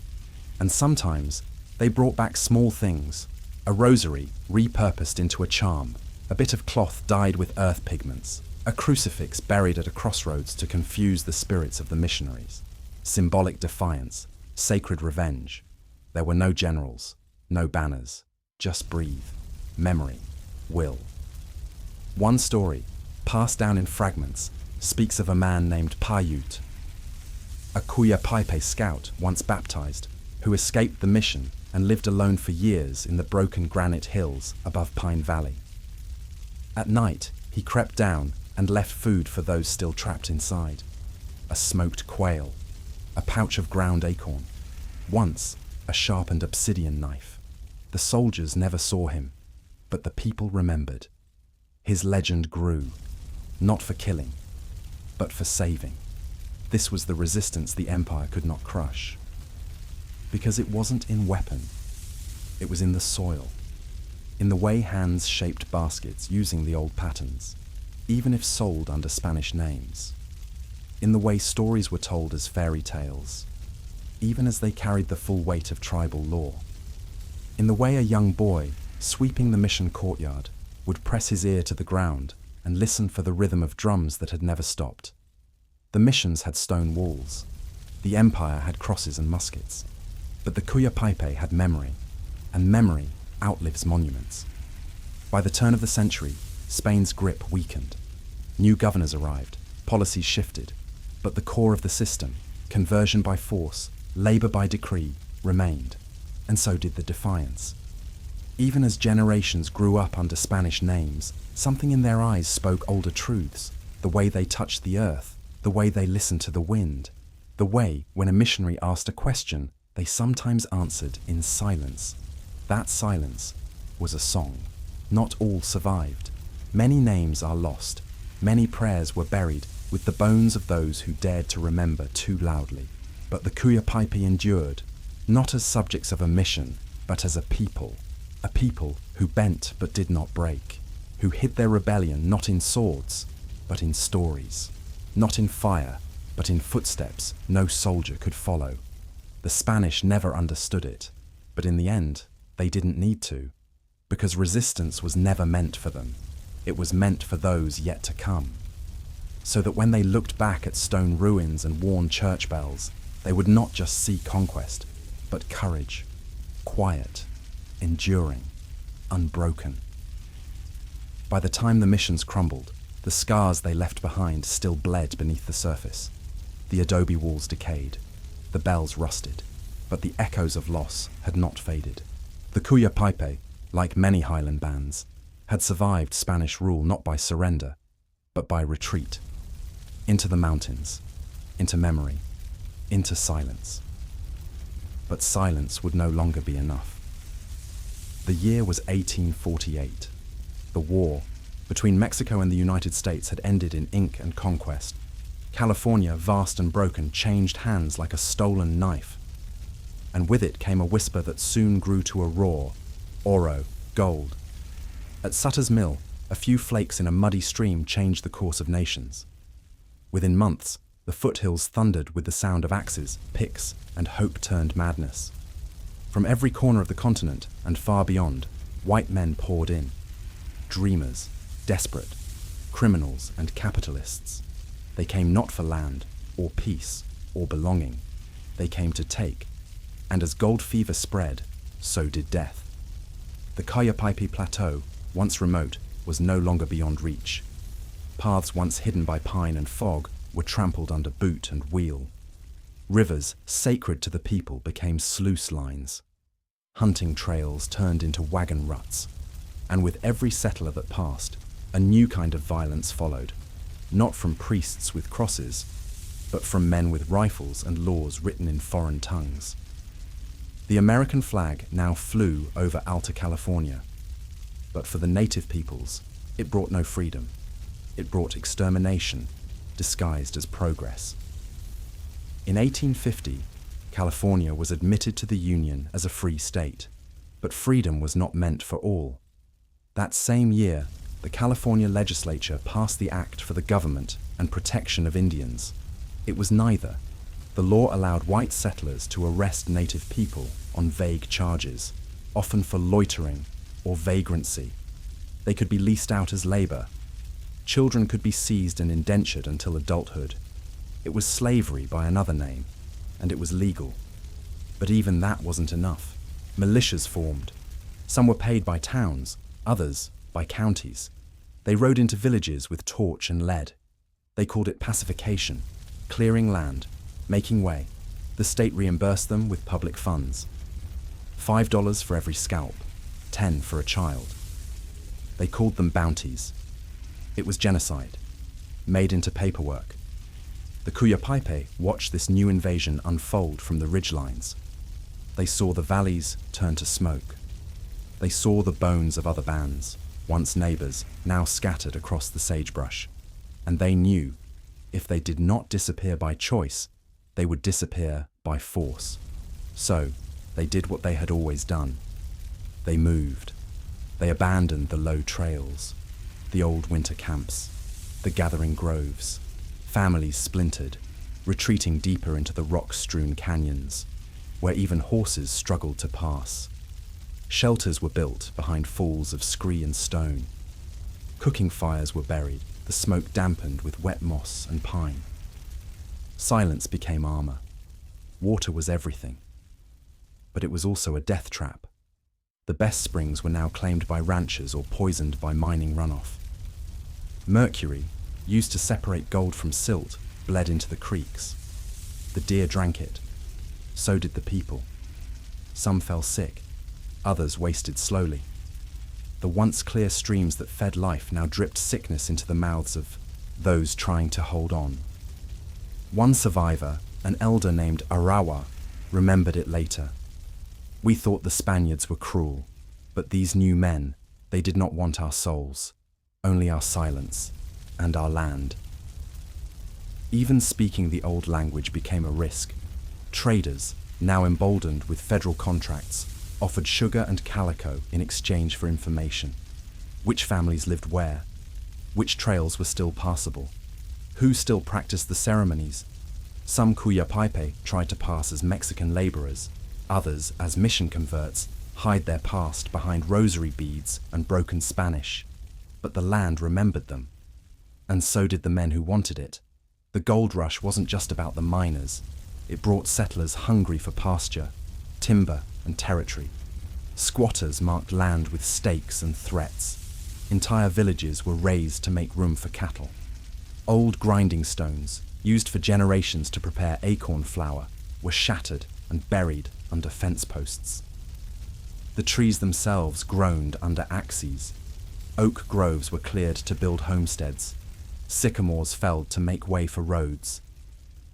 And sometimes they brought back small things, a rosary repurposed into a charm, a bit of cloth dyed with earth pigments, a crucifix buried at a crossroads to confuse the spirits of the missionaries. Symbolic defiance, sacred revenge. There were no generals, no banners, just breathe, memory, will. One story, passed down in fragments, speaks of a man named Paiute, a Kuya Paipe scout once baptized, who escaped the mission and lived alone for years in the broken granite hills above Pine Valley. At night, he crept down and left food for those still trapped inside. A smoked quail, a pouch of ground acorn, once a sharpened obsidian knife. The soldiers never saw him, but the people remembered. His legend grew, not for killing, but for saving. This was the resistance the empire could not crush. Because it wasn't in weapon, it was in the soil, in the way hands shaped baskets using the old patterns, even if sold under Spanish names, in the way stories were told as fairy tales, even as they carried the full weight of tribal lore, in the way a young boy, sweeping the mission courtyard, would press his ear to the ground and listen for the rhythm of drums that had never stopped. The missions had stone walls, the empire had crosses and muskets, but the Kuya Paipe had memory, and memory outlives monuments. By the turn of the century, Spain's grip weakened. New governors arrived, policies shifted, but the core of the system, conversion by force, labor by decree, remained, and so did the defiance. Even as generations grew up under Spanish names, something in their eyes spoke older truths, the way they touched the earth, the way they listened to the wind, the way, when a missionary asked a question, they sometimes answered in silence. That silence was a song. Not all survived. Many names are lost. Many prayers were buried with the bones of those who dared to remember too loudly. But the Kuya Paipe endured, not as subjects of a mission, but as a people who bent but did not break, who hid their rebellion not in swords, but in stories, not in fire, but in footsteps no soldier could follow. The Spanish never understood it, but in the end, they didn't need to, because resistance was never meant for them. It was meant for those yet to come. So that when they looked back at stone ruins and worn church bells, they would not just see conquest, but courage, quiet, enduring, unbroken. By the time the missions crumbled, the scars they left behind still bled beneath the surface. The adobe walls decayed. The bells rusted, but the echoes of loss had not faded. The Kuya Paipe, like many highland bands, had survived Spanish rule not by surrender, but by retreat. Into the mountains, into memory, into silence. But silence would no longer be enough. The year was 1848. The war between Mexico and the United States had ended in ink and conquest. California, vast and broken, changed hands like a stolen knife. And with it came a whisper that soon grew to a roar: oro, gold. At Sutter's Mill, a few flakes in a muddy stream changed the course of nations. Within months, the foothills thundered with the sound of axes, picks, and hope turned madness. From every corner of the continent and far beyond, white men poured in. Dreamers, desperate, criminals and capitalists. They came not for land, or peace, or belonging. They came to take. And as gold fever spread, so did death. The Kuya Paipe Plateau, once remote, was no longer beyond reach. Paths once hidden by pine and fog were trampled under boot and wheel. Rivers, sacred to the people, became sluice lines. Hunting trails turned into wagon ruts. And with every settler that passed, a new kind of violence followed. Not from priests with crosses, but from men with rifles and laws written in foreign tongues. The American flag now flew over Alta California, but for the native peoples, it brought no freedom. It brought extermination, disguised as progress. In 1850, California was admitted to the Union as a free state, but freedom was not meant for all. That same year, the California legislature passed the Act for the Government and Protection of Indians. It was neither. The law allowed white settlers to arrest native people on vague charges, often for loitering or vagrancy. They could be leased out as labor. Children could be seized and indentured until adulthood. It was slavery by another name, and it was legal. But even that wasn't enough. Militias formed. Some were paid by towns, others by counties. They rode into villages with torch and lead. They called it pacification, clearing land, making way. The state reimbursed them with public funds. $5 for every scalp, 10 for a child. They called them bounties. It was genocide, made into paperwork. The Kuyapaipe watched this new invasion unfold from the ridgelines. They saw the valleys turn to smoke. They saw the bones of other bands, once neighbors, now scattered across the sagebrush. And they knew, if they did not disappear by choice, they would disappear by force. So, they did what they had always done. They moved. They abandoned the low trails, the old winter camps, the gathering groves. Families splintered, retreating deeper into the rock-strewn canyons, where even horses struggled to pass. Shelters were built behind falls of scree and stone. Cooking fires were buried, the smoke dampened with wet moss and pine. Silence became armor. Water was everything. But it was also a death trap. The best springs were now claimed by ranchers or poisoned by mining runoff. Mercury, used to separate gold from silt, bled into the creeks. The deer drank it. So did the people. Some fell sick. Others wasted slowly. The once clear streams that fed life now dripped sickness into the mouths of those trying to hold on. One survivor, an elder named Arawa, remembered it later. We thought the Spaniards were cruel, but these new men, they did not want our souls, only our silence and our land. Even speaking the old language became a risk. Traders, now emboldened with federal contracts, offered sugar and calico in exchange for information. Which families lived where? Which trails were still passable? Who still practiced the ceremonies? Some Kuyapaipe tried to pass as Mexican laborers. Others, as mission converts, hide their past behind rosary beads and broken Spanish. But the land remembered them. And so did the men who wanted it. The gold rush wasn't just about the miners. It brought settlers hungry for pasture, timber, and territory. Squatters marked land with stakes and threats. Entire villages were razed to make room for cattle. Old grinding stones, used for generations to prepare acorn flour, were shattered and buried under fence posts. The trees themselves groaned under axes. Oak groves were cleared to build homesteads. Sycamores felled to make way for roads.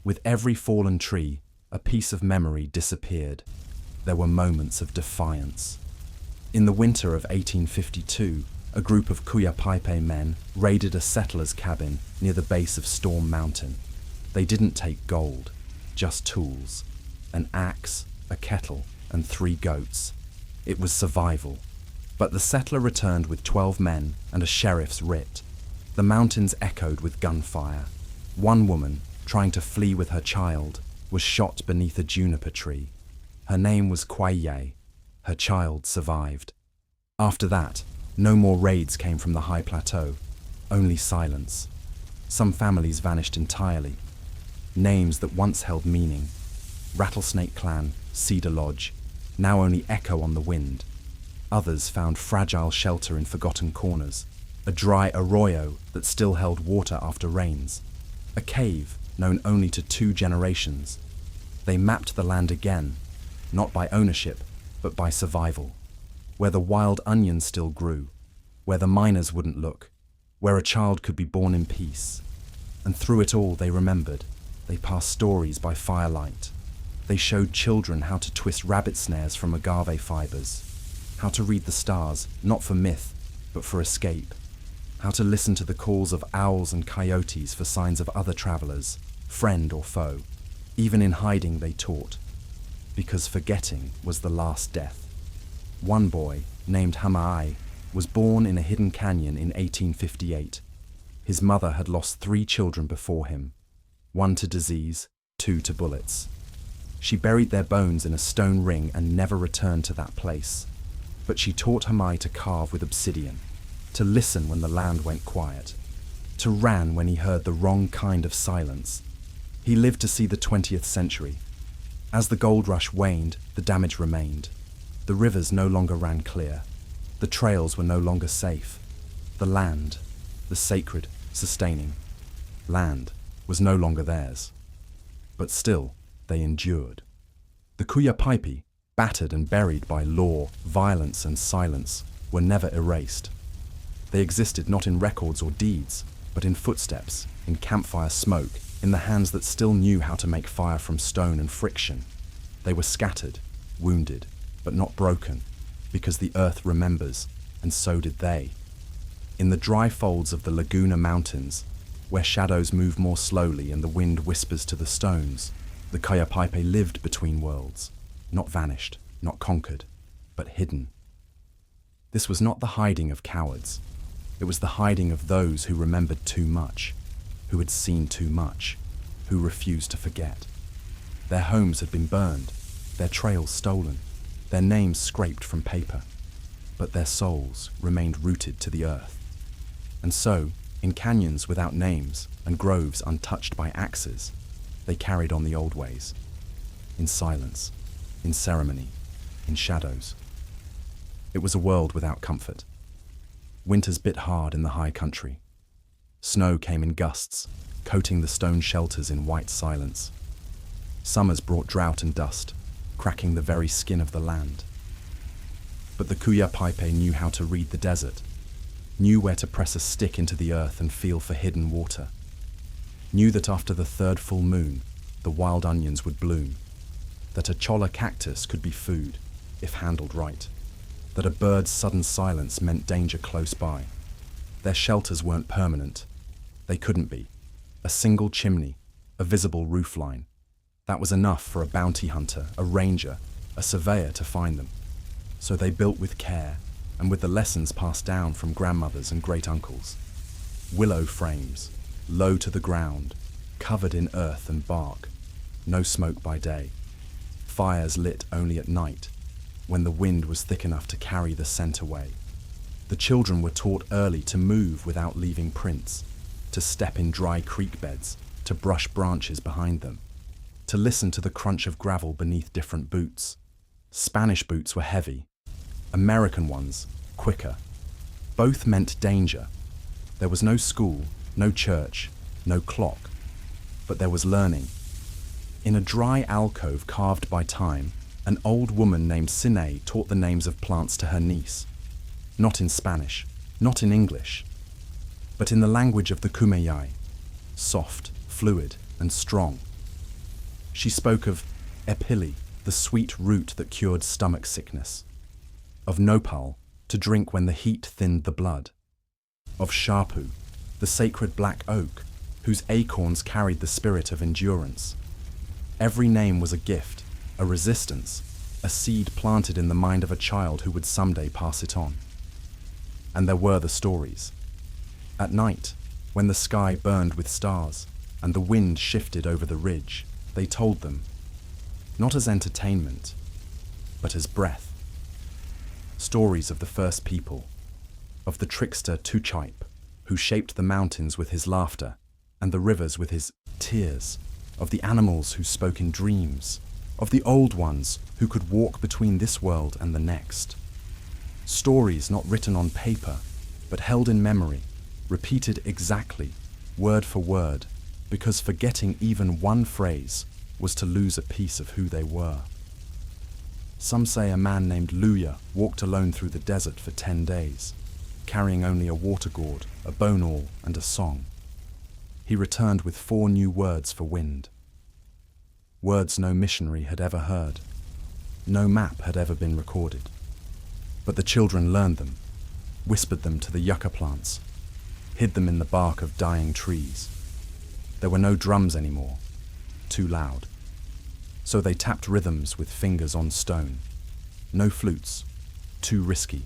With every fallen tree, a piece of memory disappeared. There were moments of defiance. In the winter of 1852, a group of Kuyapaipe men raided a settler's cabin near the base of Storm Mountain. They didn't take gold, just tools. An axe, a kettle, and 3 goats. It was survival. But the settler returned with 12 men and a sheriff's writ. The mountains echoed with gunfire. One woman, trying to flee with her child, was shot beneath a juniper tree. Her name was Kwaye. Her child survived. After that, no more raids came from the high plateau, only silence. Some families vanished entirely. Names that once held meaning. Rattlesnake Clan, Cedar Lodge, now only echo on the wind. Others found fragile shelter in forgotten corners. A dry arroyo that still held water after rains. A cave known only to 2 generations. They mapped the land again, not by ownership, but by survival. Where the wild onion still grew, where the miners wouldn't look, where a child could be born in peace. And through it all they remembered. They passed stories by firelight. They showed children how to twist rabbit snares from agave fibers, how to read the stars, not for myth, but for escape, how to listen to the calls of owls and coyotes for signs of other travelers, friend or foe. Even in hiding they taught, because forgetting was the last death. One boy, named Hamai, was born in a hidden canyon in 1858. His mother had lost 3 children before him, one to disease, 2 to bullets. She buried their bones in a stone ring and never returned to that place. But she taught Hamai to carve with obsidian, to listen when the land went quiet, to ran when he heard the wrong kind of silence. He lived to see the 20th century. As the gold rush waned, the damage remained. The rivers no longer ran clear. The trails were no longer safe. The land, the sacred, sustaining land, was no longer theirs. But still, they endured. The Kuyapaipi, battered and buried by law, violence and silence, were never erased. They existed not in records or deeds, but in footsteps, in campfire smoke, in the hands that still knew how to make fire from stone and friction. They were scattered, wounded, but not broken, because the earth remembers, and so did they. In the dry folds of the Laguna Mountains, where shadows move more slowly and the wind whispers to the stones, the Kayapaipe lived between worlds, not vanished, not conquered, but hidden. This was not the hiding of cowards. It was the hiding of those who remembered too much, who had seen too much, who refused to forget. Their homes had been burned, their trails stolen, their names scraped from paper, but their souls remained rooted to the earth. And so, in canyons without names and groves untouched by axes, they carried on the old ways, in silence, in ceremony, in shadows. It was a world without comfort. Winters bit hard in the high country. Snow came in gusts, coating the stone shelters in white silence. Summers brought drought and dust, cracking the very skin of the land. But the Kuyapaipe knew how to read the desert, knew where to press a stick into the earth and feel for hidden water, knew that after the third full moon, the wild onions would bloom, that a cholla cactus could be food, if handled right, that a bird's sudden silence meant danger close by. Their shelters weren't permanent. They couldn't be. A single chimney, a visible roofline. That was enough for a bounty hunter, a ranger, a surveyor to find them. So they built with care, and with the lessons passed down from grandmothers and great-uncles. Willow frames, low to the ground, covered in earth and bark, no smoke by day. Fires lit only at night, when the wind was thick enough to carry the scent away. The children were taught early to move without leaving prints, to step in dry creek beds, to brush branches behind them, to listen to the crunch of gravel beneath different boots. Spanish boots were heavy, American ones quicker. Both meant danger. There was no school, no church, no clock, but there was learning. In a dry alcove carved by time, an old woman named Sine taught the names of plants to her niece. Not in Spanish, not in English, but in the language of the Kumeyaay, soft, fluid, and strong. She spoke of epili, the sweet root that cured stomach sickness, of nopal, to drink when the heat thinned the blood, of shapu, the sacred black oak, whose acorns carried the spirit of endurance. Every name was a gift, a resistance, a seed planted in the mind of a child who would someday pass it on. And there were the stories. At night, when the sky burned with stars and the wind shifted over the ridge, they told them, not as entertainment, but as breath. Stories of the first people, of the trickster Tuchaip, who shaped the mountains with his laughter and the rivers with his tears, of the animals who spoke in dreams, of the old ones who could walk between this world and the next. Stories not written on paper, but held in memory, repeated exactly, word for word, because forgetting even one phrase was to lose a piece of who they were. Some say a man named Luya walked alone through the desert for 10 days, carrying only a water gourd, a bone awl, and a song. He returned with 4 new words for wind. Words no missionary had ever heard. No map had ever been recorded. But the children learned them, whispered them to the yucca plants, hid them in the bark of dying trees. There were no drums anymore, too loud. So they tapped rhythms with fingers on stone. No flutes, too risky.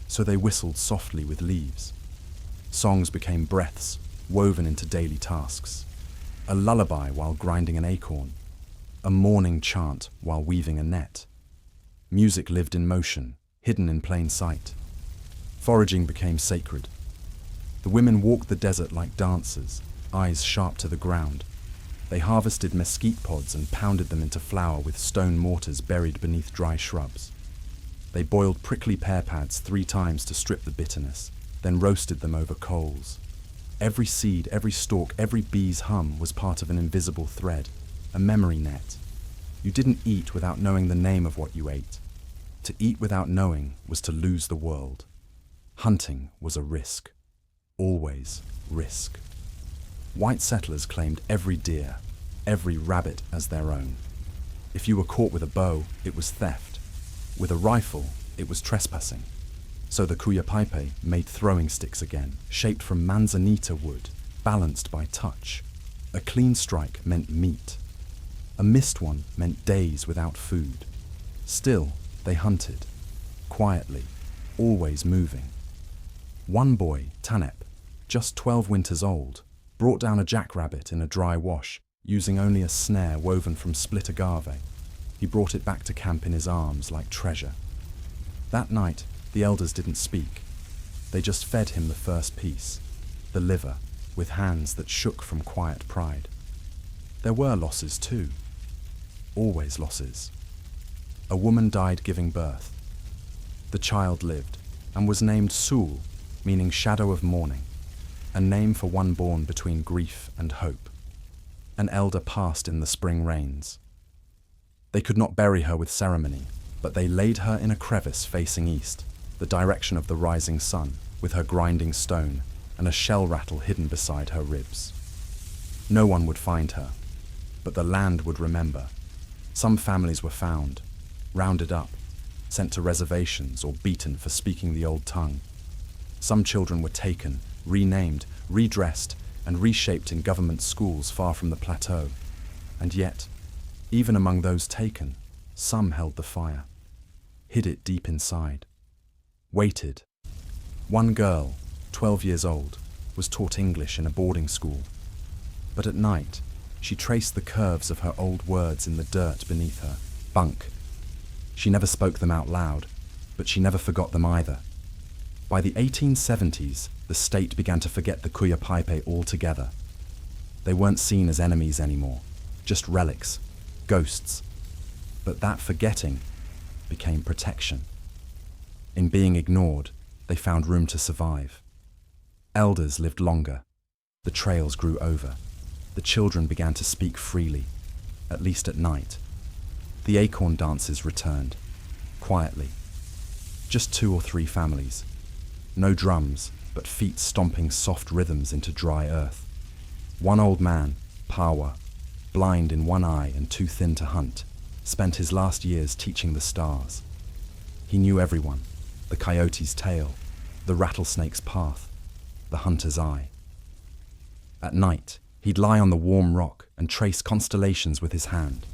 So they whistled softly with leaves. Songs became breaths, woven into daily tasks. a lullaby while grinding an acorn, a morning chant while weaving a net. Music lived in motion, hidden in plain sight. Foraging became sacred. The women walked the desert like dancers, eyes sharp to the ground. They harvested mesquite pods and pounded them into flour with stone mortars buried beneath dry shrubs. They boiled prickly pear pads 3 times to strip the bitterness, then roasted them over coals. Every seed, every stalk, every bee's hum was part of an invisible thread, a memory net. You didn't eat without knowing the name of what you ate. To eat without knowing was to lose the world. Hunting was a risk. Always risk. White settlers claimed every deer, every rabbit as their own. If you were caught with a bow, it was theft. With a rifle, it was trespassing. So the Cuyapaipe made throwing sticks again, shaped from manzanita wood, balanced by touch. A clean strike meant meat. A missed one meant days without food. Still, they hunted, quietly, always moving. One boy, Tanep, just 12 winters old, brought down a jackrabbit in a dry wash, using only a snare woven from split agave. He brought it back to camp in his arms like treasure. That night, the elders didn't speak. They just fed him the first piece, the liver, with hands that shook from quiet pride. There were losses too. Always losses. A woman died giving birth. The child lived and was named Sul, meaning shadow of mourning, a name for one born between grief and hope. An elder passed in the spring rains. They could not bury her with ceremony, but they laid her in a crevice facing east, the direction of the rising sun, with her grinding stone and a shell rattle hidden beside her ribs. No one would find her, but the land would remember. Some families were found, rounded up, sent to reservations or beaten for speaking the old tongue. Some children were taken, renamed, redressed, and reshaped in government schools far from the plateau. And yet, even among those taken, some held the fire, hid it deep inside, waited. One girl, 12 years old, was taught English in a boarding school. But at night, she traced the curves of her old words in the dirt beneath her. Bunk. She never spoke them out loud, but she never forgot them either. By the 1870s, the state began to forget the Cuyapaipe altogether. They weren't seen as enemies anymore, just relics, ghosts. But that forgetting became protection. In being ignored, they found room to survive. Elders lived longer. The trails grew over. The children began to speak freely, at least at night. The acorn dances returned, quietly. Just 2 or 3 families. No drums, but feet stomping soft rhythms into dry earth. One old man, Pawa, blind in one eye and too thin to hunt, spent his last years teaching the stars. He knew everyone, the coyote's tail, the rattlesnake's path, the hunter's eye. At night, he'd lie on the warm rock and trace constellations with his hand.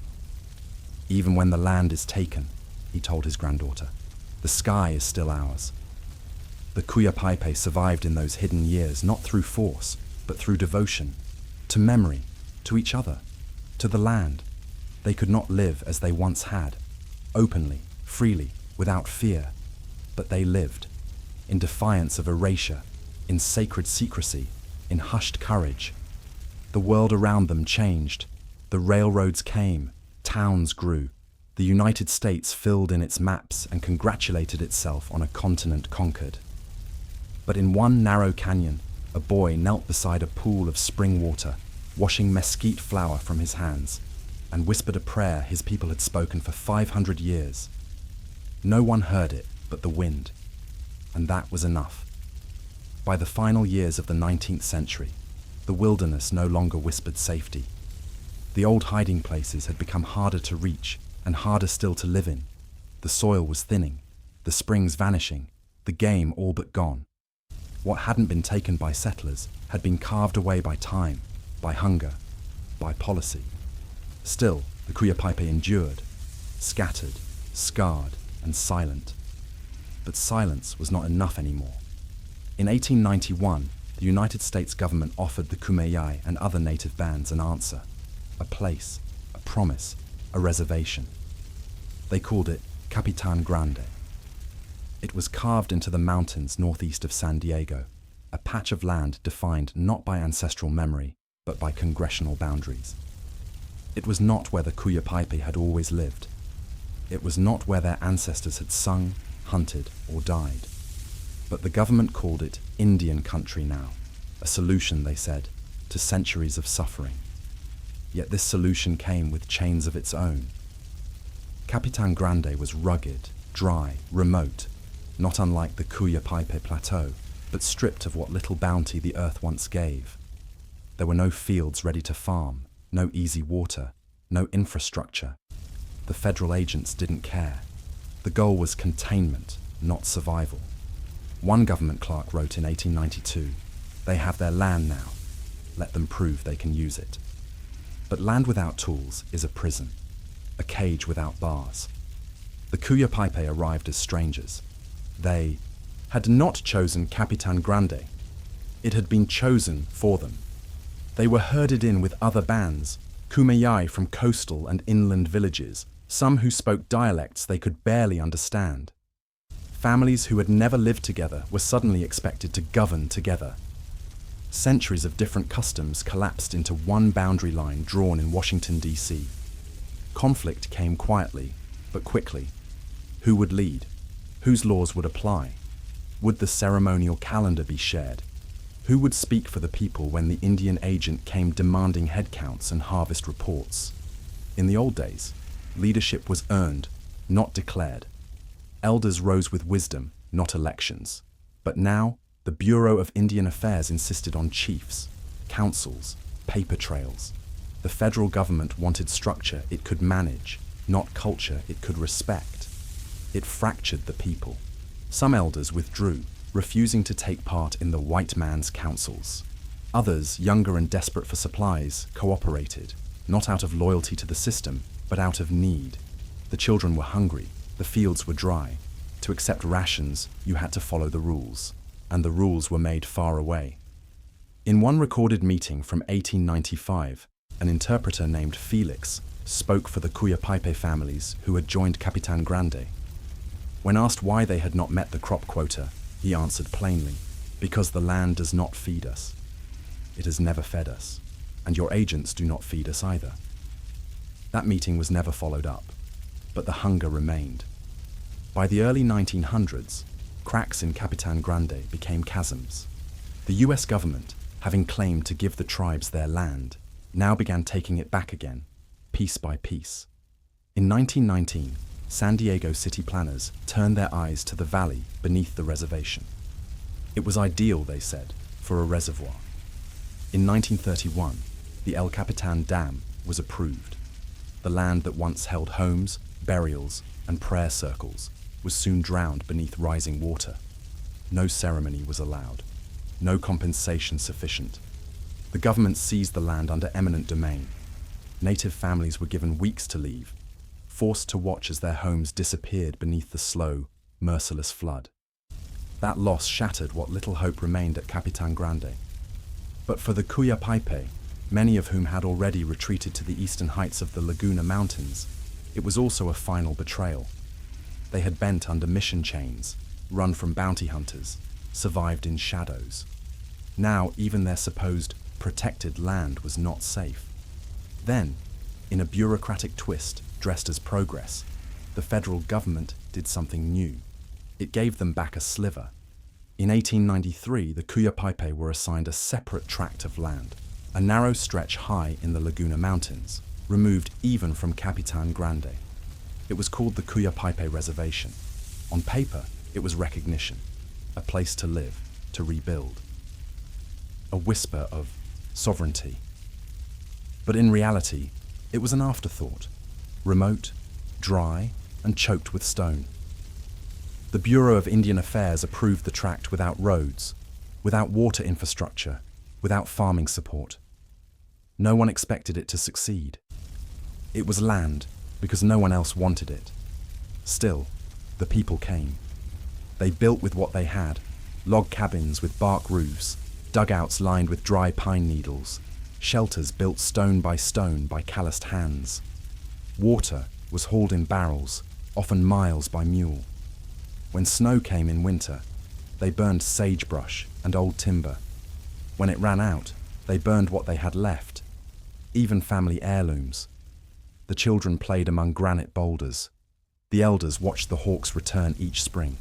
Even when the land is taken, he told his granddaughter, the sky is still ours. The Cuyapaipe survived in those hidden years not through force, but through devotion, to memory, to each other, to the land. They could not live as they once had, openly, freely, without fear, but they lived, in defiance of erasure, in sacred secrecy, in hushed courage. The world around them changed. The railroads came, towns grew. The United States filled in its maps and congratulated itself on a continent conquered. But in one narrow canyon, a boy knelt beside a pool of spring water, washing mesquite flour from his hands, and whispered a prayer his people had spoken for 500 years. No one heard it but the wind, and that was enough. By the final years of the 19th century, the wilderness no longer whispered safety. The old hiding places had become harder to reach and harder still to live in. The soil was thinning, the springs vanishing, the game all but gone. What hadn't been taken by settlers had been carved away by time, by hunger, by policy. Still, the Cuyapaipe endured, scattered, scarred, and silent. But silence was not enough anymore. In 1891, the United States government offered the Kumeyaay and other native bands an answer, a place, a promise, a reservation. They called it Capitan Grande. It was carved into the mountains northeast of San Diego, a patch of land defined not by ancestral memory, but by congressional boundaries. It was not where the Cuyapaipe had always lived. It was not where their ancestors had sung, hunted, or died. But the government called it Indian country now, a solution, they said, to centuries of suffering. Yet this solution came with chains of its own. Capitan Grande was rugged, dry, remote, not unlike the Cuyapaipe Plateau, but stripped of what little bounty the earth once gave. There were no fields ready to farm, no easy water, no infrastructure. The federal agents didn't care. The goal was containment, not survival. One government clerk wrote in 1892, "They have their land now. Let them prove they can use it." But land without tools is a prison, a cage without bars. The Cuyapaipe arrived as strangers. They had not chosen Capitan Grande. It had been chosen for them. They were herded in with other bands, Kumeyaay from coastal and inland villages, some who spoke dialects they could barely understand. Families who had never lived together were suddenly expected to govern together. Centuries of different customs collapsed into one boundary line drawn in Washington, D.C. Conflict came quietly, but quickly. Who would lead? Whose laws would apply? Would the ceremonial calendar be shared? Who would speak for the people when the Indian agent came demanding head counts and harvest reports? In the old days, leadership was earned, not declared. Elders rose with wisdom, not elections. But now, the Bureau of Indian Affairs insisted on chiefs, councils, paper trails. The federal government wanted structure it could manage, not culture it could respect. It fractured the people. Some elders withdrew, refusing to take part in the white man's councils. Others, younger and desperate for supplies, cooperated, not out of loyalty to the system, but out of need. The children were hungry, the fields were dry. To accept rations, you had to follow the rules, and the rules were made far away. In one recorded meeting from 1895, an interpreter named Felix spoke for the Cuyapaipe families who had joined Capitan Grande. When asked why they had not met the crop quota, he answered plainly, "Because the land does not feed us. It has never fed us, and your agents do not feed us either." That meeting was never followed up, but the hunger remained. By the early 1900s, cracks in Capitan Grande became chasms. The US government, having claimed to give the tribes their land, now began taking it back again, piece by piece. In 1919, San Diego city planners turned their eyes to the valley beneath the reservation. It was ideal, they said, for a reservoir. In 1931, the El Capitan Dam was approved. The land that once held homes, burials, and prayer circles was soon drowned beneath rising water. No ceremony was allowed, no compensation sufficient. The government seized the land under eminent domain. Native families were given weeks to leave, forced to watch as their homes disappeared beneath the slow, merciless flood. That loss shattered what little hope remained at Capitan Grande. But for the Cuyapaipe, many of whom had already retreated to the eastern heights of the Laguna Mountains, it was also a final betrayal. They had bent under mission chains, run from bounty hunters, survived in shadows. Now even their supposed protected land was not safe. Then, in a bureaucratic twist dressed as progress, the federal government did something new. It gave them back a sliver. In 1893, the Cuyapaipe were assigned a separate tract of land, a narrow stretch high in the Laguna Mountains, removed even from Capitan Grande. It was called the Cuyapaipe Reservation. On paper, it was recognition, a place to live, to rebuild. A whisper of sovereignty. But in reality, it was an afterthought, remote, dry, and choked with stone. The Bureau of Indian Affairs approved the tract without roads, without water infrastructure, without farming support. No one expected it to succeed. It was land because no one else wanted it. Still, the people came. They built with what they had, log cabins with bark roofs, dugouts lined with dry pine needles, shelters built stone by calloused hands. Water was hauled in barrels, often miles by mule. When snow came in winter, they burned sagebrush and old timber. When it ran out, they burned what they had left, even family heirlooms. The children played among granite boulders. The elders watched the hawks return each spring.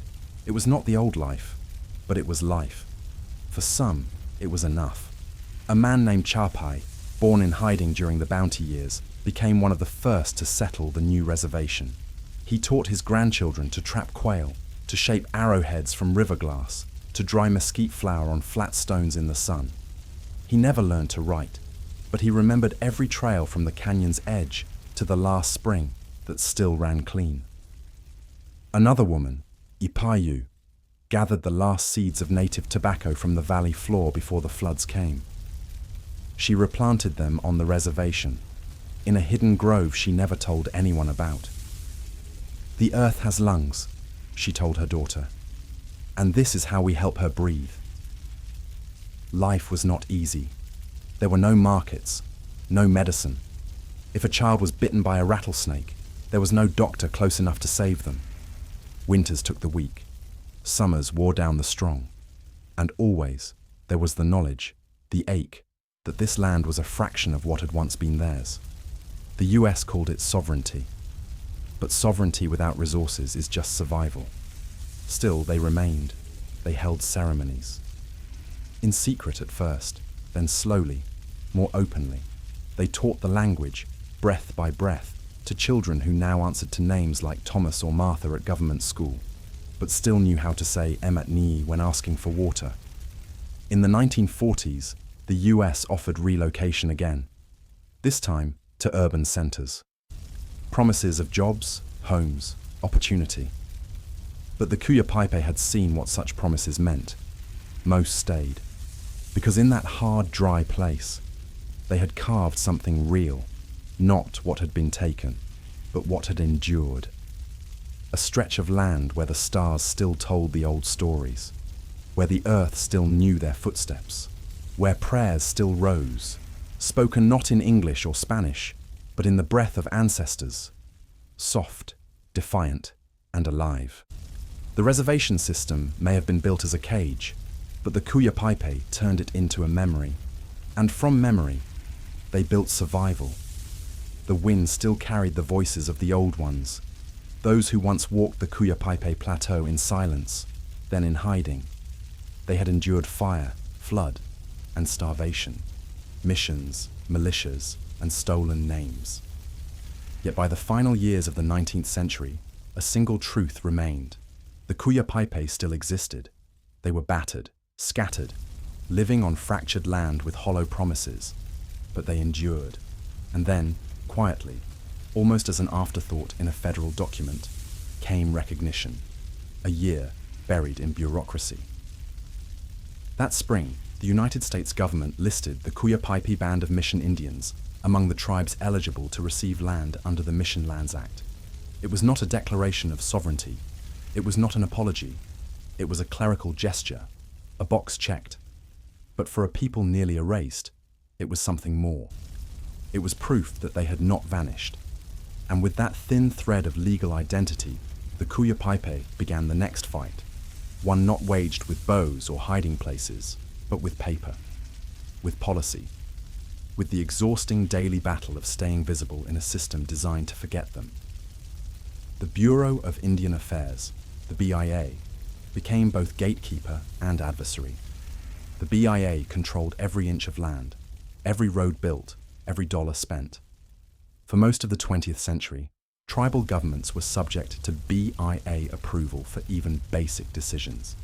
It was not the old life, but it was life. For some, it was enough. A man named Chapai, born in hiding during the bounty years, became one of the first to settle the new reservation. He taught his grandchildren to trap quail, to shape arrowheads from river glass, to dry mesquite flower on flat stones in the sun. He never learned to write, but he remembered every trail from the canyon's edge to the last spring that still ran clean. Another woman, Ipayu, gathered the last seeds of native tobacco from the valley floor before the floods came. She replanted them on the reservation, in a hidden grove she never told anyone about. "The earth has lungs," she told her daughter, "and this is how we help her breathe." Life was not easy. There were no markets, no medicine. If a child was bitten by a rattlesnake, there was no doctor close enough to save them. Winters took the weak, summers wore down the strong, and always there was the knowledge, the ache, that this land was a fraction of what had once been theirs. The US called it sovereignty, but sovereignty without resources is just survival. Still, they remained. They held ceremonies. In secret at first, then slowly, more openly, they taught the language, breath by breath, to children who now answered to names like Thomas or Martha at government school, but still knew how to say emat nii when asking for water. In the 1940s, the US offered relocation again, this time to urban centers. Promises of jobs, homes, opportunity. But the Kuyapaipe had seen what such promises meant. Most stayed, because in that hard, dry place, they had carved something real, not what had been taken, but what had endured. A stretch of land where the stars still told the old stories, where the earth still knew their footsteps, where prayers still rose, spoken not in English or Spanish, but in the breath of ancestors, soft, defiant, and alive. The reservation system may have been built as a cage, but the Kuyapaipe turned it into a memory, and from memory, they built survival. The wind still carried the voices of the old ones, those who once walked the Kuyapaipe plateau in silence, then in hiding. They had endured fire, flood, and starvation, missions, militias, and stolen names. Yet by the final years of the 19th century, a single truth remained. The Kuyapaipe still existed. They were battered, scattered, living on fractured land with hollow promises. But they endured. And then, quietly, almost as an afterthought in a federal document, came recognition. A year buried in bureaucracy. That spring, the United States government listed the Kuyapaipe Band of Mission Indians among the tribes eligible to receive land under the Mission Lands Act. It was not a declaration of sovereignty. It was not an apology. It was a clerical gesture, a box checked. But for a people nearly erased, it was something more. It was proof that they had not vanished. And with that thin thread of legal identity, the Kuyapaipe began the next fight, one not waged with bows or hiding places, but with paper, with policy, with the exhausting daily battle of staying visible in a system designed to forget them. The Bureau of Indian Affairs, the BIA, became both gatekeeper and adversary. The BIA controlled every inch of land, every road built, every dollar spent. For most of the 20th century, tribal governments were subject to BIA approval for even basic decisions.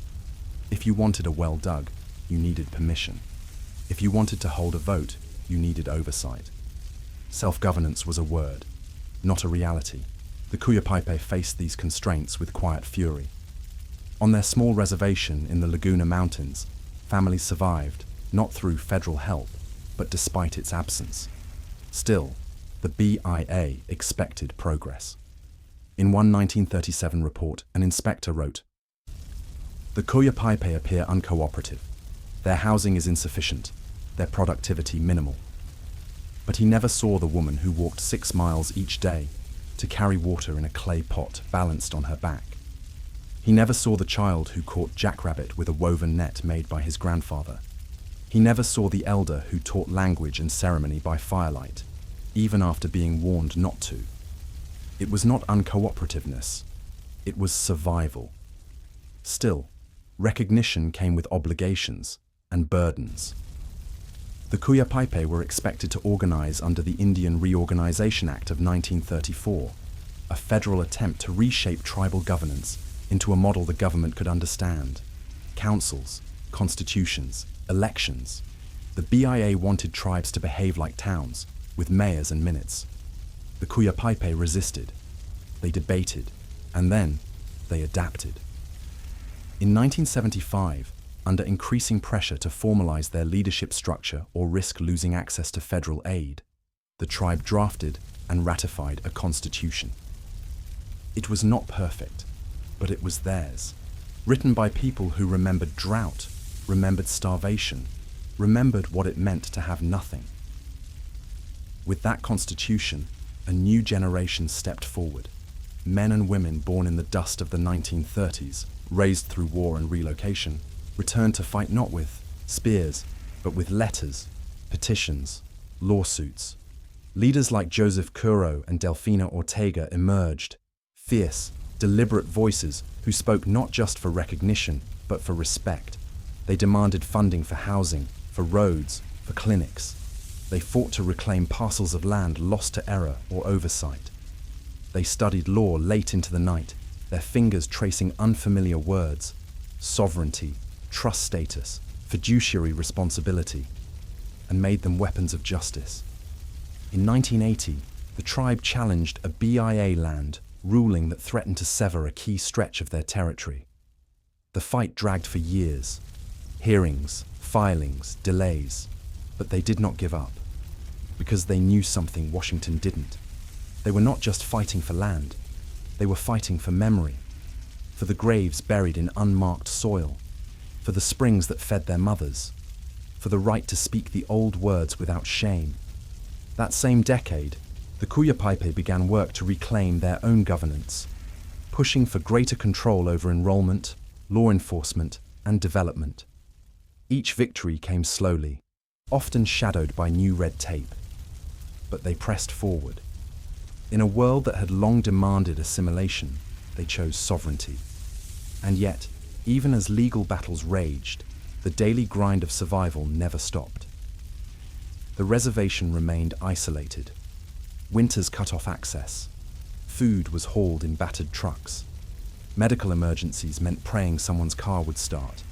If you wanted a well dug, you needed permission. If you wanted to hold a vote, you needed oversight. Self-governance was a word, not a reality. The Kuyapaipe faced these constraints with quiet fury. On their small reservation in the Laguna Mountains, families survived, not through federal help, but despite its absence. Still, the BIA expected progress. In one 1937 report, an inspector wrote, "The Kuyapaipe appear uncooperative. Their housing is insufficient, their productivity minimal. But he never saw the woman who walked 6 miles each day to carry water in a clay pot balanced on her back. He never saw the child who caught jackrabbit with a woven net made by his grandfather. He never saw the elder who taught language and ceremony by firelight, even after being warned not to. It was not uncooperativeness, it was survival. Still, recognition came with obligations and burdens. The Kuyapaipe were expected to organize under the Indian Reorganization Act of 1934, a federal attempt to reshape tribal governance into a model the government could understand. Councils, constitutions, elections. The BIA wanted tribes to behave like towns, with mayors and minutes. The Kuyapaipe resisted. They debated, and then they adapted. In 1975, under increasing pressure to formalize their leadership structure or risk losing access to federal aid, the tribe drafted and ratified a constitution. It was not perfect, but it was theirs, written by people who remembered drought, remembered starvation, remembered what it meant to have nothing. With that constitution, a new generation stepped forward. Men and women born in the dust of the 1930s, raised through war and relocation, returned to fight not with spears, but with letters, petitions, lawsuits. Leaders like Joseph Curo and Delfina Ortega emerged, fierce, deliberate voices who spoke not just for recognition, but for respect. They demanded funding for housing, for roads, for clinics. They fought to reclaim parcels of land lost to error or oversight. They studied law late into the night, their fingers tracing unfamiliar words: sovereignty, trust status, fiduciary responsibility, and made them weapons of justice. In 1980, the tribe challenged a BIA land ruling that threatened to sever a key stretch of their territory. The fight dragged for years. Hearings, filings, delays, but they did not give up, because they knew something Washington didn't. They were not just fighting for land, they were fighting for memory, for the graves buried in unmarked soil, for the springs that fed their mothers, for the right to speak the old words without shame. That same decade, the Kuyapaipe began work to reclaim their own governance, pushing for greater control over enrollment, law enforcement, and development. Each victory came slowly, often shadowed by new red tape, but they pressed forward. In a world that had long demanded assimilation, they chose sovereignty. And yet, even as legal battles raged, the daily grind of survival never stopped. The reservation remained isolated. Winters cut off access. Food was hauled in battered trucks. Medical emergencies meant praying someone's car would start,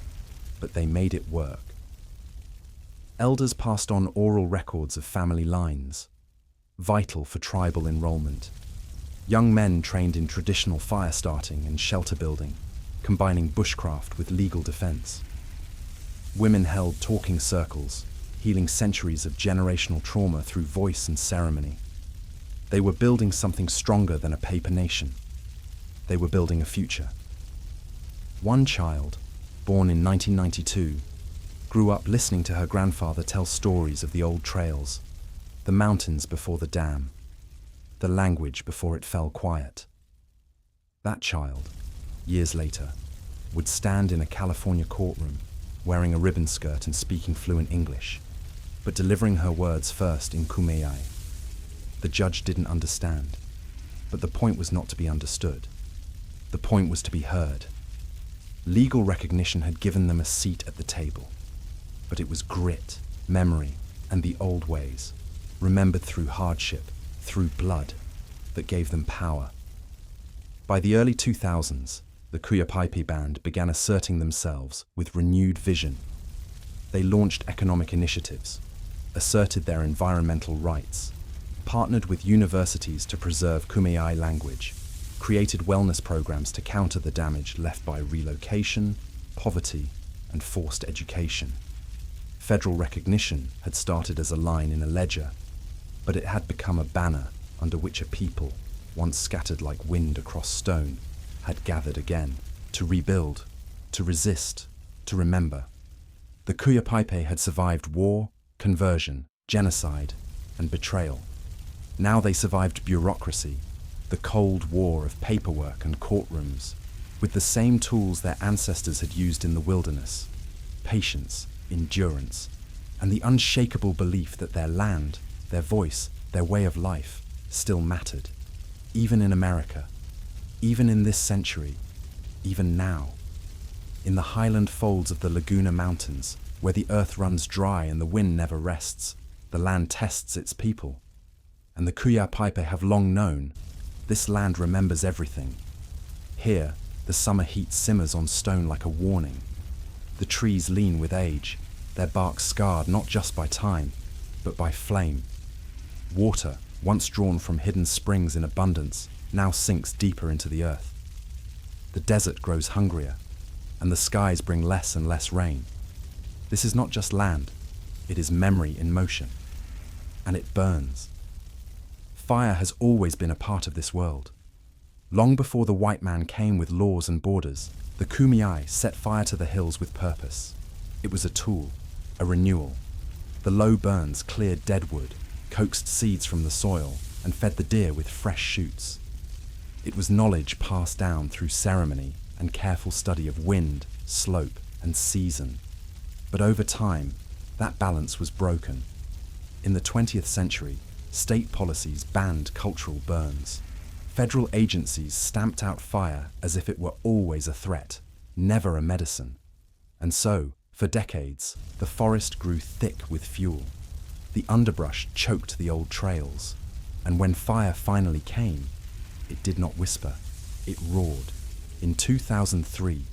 but they made it work. Elders passed on oral records of family lines, vital for tribal enrollment. Young men trained in traditional fire starting and shelter building, combining bushcraft with legal defense. Women held talking circles, healing centuries of generational trauma through voice and ceremony. They were building something stronger than a paper nation. They were building a future. One child, born in 1992, grew up listening to her grandfather tell stories of the old trails, the mountains before the dam, the language before it fell quiet. That child, years later, would stand in a California courtroom, wearing a ribbon skirt and speaking fluent English, but delivering her words first in Kumeyaay. The judge didn't understand, but the point was not to be understood. The point was to be heard. Legal recognition had given them a seat at the table, but it was grit, memory, and the old ways, remembered through hardship, through blood, that gave them power. By the early 2000s, the Kuyapaipe Band began asserting themselves with renewed vision. They launched economic initiatives, asserted their environmental rights, partnered with universities to preserve Kumeyaay language, created wellness programs to counter the damage left by relocation, poverty, and forced education. Federal recognition had started as a line in a ledger, but it had become a banner under which a people, once scattered like wind across stone, had gathered again, to rebuild, to resist, to remember. The Kuyapaipe had survived war, conversion, genocide, and betrayal. Now they survived bureaucracy, the Cold War of paperwork and courtrooms, with the same tools their ancestors had used in the wilderness: patience, endurance, and the unshakable belief that their land, their voice, their way of life still mattered, even in America, even in this century, even now. In the highland folds of the Laguna Mountains, where the earth runs dry and the wind never rests, the land tests its people. And the Kuyapaipe have long known, this land remembers everything. Here, the summer heat simmers on stone like a warning. The trees lean with age, their bark scarred not just by time, but by flame. Water, once drawn from hidden springs in abundance, now sinks deeper into the earth. The desert grows hungrier, and the skies bring less and less rain. This is not just land, it is memory in motion. And it burns. Fire has always been a part of this world. Long before the white man came with laws and borders, the Kumeyaay set fire to the hills with purpose. It was a tool, a renewal. The low burns cleared dead wood, coaxed seeds from the soil, and fed the deer with fresh shoots. It was knowledge passed down through ceremony and careful study of wind, slope, and season. But over time, that balance was broken. In the 20th century, state policies banned cultural burns. Federal agencies stamped out fire as if it were always a threat, never a medicine. And so, for decades, the forest grew thick with fuel. The underbrush choked the old trails. And when fire finally came, it did not whisper, it roared. In 2003,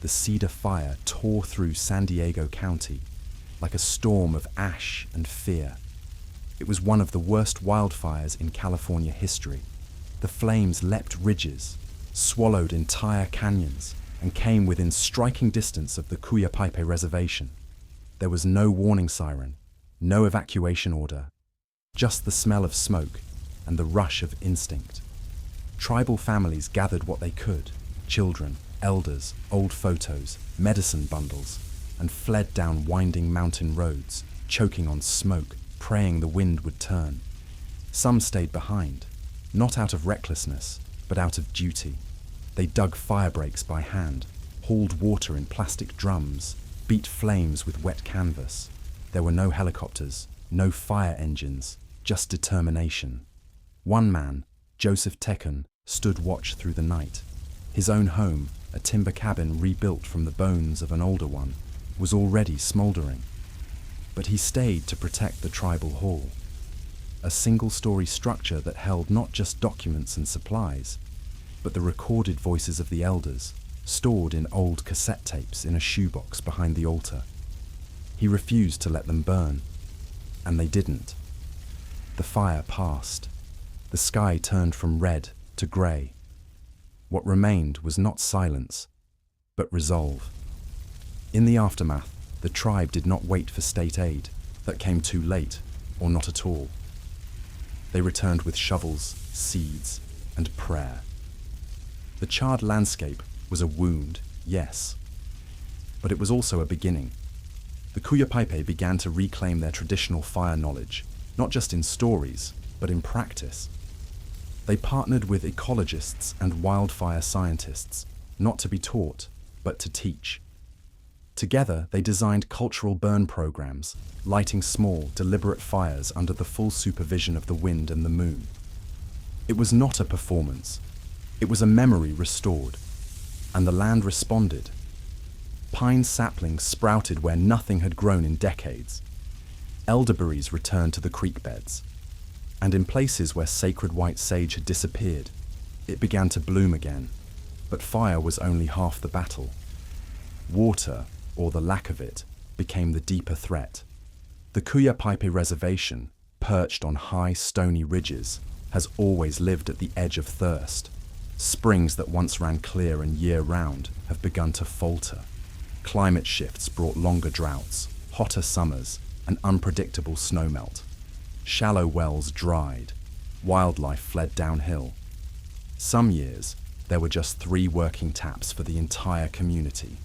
the Cedar Fire tore through San Diego County like a storm of ash and fear. It was one of the worst wildfires in California history. The flames leapt ridges, swallowed entire canyons, and came within striking distance of the Kuyapaipe Reservation. There was no warning siren, no evacuation order, just the smell of smoke and the rush of instinct. Tribal families gathered what they could: children, elders, old photos, medicine bundles, and fled down winding mountain roads, choking on smoke, praying the wind would turn. Some stayed behind, not out of recklessness, but out of duty. They dug fire breaks by hand, hauled water in plastic drums, beat flames with wet canvas. There were no helicopters, no fire engines, just determination. One man, Joseph Tekken, stood watch through the night. His own home, a timber cabin rebuilt from the bones of an older one, was already smouldering. But he stayed to protect the tribal hall, a single-story structure that held not just documents and supplies, but the recorded voices of the elders, stored in old cassette tapes in a shoebox behind the altar. He refused to let them burn, and they didn't. The fire passed. The sky turned from red to grey. What remained was not silence, but resolve. In the aftermath, the tribe did not wait for state aid. That came too late, or not at all. They returned with shovels, seeds, and prayer. The charred landscape was a wound, yes, but it was also a beginning. The Kuyapaipe began to reclaim their traditional fire knowledge, not just in stories, but in practice. They partnered with ecologists and wildfire scientists, not to be taught, but to teach. Together, they designed cultural burn programs, lighting small, deliberate fires under the full supervision of the wind and the moon. It was not a performance. It was a memory restored, and the land responded. Pine saplings sprouted where nothing had grown in decades. Elderberries returned to the creek beds, and in places where sacred white sage had disappeared, it began to bloom again. But fire was only half the battle. Water, or the lack of it, became the deeper threat. The Kuyapaipe Reservation, perched on high stony ridges, has always lived at the edge of thirst. Springs that once ran clear and year-round have begun to falter. Climate shifts brought longer droughts, hotter summers, and unpredictable snowmelt. Shallow wells dried. Wildlife fled downhill. Some years, there were just 3 working taps for the entire community.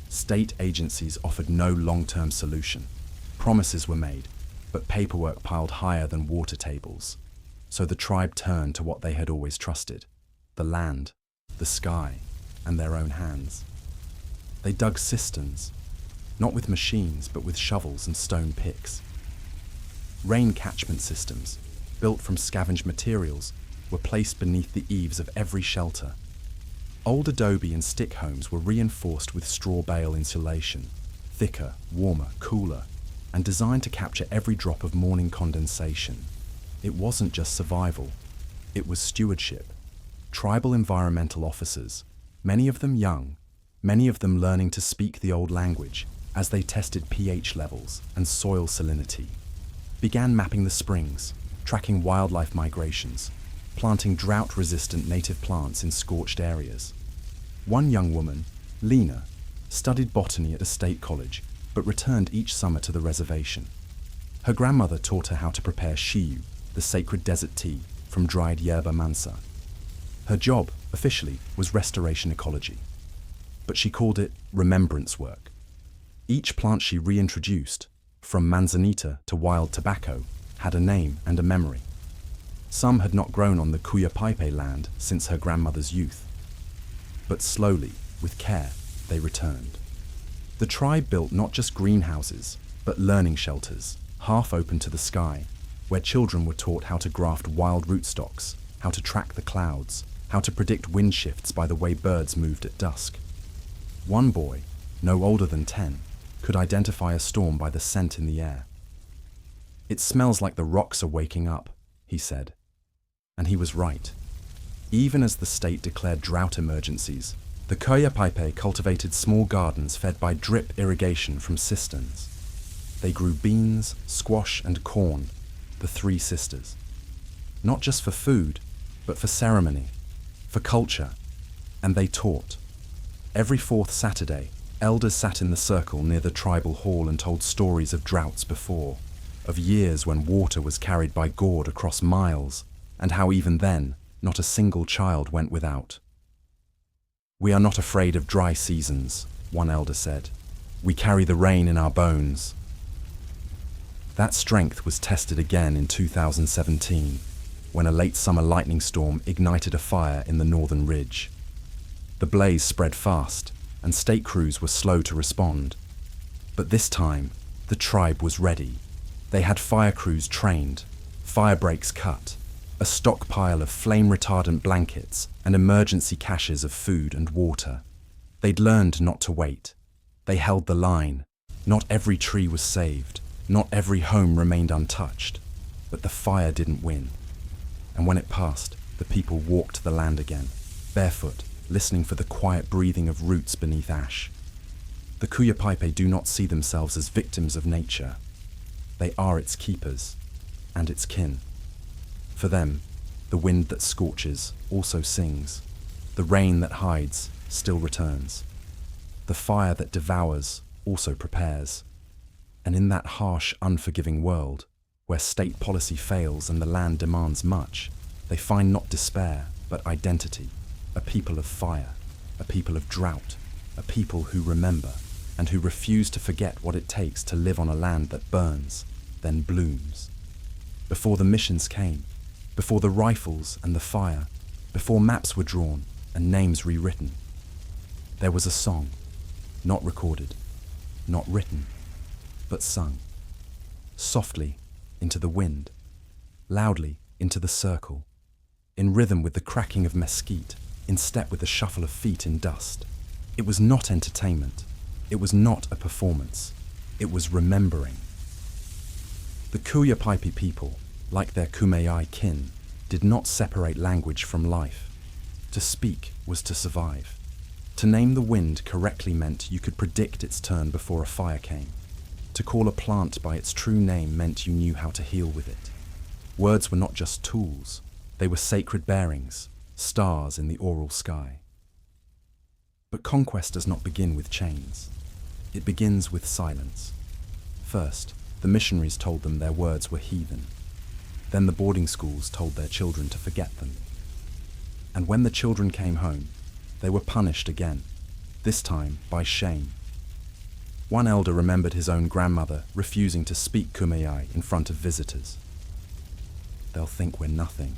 State agencies offered no long-term solution. Promises were made, but paperwork piled higher than water tables. So the tribe turned to what they had always trusted: the land, the sky, and their own hands. They dug cisterns, not with machines, but with shovels and stone picks. Rain catchment systems, built from scavenged materials, were placed beneath the eaves of every shelter. Old adobe and stick homes were reinforced with straw bale insulation, thicker, warmer, cooler, and designed to capture every drop of morning condensation. It wasn't just survival, it was stewardship. Tribal environmental officers, many of them young, many of them learning to speak the old language as they tested pH levels and soil salinity, began mapping the springs, tracking wildlife migrations, planting drought-resistant native plants in scorched areas. One young woman, Lena, studied botany at a state college, but returned each summer to the reservation. Her grandmother taught her how to prepare shiyu, the sacred desert tea, from dried yerba mansa. Her job, officially, was restoration ecology, but she called it remembrance work. Each plant she reintroduced, from manzanita to wild tobacco, had a name and a memory. Some had not grown on the Kuyapaipe land since her grandmother's youth. But slowly, with care, they returned. The tribe built not just greenhouses, but learning shelters, half open to the sky, where children were taught how to graft wild rootstocks, how to track the clouds, how to predict wind shifts by the way birds moved at dusk. One boy, no older than 10, could identify a storm by the scent in the air. "It smells like the rocks are waking up," he said. And he was right. Even as the state declared drought emergencies, the Kuyapaipe cultivated small gardens fed by drip irrigation from cisterns. They grew beans, squash, and corn, the three sisters. Not just for food, but for ceremony, for culture, and they taught. Every fourth Saturday, elders sat in the circle near the tribal hall and told stories of droughts before, of years when water was carried by gourd across miles, and how even then, not a single child went without. "We are not afraid of dry seasons," one elder said. "We carry the rain in our bones." That strength was tested again in 2017, when a late summer lightning storm ignited a fire in the northern ridge. The blaze spread fast, and state crews were slow to respond. But this time, the tribe was ready. They had fire crews trained, fire breaks cut, a stockpile of flame-retardant blankets, and emergency caches of food and water. They'd learned not to wait. They held the line. Not every tree was saved. Not every home remained untouched. But the fire didn't win. And when it passed, the people walked the land again, barefoot, listening for the quiet breathing of roots beneath ash. The Kuyapaipe do not see themselves as victims of nature. They are its keepers and its kin. For them, the wind that scorches also sings. The rain that hides still returns. The fire that devours also prepares. And in that harsh, unforgiving world, where state policy fails and the land demands much, they find not despair, but identity. A people of fire, a people of drought, a people who remember, and who refuse to forget what it takes to live on a land that burns, then blooms. Before the missions came, before the rifles and the fire, before maps were drawn and names rewritten, there was a song, not recorded, not written, but sung, softly into the wind, loudly into the circle, in rhythm with the cracking of mesquite, in step with the shuffle of feet in dust. It was not entertainment. It was not a performance. It was remembering. The Kuyapaipe people, like their Kumeyaay kin, did not separate language from life. To speak was to survive. To name the wind correctly meant you could predict its turn before a fire came. To call a plant by its true name meant you knew how to heal with it. Words were not just tools. They were sacred bearings, stars in the oral sky. But conquest does not begin with chains. It begins with silence. First, the missionaries told them their words were heathen. Then the boarding schools told their children to forget them. And when the children came home, they were punished again, this time by shame, One elder remembered his own grandmother refusing to speak Kumeyaay in front of visitors. "They'll think we're nothing,"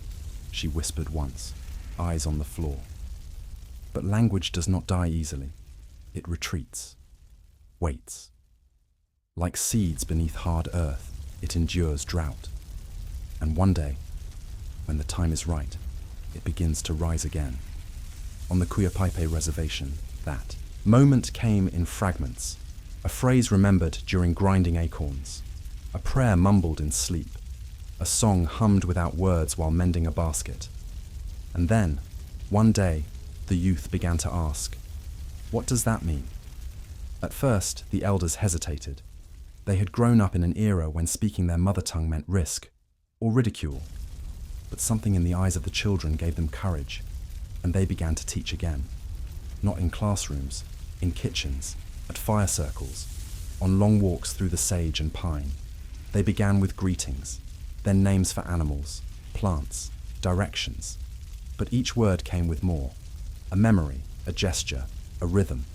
she whispered once, eyes on the floor. But language does not die easily. It retreats, waits. Like seeds beneath hard earth, it endures drought. And one day, when the time is right, it begins to rise again. On the Kuyapaipe reservation, that moment came in fragments, a phrase remembered during grinding acorns, a prayer mumbled in sleep, a song hummed without words while mending a basket. And then, one day, the youth began to ask, "What does that mean?" At first, the elders hesitated. They had grown up in an era when speaking their mother tongue meant risk or ridicule. But something in the eyes of the children gave them courage, and they began to teach again. Not in classrooms, in kitchens, at fire circles, on long walks through the sage and pine. They began with greetings, then names for animals, plants, directions. But each word came with more, a memory, a gesture, a rhythm,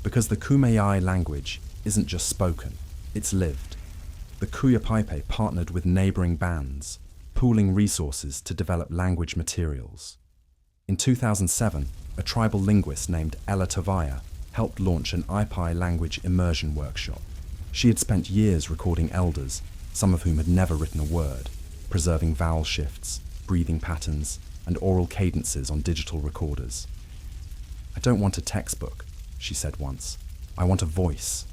because the Kumeyaay language isn't just spoken, it's lived. The Kuyapaipe partnered with neighboring bands, pooling resources to develop language materials. In 2007, a tribal linguist named Ella Tavaya helped launch an Ipai language immersion workshop. She had spent years recording elders, some of whom had never written a word, preserving vowel shifts, breathing patterns, and oral cadences on digital recorders. "I don't want a textbook," she said once. "I want a voice."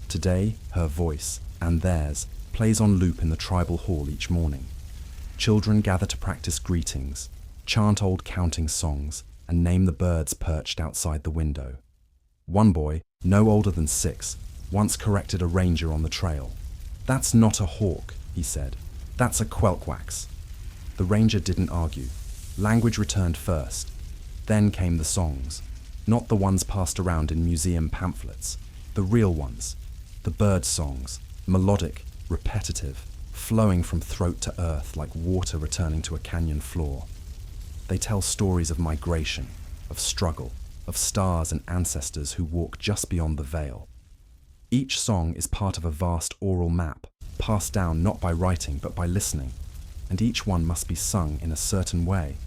Today, her voice, and theirs, plays on loop in the tribal hall each morning. Children gather to practice greetings, chant old counting songs, and name the birds perched outside the window. One boy, no older than 6, once corrected a ranger on the trail. "That's not a hawk," he said. "That's a quelkwax." The ranger didn't argue. Language returned first. Then came the songs, not the ones passed around in museum pamphlets, the real ones, the bird songs, melodic, repetitive, flowing from throat to earth like water returning to a canyon floor. They tell stories of migration, of struggle, of stars and ancestors who walk just beyond the veil. Each song is part of a vast oral map, passed down not by writing but by listening, and each one must be sung in a certain way,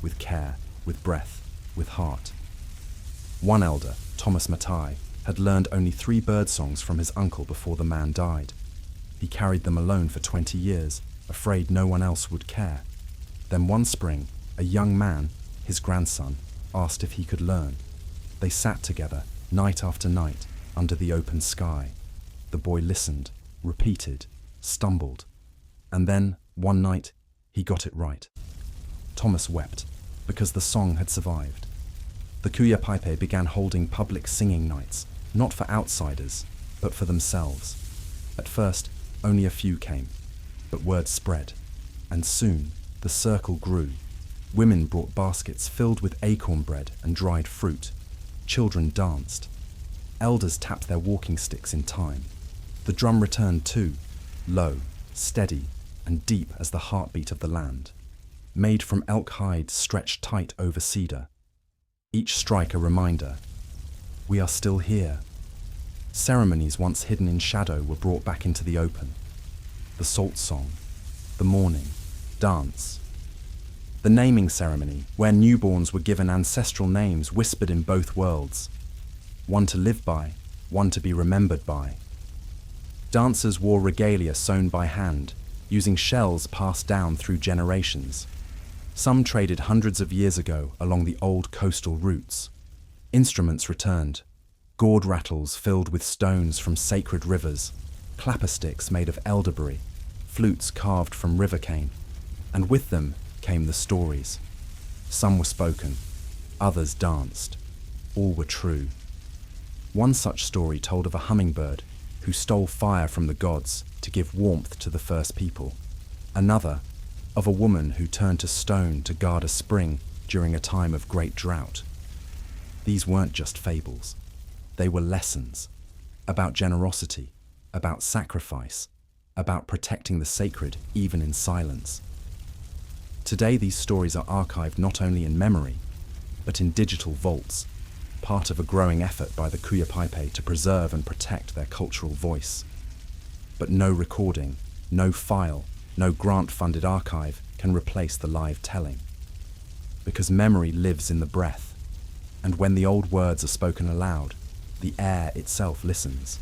with care, with breath, with heart. One elder, Thomas Matai, had learned only 3 bird songs from his uncle before the man died. He carried them alone for 20 years, afraid no one else would care. Then one spring, a young man, his grandson, asked if he could learn. They sat together, night after night, under the open sky. The boy listened, repeated, stumbled, and then, one night, he got it right. Thomas wept, because the song had survived. The Kuyapaipe began holding public singing nights, not for outsiders, but for themselves. At first, only a few came, but word spread, and soon the circle grew. Women brought baskets filled with acorn bread and dried fruit. Children danced. Elders tapped their walking sticks in time. The drum returned too, low, steady, and deep as the heartbeat of the land. Made from elk hide stretched tight over cedar. Each strike a reminder, we are still here. Ceremonies once hidden in shadow were brought back into the open. The salt song, the mourning, dance. The naming ceremony, where newborns were given ancestral names whispered in both worlds. One to live by, one to be remembered by. Dancers wore regalia sewn by hand, using shells passed down through generations. Some traded hundreds of years ago along the old coastal routes. Instruments returned. Gourd rattles filled with stones from sacred rivers, clapper sticks made of elderberry, flutes carved from river cane, and with them came the stories. Some were spoken, others danced. All were true. One such story told of a hummingbird who stole fire from the gods to give warmth to the first people. Another, of a woman who turned to stone to guard a spring during a time of great drought. These weren't just fables. They were lessons about generosity, about sacrifice, about protecting the sacred even in silence. Today these stories are archived not only in memory, but in digital vaults, part of a growing effort by the Kuyapaipai to preserve and protect their cultural voice. But no recording, no file, no grant-funded archive can replace the live telling. Because memory lives in the breath, and when the old words are spoken aloud, the air itself listens.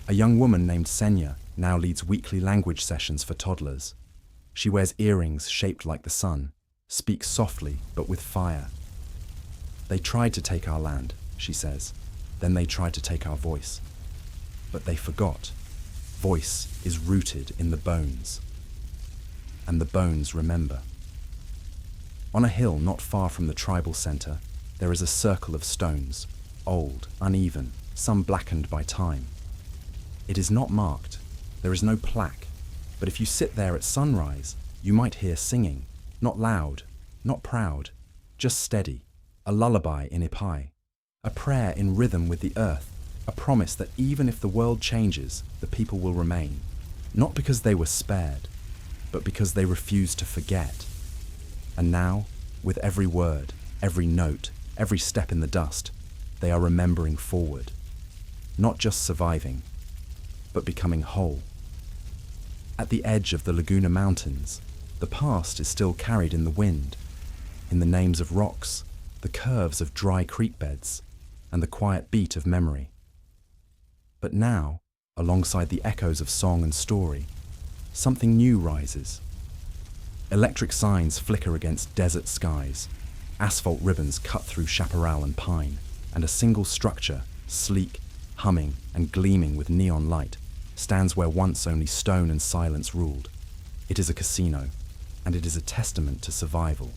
A young woman named Senya now leads weekly language sessions for toddlers. She wears earrings shaped like the sun, speaks softly but with fire. They tried to take our land, she says. Then they tried to take our voice. But they forgot. Voice is rooted in the bones. And the bones remember. On a hill not far from the tribal center, there is a circle of stones, old, uneven, some blackened by time. It is not marked. There is no plaque. But if you sit there at sunrise, you might hear singing, not loud, not proud, just steady, a lullaby in Ipai, a prayer in rhythm with the earth, a promise that even if the world changes, the people will remain, not because they were spared, but because they refused to forget. And now, with every word, every note, every step in the dust, they are remembering forward, not just surviving, but becoming whole. At the edge of the Laguna Mountains, the past is still carried in the wind, in the names of rocks, the curves of dry creek beds, and the quiet beat of memory. But now, alongside the echoes of song and story, something new rises. Electric signs flicker against desert skies, asphalt ribbons cut through chaparral and pine, and a single structure, sleek, humming, and gleaming with neon light, stands where once only stone and silence ruled. It is a casino, and it is a testament to survival.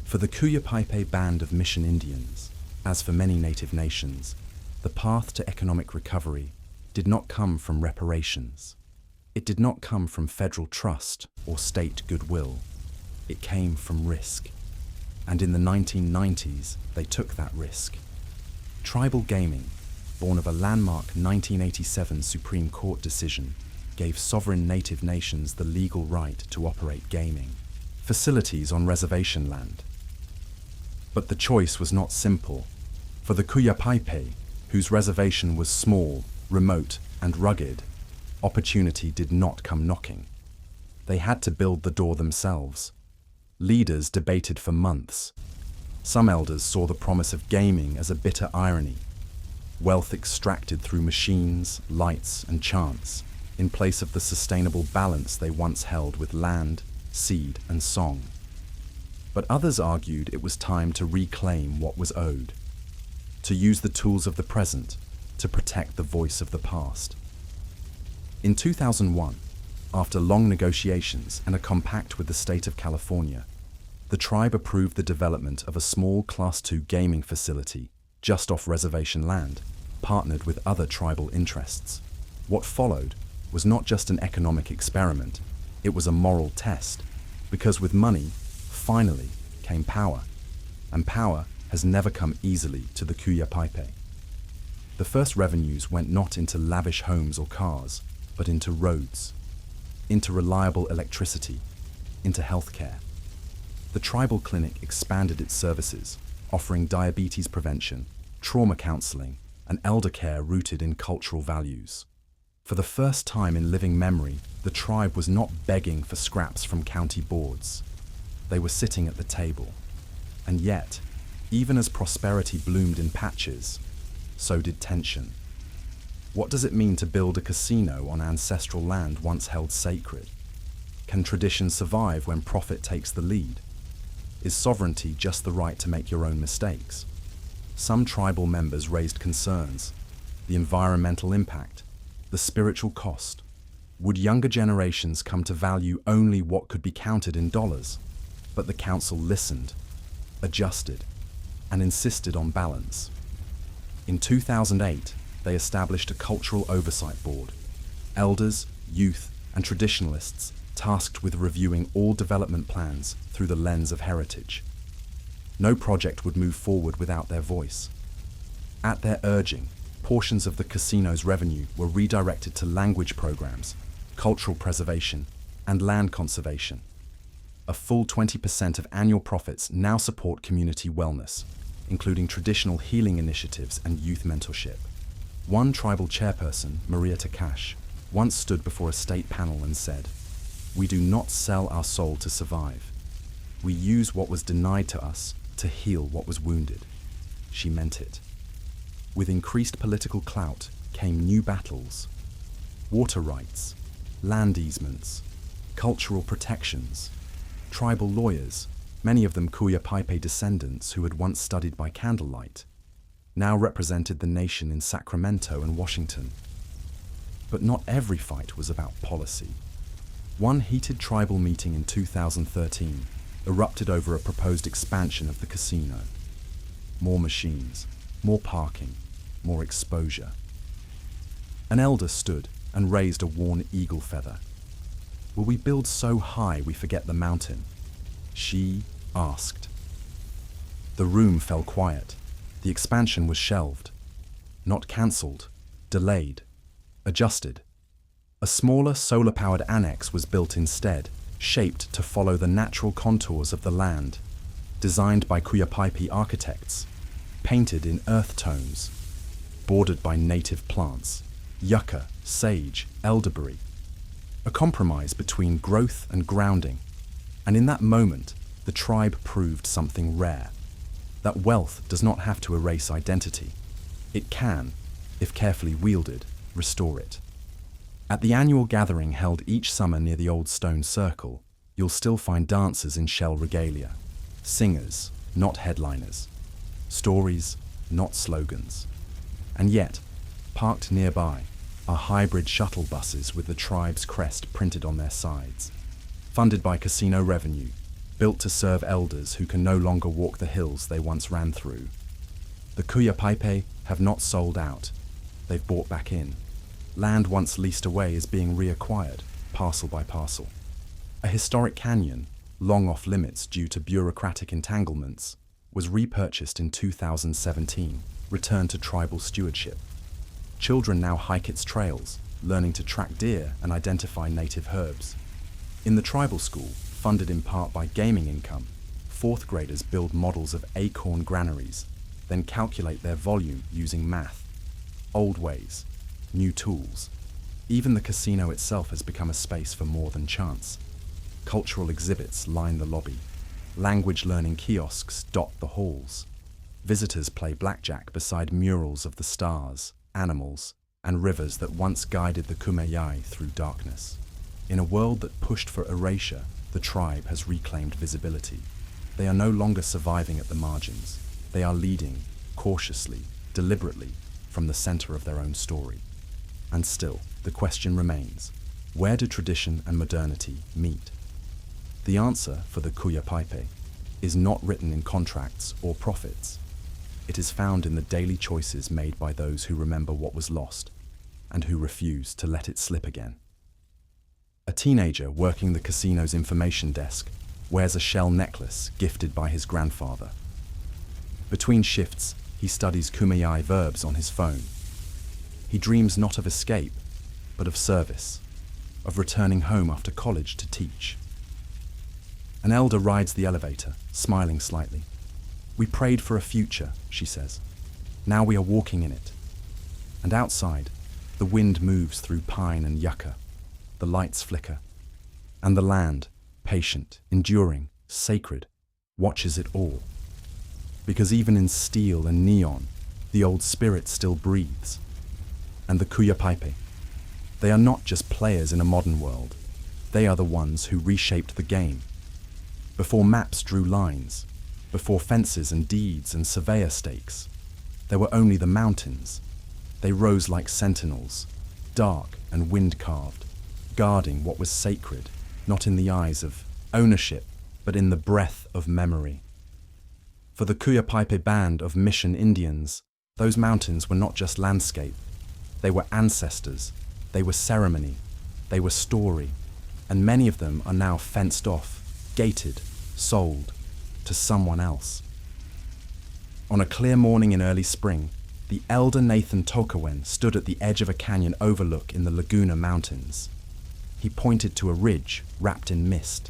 For the Kuyapaipai band of Mission Indians, as for many native nations, the path to economic recovery did not come from reparations. It did not come from federal trust or state goodwill. It came from risk. And in the 1990s, they took that risk. Tribal gaming, born of a landmark 1987 Supreme Court decision, gave sovereign native nations the legal right to operate gaming facilities on reservation land. But the choice was not simple. For the Kuyapaipai, whose reservation was small, remote, and rugged, opportunity did not come knocking. They had to build the door themselves. Leaders debated for months. Some elders saw the promise of gaming as a bitter irony, wealth extracted through machines, lights, and chance, in place of the sustainable balance they once held with land, seed, and song. But others argued it was time to reclaim what was owed, to use the tools of the present to protect the voice of the past. In 2001, after long negotiations and a compact with the state of California, the tribe approved the development of a small Class II gaming facility just off reservation land, partnered with other tribal interests. What followed was not just an economic experiment, it was a moral test, because with money, finally, came power, and power has never come easily to the Kuyapaipai. The first revenues went not into lavish homes or cars, but into roads, into reliable electricity, into healthcare. The tribal clinic expanded its services, offering diabetes prevention, trauma counseling, and elder care rooted in cultural values. For the first time in living memory, the tribe was not begging for scraps from county boards. They were sitting at the table. And yet, even as prosperity bloomed in patches, so did tension. What does it mean to build a casino on ancestral land once held sacred? Can tradition survive when profit takes the lead? Is sovereignty just the right to make your own mistakes? Some tribal members raised concerns: the environmental impact, the spiritual cost. Would younger generations come to value only what could be counted in dollars? But the council listened, adjusted, and insisted on balance. In 2008, they established a cultural oversight board. Elders, youth, and traditionalists tasked with reviewing all development plans through the lens of heritage. No project would move forward without their voice. At their urging, portions of the casino's revenue were redirected to language programs, cultural preservation, and land conservation. A full 20% of annual profits now support community wellness, including traditional healing initiatives and youth mentorship. One tribal chairperson, Maria Takash, once stood before a state panel and said, "We do not sell our soul to survive. We use what was denied to us to heal what was wounded." She meant it. With increased political clout came new battles: water rights, land easements, cultural protections. Tribal lawyers, many of them Kuya Paipe descendants who had once studied by candlelight, now represented the nation in Sacramento and Washington. But not every fight was about policy. One heated tribal meeting in 2013 erupted over a proposed expansion of the casino. More machines, more parking, more exposure. An elder stood and raised a worn eagle feather. "Will we build so high we forget the mountain?" she asked. The room fell quiet. The expansion was shelved. Not cancelled, delayed, adjusted. A smaller solar-powered annex was built instead, shaped to follow the natural contours of the land, designed by Kuya Paipe architects, painted in earth tones, bordered by native plants, yucca, sage, elderberry. A compromise between growth and grounding. And in that moment, the tribe proved something rare. That wealth does not have to erase identity. It can, if carefully wielded, restore it. At the annual gathering held each summer near the old stone circle, you'll still find dancers in shell regalia. Singers, not headliners. Stories, not slogans. And yet, parked nearby, are hybrid shuttle buses with the tribe's crest printed on their sides. Funded by casino revenue, built to serve elders who can no longer walk the hills they once ran through. The Kuya Paipe have not sold out. They've bought back in. Land once leased away is being reacquired, parcel by parcel. A historic canyon, long off limits due to bureaucratic entanglements, was repurchased in 2017, returned to tribal stewardship. Children now hike its trails, learning to track deer and identify native herbs. In the tribal school, funded in part by gaming income, fourth graders build models of acorn granaries, then calculate their volume using math. Old ways, new tools. Even the casino itself has become a space for more than chance. Cultural exhibits line the lobby. Language learning kiosks dot the halls. Visitors play blackjack beside murals of the stars, animals, and rivers that once guided the Kumeyaay through darkness. In a world that pushed for erasure, the tribe has reclaimed visibility. They are no longer surviving at the margins. They are leading, cautiously, deliberately, from the center of their own story. And still, the question remains, where do tradition and modernity meet? The answer for the Kuya Paipe is not written in contracts or profits. It is found in the daily choices made by those who remember what was lost and who refuse to let it slip again. A teenager working the casino's information desk wears a shell necklace gifted by his grandfather. Between shifts, he studies Kumeyaay verbs on his phone. He dreams not of escape, but of service, of returning home after college to teach. An elder rides the elevator, smiling slightly. "We prayed for a future," she says. "Now we are walking in it." And outside, the wind moves through pine and yucca. The lights flicker. And the land, patient, enduring, sacred, watches it all. Because even in steel and neon, the old spirit still breathes. And the Kuya Paipe, they are not just players in a modern world. They are the ones who reshaped the game. Before maps drew lines, before fences and deeds and surveyor stakes, there were only the mountains. They rose like sentinels, dark and wind-carved, guarding what was sacred, not in the eyes of ownership, but in the breath of memory. For the Kuya Paipe band of Mission Indians, those mountains were not just landscape. They were ancestors, they were ceremony, they were story, and many of them are now fenced off, gated, sold to someone else. On a clear morning in early spring, the elder Nathan Tokawen stood at the edge of a canyon overlook in the Laguna Mountains. He pointed to a ridge wrapped in mist.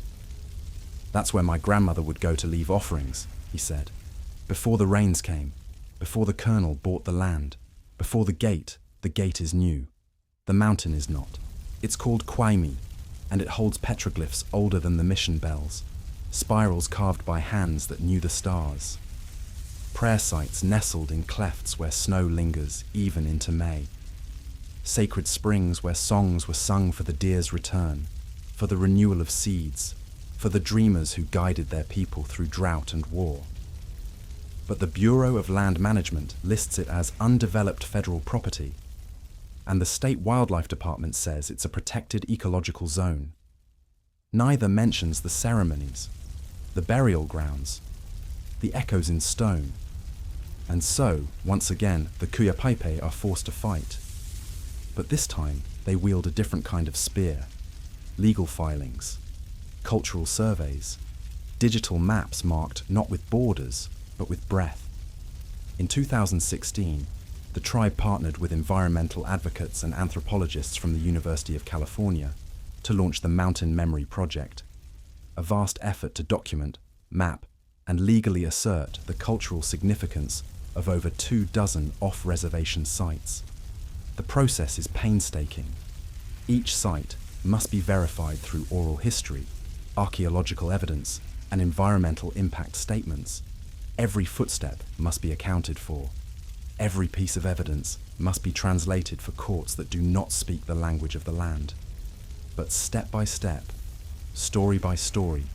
"That's where my grandmother would go to leave offerings," he said. Before the rains came, before the colonel bought the land, before the gate is new. The mountain is not. It's called Kwaimi, and it holds petroglyphs older than the mission bells, spirals carved by hands that knew the stars. Prayer sites nestled in clefts where snow lingers even into May. Sacred springs where songs were sung for the deer's return, for the renewal of seeds, for the dreamers who guided their people through drought and war. But the Bureau of Land Management lists it as undeveloped federal property, and the State Wildlife Department says it's a protected ecological zone. Neither mentions the ceremonies, the burial grounds, the echoes in stone. And so, once again, the Kuyapaipe are forced to fight. But this time, they wield a different kind of spear. Legal filings, cultural surveys, digital maps marked not with borders, but with breath. In 2016, the tribe partnered with environmental advocates and anthropologists from the University of California to launch the Mountain Memory Project, a vast effort to document, map, and legally assert the cultural significance of over 24 off-reservation sites. The process is painstaking. Each site must be verified through oral history, archaeological evidence, and environmental impact statements. Every footstep must be accounted for. Every piece of evidence must be translated for courts that do not speak the language of the land. But step by step, story by story,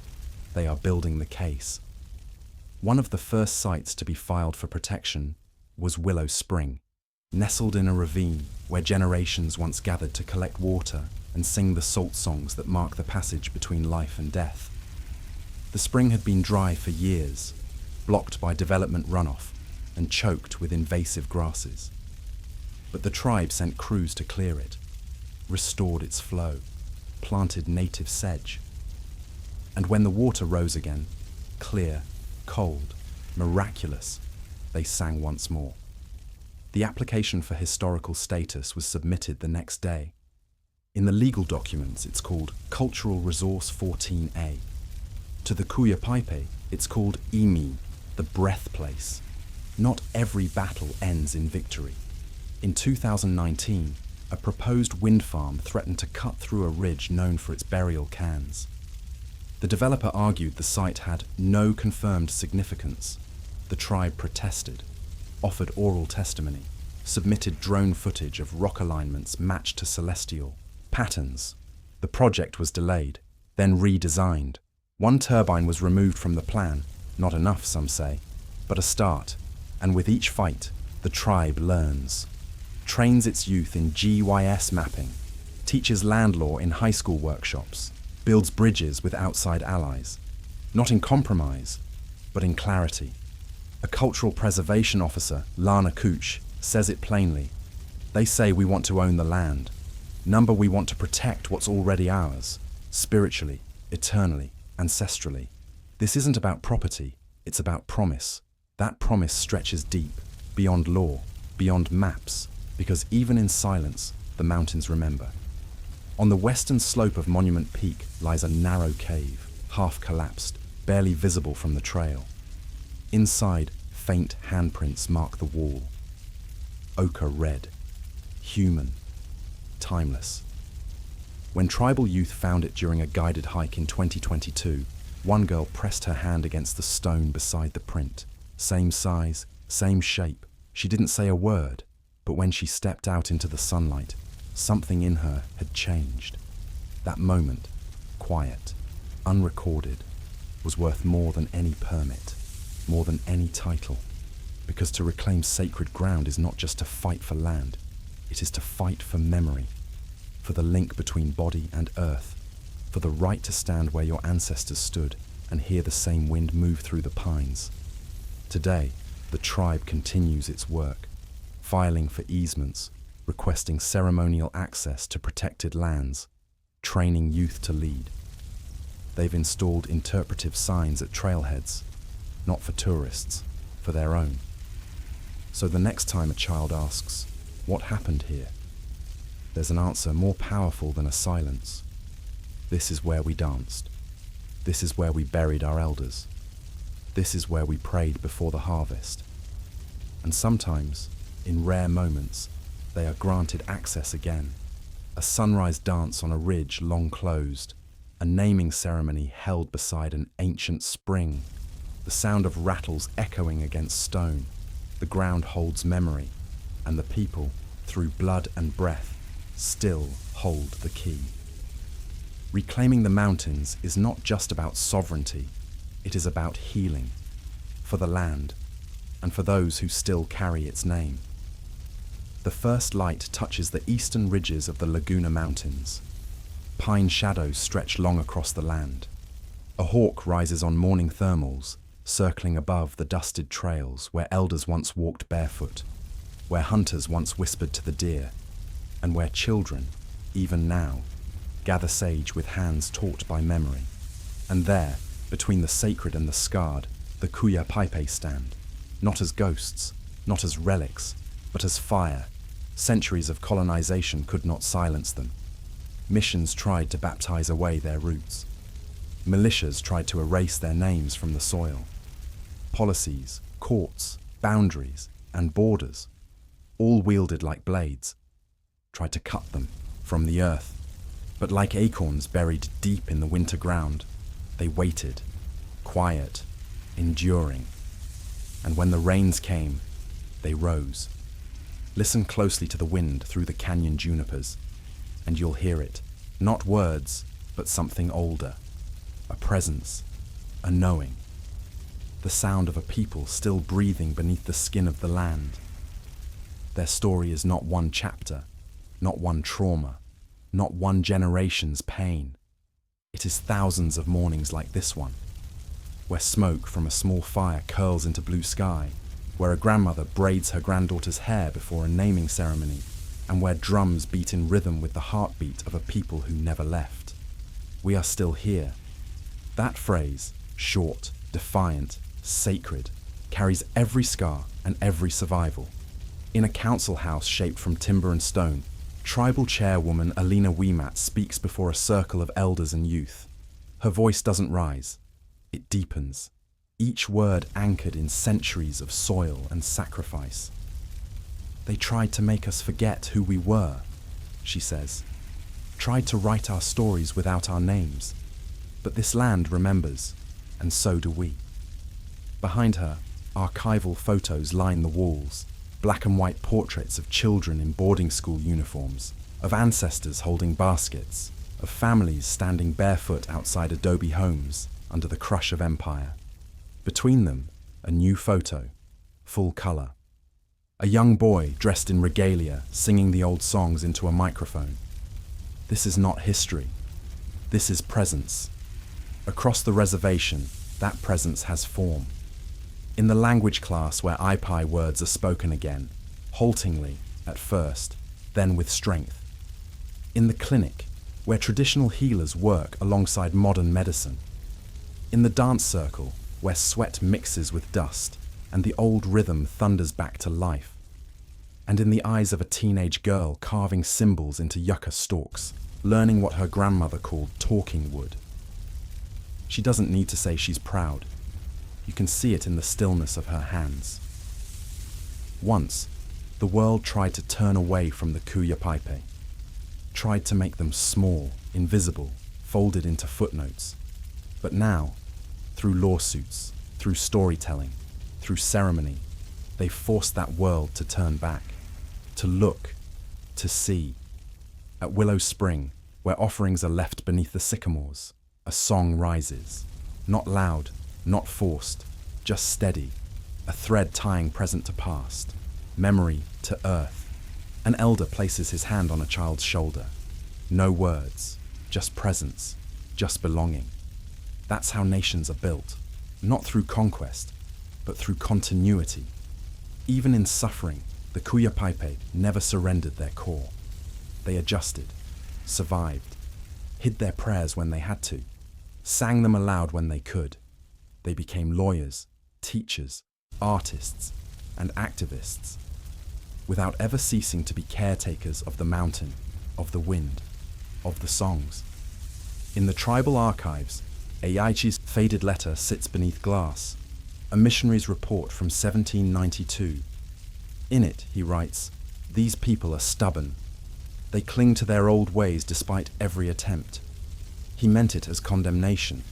they are building the case. One of the first sites to be filed for protection was Willow Spring, nestled in a ravine where generations once gathered to collect water and sing the salt songs that mark the passage between life and death. The spring had been dry for years, blocked by development runoff and choked with invasive grasses. But the tribe sent crews to clear it, restored its flow, planted native sedge. And when the water rose again, clear, cold, miraculous, they sang once more. The application for historical status was submitted the next day. In the legal documents, it's called Cultural Resource 14A. To the Kuyapaipe, it's called Imi, the breath place. Not every battle ends in victory. In 2019, a proposed wind farm threatened to cut through a ridge known for its burial cairns. The developer argued the site had no confirmed significance. The tribe protested, offered oral testimony, submitted drone footage of rock alignments matched to celestial patterns. The project was delayed, then redesigned. One turbine was removed from the plan, not enough, some say, but a start. And with each fight, the tribe learns, trains its youth in GIS mapping, teaches land law in high school workshops, builds bridges with outside allies, not in compromise, but in clarity. A cultural preservation officer, Lana Cooch, says it plainly. They say we want to own the land. Number, we want to protect what's already ours, spiritually, eternally, ancestrally. This isn't about property, it's about promise. That promise stretches deep, beyond law, beyond maps, because even in silence, the mountains remember. On the western slope of Monument Peak lies a narrow cave, half collapsed, barely visible from the trail. Inside, faint handprints mark the wall. Ochre red, human, timeless. When tribal youth found it during a guided hike in 2022, one girl pressed her hand against the stone beside the print. Same size, same shape. She didn't say a word, but when she stepped out into the sunlight, something in her had changed. That moment, quiet, unrecorded, was worth more than any permit, more than any title. Because to reclaim sacred ground is not just to fight for land, it is to fight for memory, for the link between body and earth, for the right to stand where your ancestors stood and hear the same wind move through the pines. Today, the tribe continues its work, filing for easements, requesting ceremonial access to protected lands, training youth to lead. They've installed interpretive signs at trailheads, not for tourists, for their own. So the next time a child asks, "What happened here?" there's an answer more powerful than a silence. This is where we danced. This is where we buried our elders. This is where we prayed before the harvest. And sometimes, in rare moments, they are granted access again. A sunrise dance on a ridge long closed, a naming ceremony held beside an ancient spring, the sound of rattles echoing against stone. The ground holds memory, and the people, through blood and breath, still hold the key. Reclaiming the mountains is not just about sovereignty, it is about healing, for the land, and for those who still carry its name. The first light touches the eastern ridges of the Laguna Mountains. Pine shadows stretch long across the land. A hawk rises on morning thermals, circling above the dusted trails where elders once walked barefoot, where hunters once whispered to the deer, and where children, even now, gather sage with hands taught by memory. And there, between the sacred and the scarred, the Kuya Paipe stand, not as ghosts, not as relics, but as fire. Centuries of colonization could not silence them. Missions tried to baptize away their roots. Militias tried to erase their names from the soil. Policies, courts, boundaries, and borders, all wielded like blades, tried to cut them from the earth. But like acorns buried deep in the winter ground, they waited, quiet, enduring. And when the rains came, they rose. Listen closely to the wind through the canyon junipers, and you'll hear it. Not words, but something older. A presence, a knowing. The sound of a people still breathing beneath the skin of the land. Their story is not one chapter, not one trauma, not one generation's pain. It is thousands of mornings like this one, where smoke from a small fire curls into blue sky, where a grandmother braids her granddaughter's hair before a naming ceremony, and where drums beat in rhythm with the heartbeat of a people who never left. We are still here. That phrase, short, defiant, sacred, carries every scar and every survival. In a council house shaped from timber and stone, tribal chairwoman Alina Weemat speaks before a circle of elders and youth. Her voice doesn't rise, it deepens. Each word anchored in centuries of soil and sacrifice. They tried to make us forget who we were, she says. Tried to write our stories without our names. But this land remembers, and so do we. Behind her, archival photos line the walls, black and white portraits of children in boarding school uniforms, of ancestors holding baskets, of families standing barefoot outside adobe homes under the crush of empire. Between them, a new photo, full color. A young boy dressed in regalia singing the old songs into a microphone. This is not history. This is presence. Across the reservation, that presence has form. In the language class where Ipai words are spoken again, haltingly at first, then with strength. In the clinic, where traditional healers work alongside modern medicine. In the dance circle, where sweat mixes with dust and the old rhythm thunders back to life. And in the eyes of a teenage girl carving symbols into yucca stalks, learning what her grandmother called talking wood. She doesn't need to say she's proud. You can see it in the stillness of her hands. Once, the world tried to turn away from the Kuya Paipe, tried to make them small, invisible, folded into footnotes. But now, through lawsuits, through storytelling, through ceremony, they forced that world to turn back, to look, to see. At Willow Spring, where offerings are left beneath the sycamores, a song rises, not loud, not forced, just steady, a thread tying present to past, memory to earth. An elder places his hand on a child's shoulder. No words, just presence, just belonging. That's how nations are built, not through conquest, but through continuity. Even in suffering, the Kuya Paipe never surrendered their core. They adjusted, survived, hid their prayers when they had to, sang them aloud when they could. They became lawyers, teachers, artists, and activists, without ever ceasing to be caretakers of the mountain, of the wind, of the songs. In the tribal archives, Eyaichi's faded letter sits beneath glass, a missionary's report from 1792. In it, he writes, "These people are stubborn. They cling to their old ways despite every attempt." He meant it as condemnation.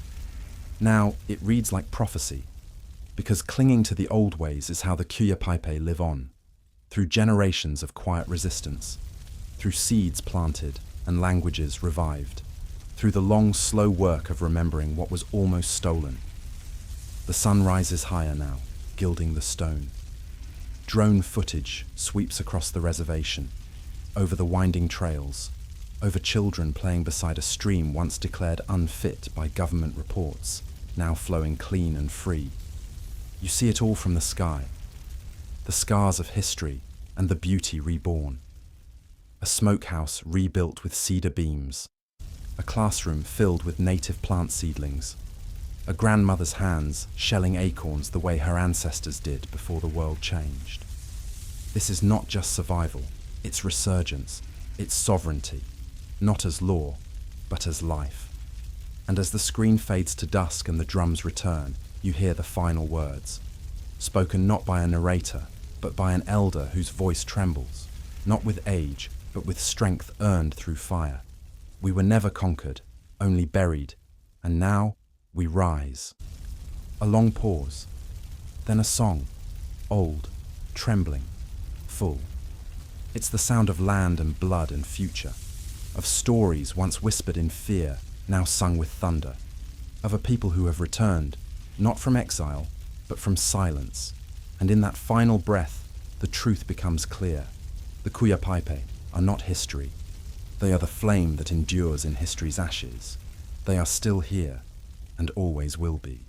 Now, it reads like prophecy, because clinging to the old ways is how the Kuyapaipai live on, through generations of quiet resistance, through seeds planted and languages revived, through the long, slow work of remembering what was almost stolen. The sun rises higher now, gilding the stone. Drone footage sweeps across the reservation, over the winding trails, over children playing beside a stream once declared unfit by government reports, now flowing clean and free. You see it all from the sky, the scars of history and the beauty reborn. A smokehouse rebuilt with cedar beams, a classroom filled with native plant seedlings, a grandmother's hands shelling acorns the way her ancestors did before the world changed. This is not just survival, it's resurgence, it's sovereignty, not as law, but as life. And as the screen fades to dusk and the drums return, you hear the final words, spoken not by a narrator, but by an elder whose voice trembles, not with age, but with strength earned through fire. We were never conquered, only buried, and now we rise. A long pause, then a song, old, trembling, full. It's the sound of land and blood and future, of stories once whispered in fear, now sung with thunder, of a people who have returned, not from exile, but from silence. And in that final breath, the truth becomes clear. The Kuyapaipai are not history. They are the flame that endures in history's ashes. They are still here, and always will be.